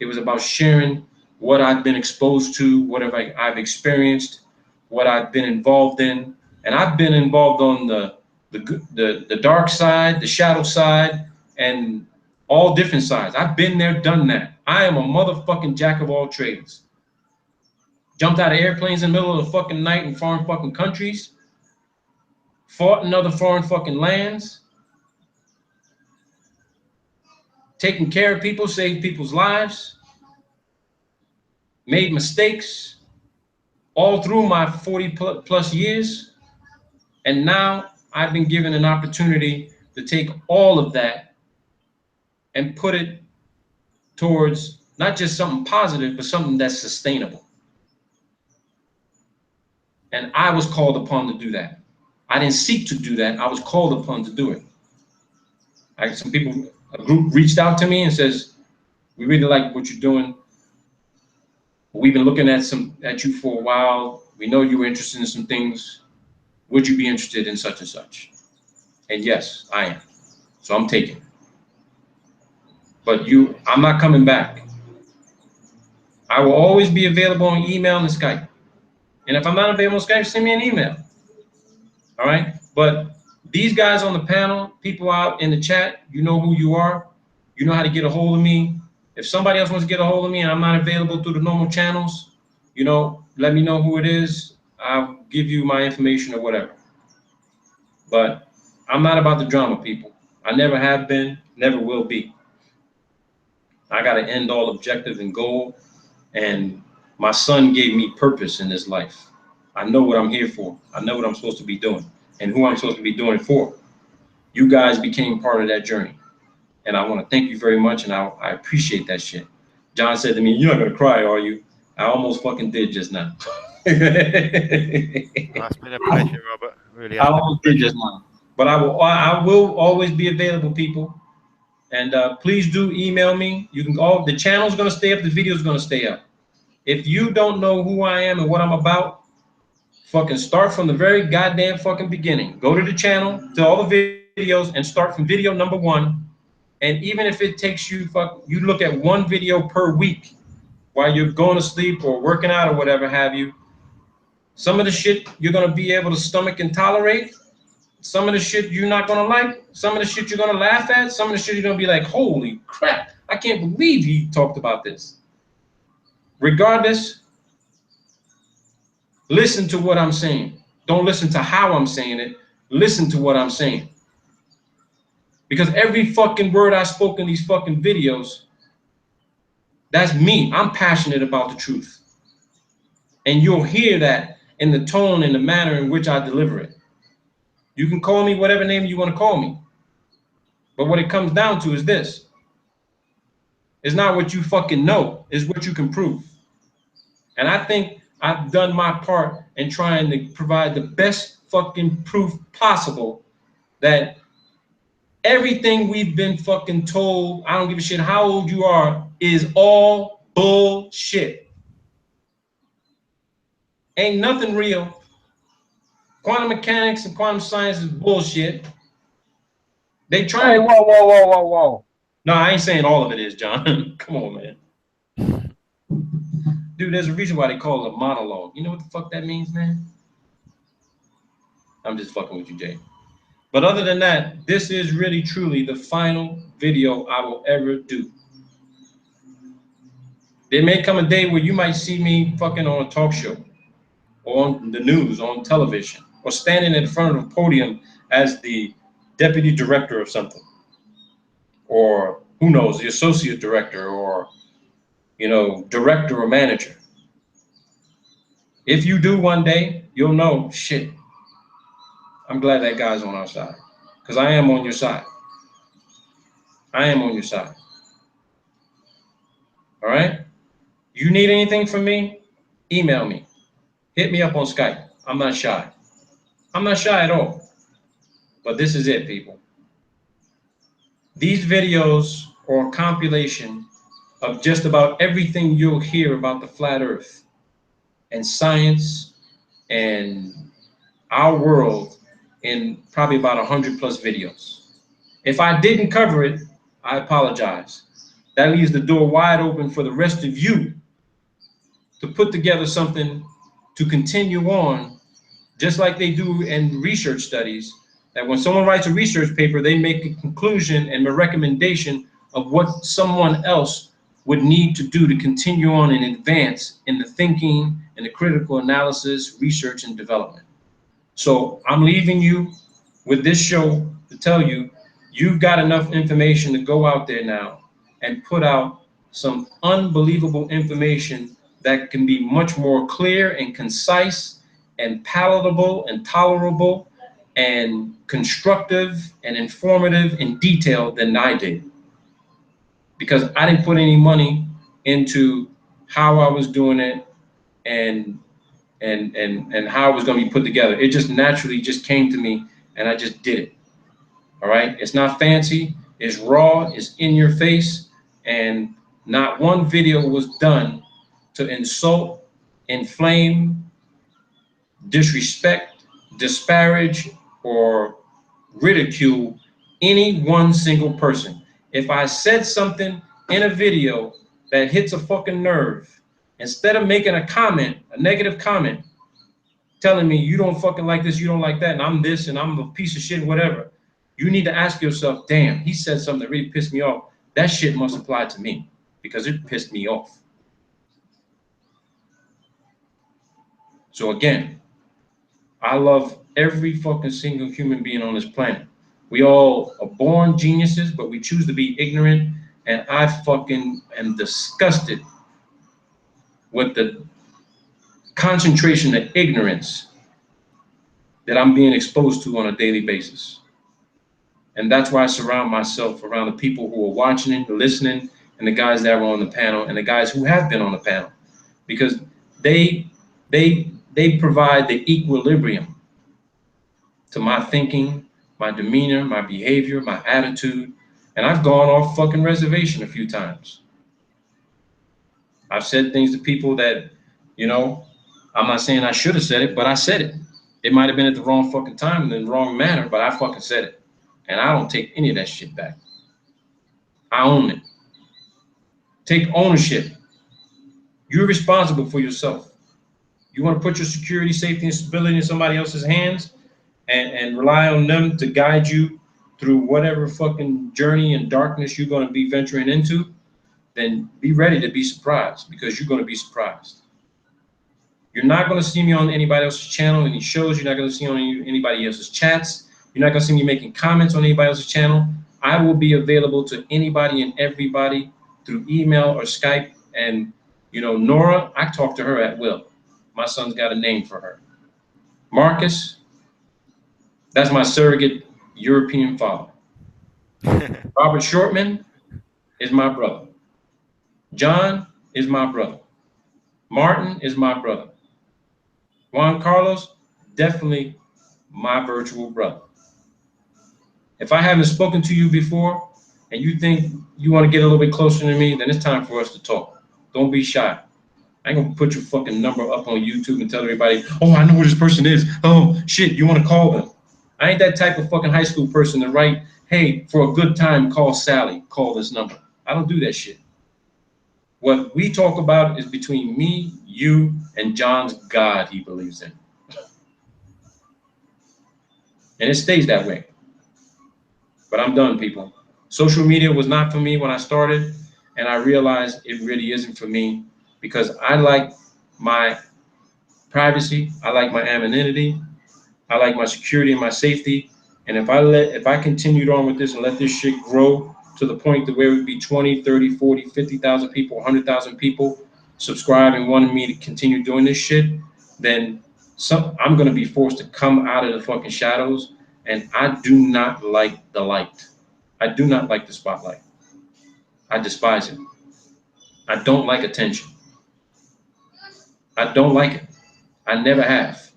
It was about sharing what I've been exposed to, whatever I've experienced, what I've been involved in. And I've been involved on the dark side, the shadow side, and all different sides. I've been there, done that. I am a motherfucking jack of all trades. Jumped out of airplanes in the middle of the fucking night in foreign fucking countries. Fought in other foreign fucking lands. Taking care of people, saved people's lives. Made mistakes all through my 40 plus years. And now I've been given an opportunity to take all of that and put it towards not just something positive, but something that's sustainable. And I was called upon to do that. I didn't seek to do that. I was called upon to do it. Some people, a group reached out to me and says, we really like what you're doing. We've been looking at you for a while. We know you were interested in some things. Would you be interested in such and such? And yes, I am. So I'm taking. But I'm not coming back. I will always be available on email and Skype. And if I'm not available on Skype, send me an email. All right? But these guys on the panel, people out in the chat, you know who you are. You know how to get a hold of me. If somebody else wants to get a hold of me and I'm not available through the normal channels, let me know who it is. I'll give you my information or whatever. But I'm not about the drama, people. I never have been, never will be. I got to end all objective and goal. And my son gave me purpose in this life. I know what I'm here for. I know what I'm supposed to be doing and who I'm supposed to be doing it for. You guys became part of that journey. And I want to thank you very much. And I appreciate that shit. John said to me, "You're not going to cry, are you?" I almost fucking did just now. It's been a pleasure, Robert. Really, I almost did just now. But I will always be available, people. And please do email me. The channel's going to stay up. The video's going to stay up. If you don't know who I am and what I'm about, fucking start from the very goddamn fucking beginning. Go to the channel, to all the videos, and start from video number 1. And even if it takes you look at 1 video per week while you're going to sleep or working out or whatever have you, some of the shit you're going to be able to stomach and tolerate. Some of the shit you're not going to like. Some of the shit you're going to laugh at. Some of the shit you're going to be like, holy crap, I can't believe he talked about this. Regardless, listen to what I'm saying. Don't listen to how I'm saying it. Listen to what I'm saying. Because every fucking word I spoke in these fucking videos, that's me. I'm passionate about the truth. And you'll hear that in the tone and the manner in which I deliver it. You can call me whatever name you want to call me. But what it comes down to is this. It's not what you fucking know. It's what you can prove. And I think I've done my part in trying to provide the best fucking proof possible that everything we've been fucking told, I don't give a shit how old you are, is all bullshit. Ain't nothing real. Quantum mechanics and quantum science is bullshit. They try. Hey, whoa. No, I ain't saying all of it is, John. Come on, man. Dude, there's a reason why they call it a monologue. You know what the fuck that means, man? I'm just fucking with you, Jay. But other than that, this is really, truly the final video I will ever do. There may come a day where you might see me fucking on a talk show, or on the news, on television, or standing in front of a podium as the deputy director of something, or who knows, the associate director, or director or manager. If you do one day, you'll know, shit, I'm glad that guy's on our side, because I am on your side. I am on your side. All right? You need anything from me? Email me. Hit me up on Skype. I'm not shy. I'm not shy at all. But this is it, people. These videos are a compilation of just about everything you'll hear about the flat earth and science and our world in probably about 100+ videos. If I didn't cover it, I apologize. That leaves the door wide open for the rest of you to put together something to continue on, just like they do in research studies, that when someone writes a research paper, they make a conclusion and a recommendation of what someone else would need to do to continue on and advance in the thinking and the critical analysis, research, and development. So I'm leaving you with this show to tell you, you've got enough information to go out there now and put out some unbelievable information that can be much more clear and concise and palatable and tolerable and constructive and informative and detailed than I did, because I didn't put any money into how I was doing it and how it was going to be put together. It just naturally just came to me, and I just did it. All right, it's not fancy, it's raw, it's in your face, and not one video was done to insult, inflame, disrespect, disparage, or ridicule any one single person. If I said something in a video that hits a fucking nerve, instead of making a comment, a negative comment, telling me you don't fucking like this, you don't like that, and I'm this, and I'm a piece of shit, whatever, you need to ask yourself, damn, he said something that really pissed me off. That shit must apply to me because it pissed me off. So again, I love every fucking single human being on this planet. We all are born geniuses, but we choose to be ignorant. And I fucking am disgusted with the concentration of ignorance that I'm being exposed to on a daily basis. And that's why I surround myself around the people who are watching and listening, and the guys that were on the panel, and the guys who have been on the panel, because they provide the equilibrium to my thinking, my demeanor, my behavior, my attitude. And I've gone off fucking reservation a few times. I've said things to people that, you know, I'm not saying I should have said it, but I said it. It might have been at the wrong fucking time and in the wrong manner, but I fucking said it. And I don't take any of that shit back. I own it. Take ownership. You're responsible for yourself. You want to put your security, safety, and stability in somebody else's hands and rely on them to guide you through whatever fucking journey and darkness you're going to be venturing into, then be ready to be surprised, because you're going to be surprised. You're not going to see me on anybody else's channel, any shows. You're not going to see me on anybody else's chats. You're not going to see me making comments on anybody else's channel. I will be available to anybody and everybody through email or Skype. And, you know, Nora, I talk to her at will. My son's got a name for her. Marcus, that's my surrogate European father. Robert Shortman is my brother. John is my brother. Martin is my brother. Juan Carlos, definitely my virtual brother. If I haven't spoken to you before and you think you want to get a little bit closer to me, then it's time for us to talk. Don't be shy. I ain't gonna put your fucking number up on YouTube and tell everybody, oh, I know who this person is. Oh, shit, you want to call them. I ain't that type of fucking high school person to write, hey, for a good time, call Sally, call this number. I don't do that shit. What we talk about is between me, you, and John's God he believes in. And it stays that way. But I'm done, people. Social media was not for me when I started, and I realized it really isn't for me, because I like my privacy, I like my anonymity, I like my security and my safety. And if I continued on with this and let this shit grow to the point to where it would be 20, 30, 40, 50,000 people, 100,000 people subscribe and wanting me to continue doing this shit, then I'm going to be forced to come out of the fucking shadows. And I do not like the light. I do not like the spotlight. I despise it. I don't like attention. I don't like it. I never have.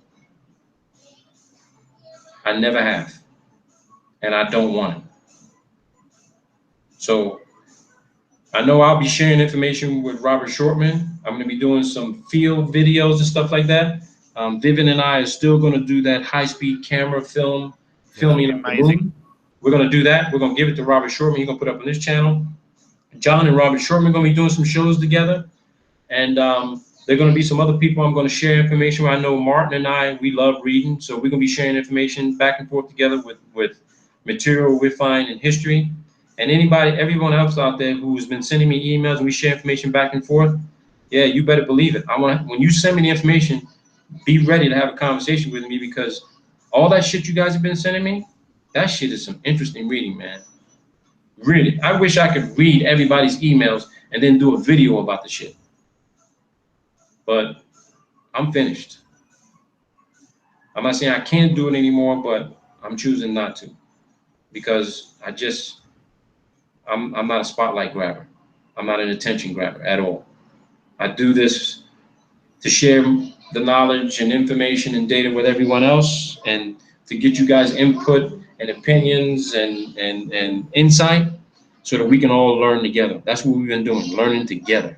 I never have. And I don't want it. So I know I'll be sharing information with Robert Shortman. I'm going to be doing some field videos and stuff like that. Vivian and I are still going to do that high-speed camera filming. Amazing. We're going to do that. We're going to give it to Robert Shortman. He's going to put it up on his channel. John and Robert Shortman are going to be doing some shows together. And there are going to be some other people I'm going to share information with. I know Martin and I, we love reading. So we're going to be sharing information back and forth together with material we find in history. And everyone else out there who's been sending me emails and we share information back and forth, yeah, you better believe it. When you send me the information, be ready to have a conversation with me, because all that shit you guys have been sending me, that shit is some interesting reading, man. Really, I wish I could read everybody's emails and then do a video about the shit. But I'm finished. I'm not saying I can't do it anymore, but I'm choosing not to, because I'm not a spotlight grabber. I'm not an attention grabber at all. I do this to share the knowledge and information and data with everyone else, and to get you guys input and opinions and insight, so that we can all learn together. That's what we've been doing, learning together.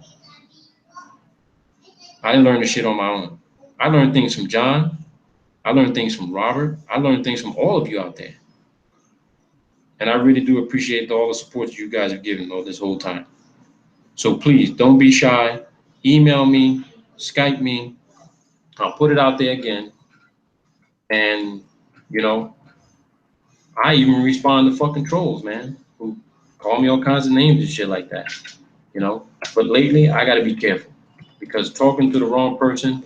I didn't learn the shit on my own. I learned things from John. I learned things from Robert. I learned things from all of you out there. And I really do appreciate all the support that you guys have given all this whole time. So please don't be shy. Email me, Skype me. I'll put it out there again. And, you know, I even respond to fucking trolls, man, who call me all kinds of names and shit like that, you know. But lately, I got to be careful, because talking to the wrong person,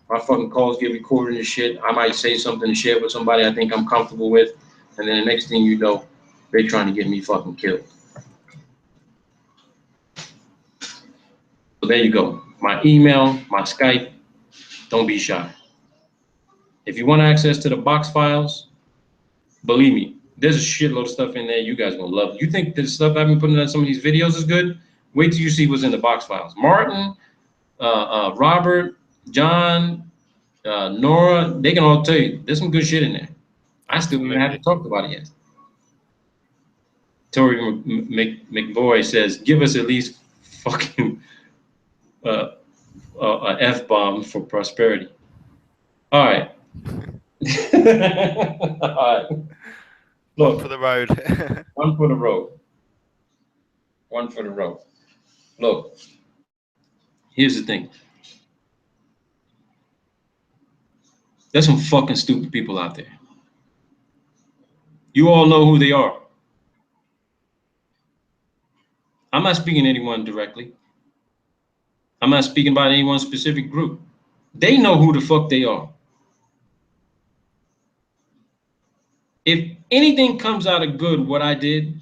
my fucking calls get recorded and shit. I might say something to share with somebody I think I'm comfortable with, and then the next thing you know, they're trying to get me fucking killed. So there you go. My email, my Skype, don't be shy. If you want access to the box files, believe me, there's a shitload of stuff in there you guys gonna love. You think the stuff I've been putting on some of these videos is good? Wait till you see what's in the box files. Martin, Robert, John, Nora, they can all tell you there's some good shit in there. I still even haven't talked about it yet. Tori McBoy says, give us at least fucking a F-bomb for prosperity. All right. All right. Look, One for the road. one for the road. One for the road. Look, here's the thing. There's some fucking stupid people out there. You all know who they are. I'm not speaking to anyone directly. I'm not speaking about any one specific group. They know who the fuck they are. If anything comes out of good, what I did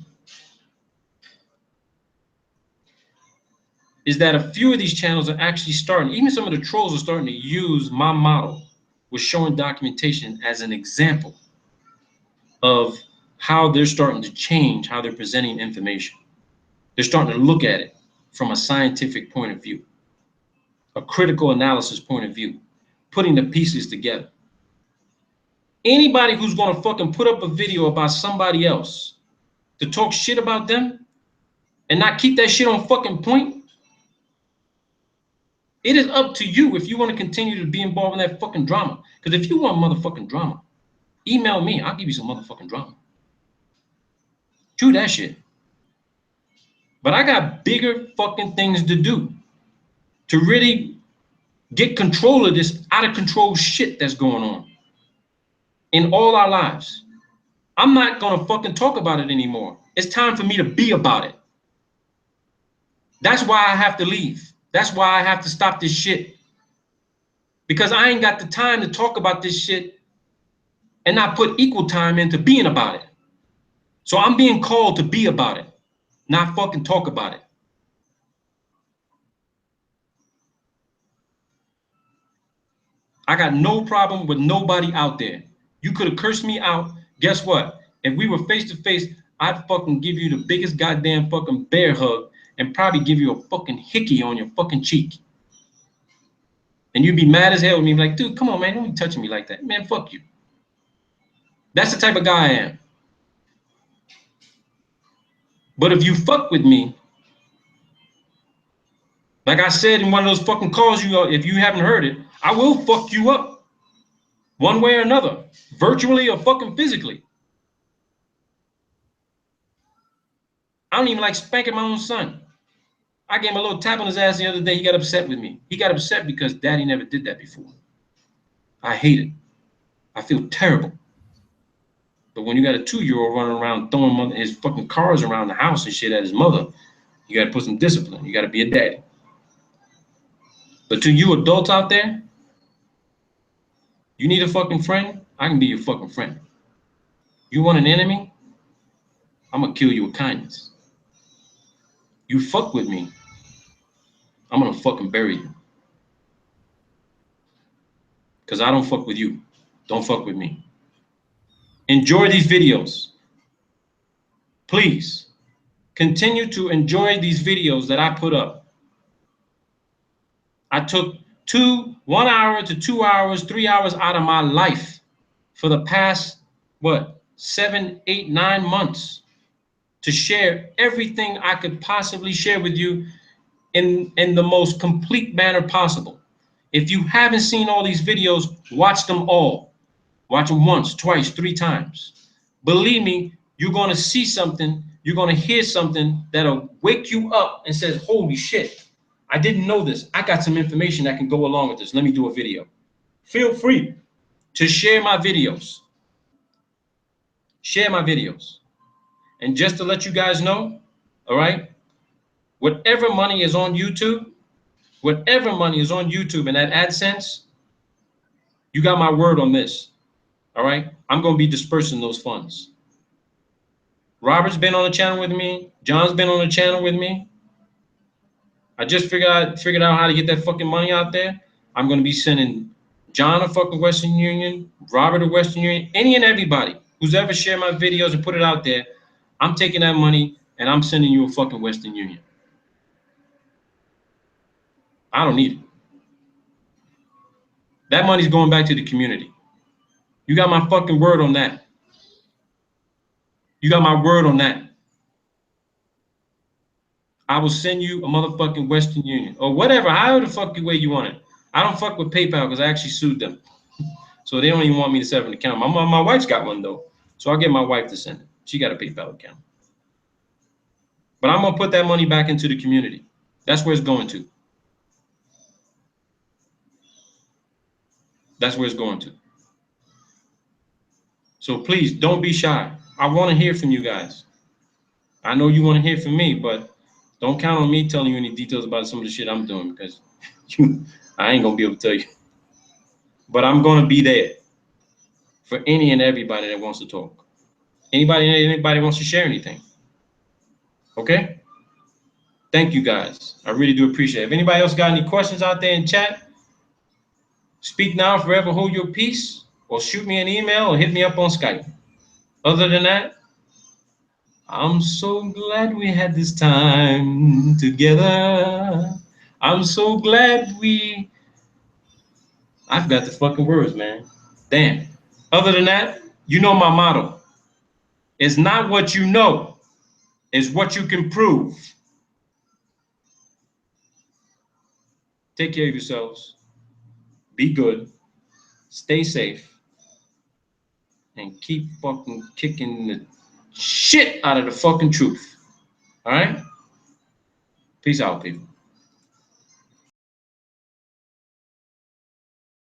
is that a few of these channels are actually starting, even some of the trolls are starting to use my model with showing documentation as an example of how they're starting to change how they're presenting information. They're starting to look at it from a scientific point of view, a critical analysis point of view, putting the pieces together. Anybody who's gonna fucking put up a video about somebody else to talk shit about them and not keep that shit on fucking point, it is up to you if you want to continue to be involved in that fucking drama. Because if you want motherfucking drama, email me. I'll give you some motherfucking drama. Do that shit. But I got bigger fucking things to do to really get control of this out of control shit that's going on in all our lives. I'm not gonna fucking talk about it anymore. It's time for me to be about it. That's why I have to leave. That's why I have to stop this shit. Because I ain't got the time to talk about this shit and not put equal time into being about it. So I'm being called to be about it, not fucking talk about it. I got no problem with nobody out there. You could have cursed me out. Guess what? If we were face to face, I'd fucking give you the biggest goddamn fucking bear hug and probably give you a fucking hickey on your fucking cheek. And you'd be mad as hell with me, like, dude, come on, man, don't be touching me like that. Man, fuck you. That's the type of guy I am. But if you fuck with me, like I said in one of those fucking calls, if you haven't heard it, I will fuck you up. One way or another, virtually or fucking physically. I don't even like spanking my own son. I gave him a little tap on his ass the other day. He got upset with me. He got upset because daddy never did that before. I hate it. I feel terrible. But when you got a 2-year-old running around throwing his fucking cars around the house and shit at his mother, you got to put some discipline. You got to be a daddy. But to you adults out there, you need a fucking friend? I can be your fucking friend. You want an enemy? I'm going to kill you with kindness. You fuck with me, I'm going to fucking bury you. Because I don't fuck with you. Don't fuck with me. Enjoy these videos. Please continue to enjoy these videos that I put up. I took 1 hour to 2 hours, 3 hours out of my life for the past, what, 7, 8, 9 months to share everything I could possibly share with you in the most complete manner possible. If you haven't seen all these videos, watch them all. Watch them once, twice, 3 times. Believe me, you're going to see something, you're going to hear something that'll wake you up and says, holy shit, I didn't know this. I got some information that can go along with this. Let me do a video. Feel free to share my videos. Share my videos. And just to let you guys know, all right, whatever money is on YouTube and that AdSense, you got my word on this, all right? I'm going to be dispersing those funds. Robert's been on the channel with me. John's been on the channel with me. I just figured out how to get that fucking money out there. I'm going to be sending John a fucking Western Union, Robert a Western Union, any and everybody who's ever shared my videos and put it out there. I'm taking that money and I'm sending you a fucking Western Union. I don't need it. That money's going back to the community. You got my fucking word on that. You got my word on that. I will send you a motherfucking Western Union or whatever, however the fuck way you want it. I don't fuck with PayPal because I actually sued them. So they don't even want me to set up an account. My wife's got one though. So I'll get my wife to send it. She got a PayPal account. But I'm going to put that money back into the community. That's where it's going to. That's where it's going to. So please don't be shy. I want to hear from you guys. I know you want to hear from me, but don't count on me telling you any details about some of the shit I'm doing because I ain't going to be able to tell you. But I'm going to be there for any and everybody that wants to talk. Anybody wants to share anything. Okay? Thank you guys. I really do appreciate it. If anybody else got any questions out there in chat, speak now, forever hold your peace, or shoot me an email or hit me up on Skype. Other than that, I'm so glad we had this time together. I'm so glad I forgot the fucking words, man. Damn. Other than that, you know my motto. It's not what you know, it's what you can prove. Take care of yourselves. Be good. Stay safe. And keep fucking kicking the shit out of the fucking truth. All right? Peace out, people.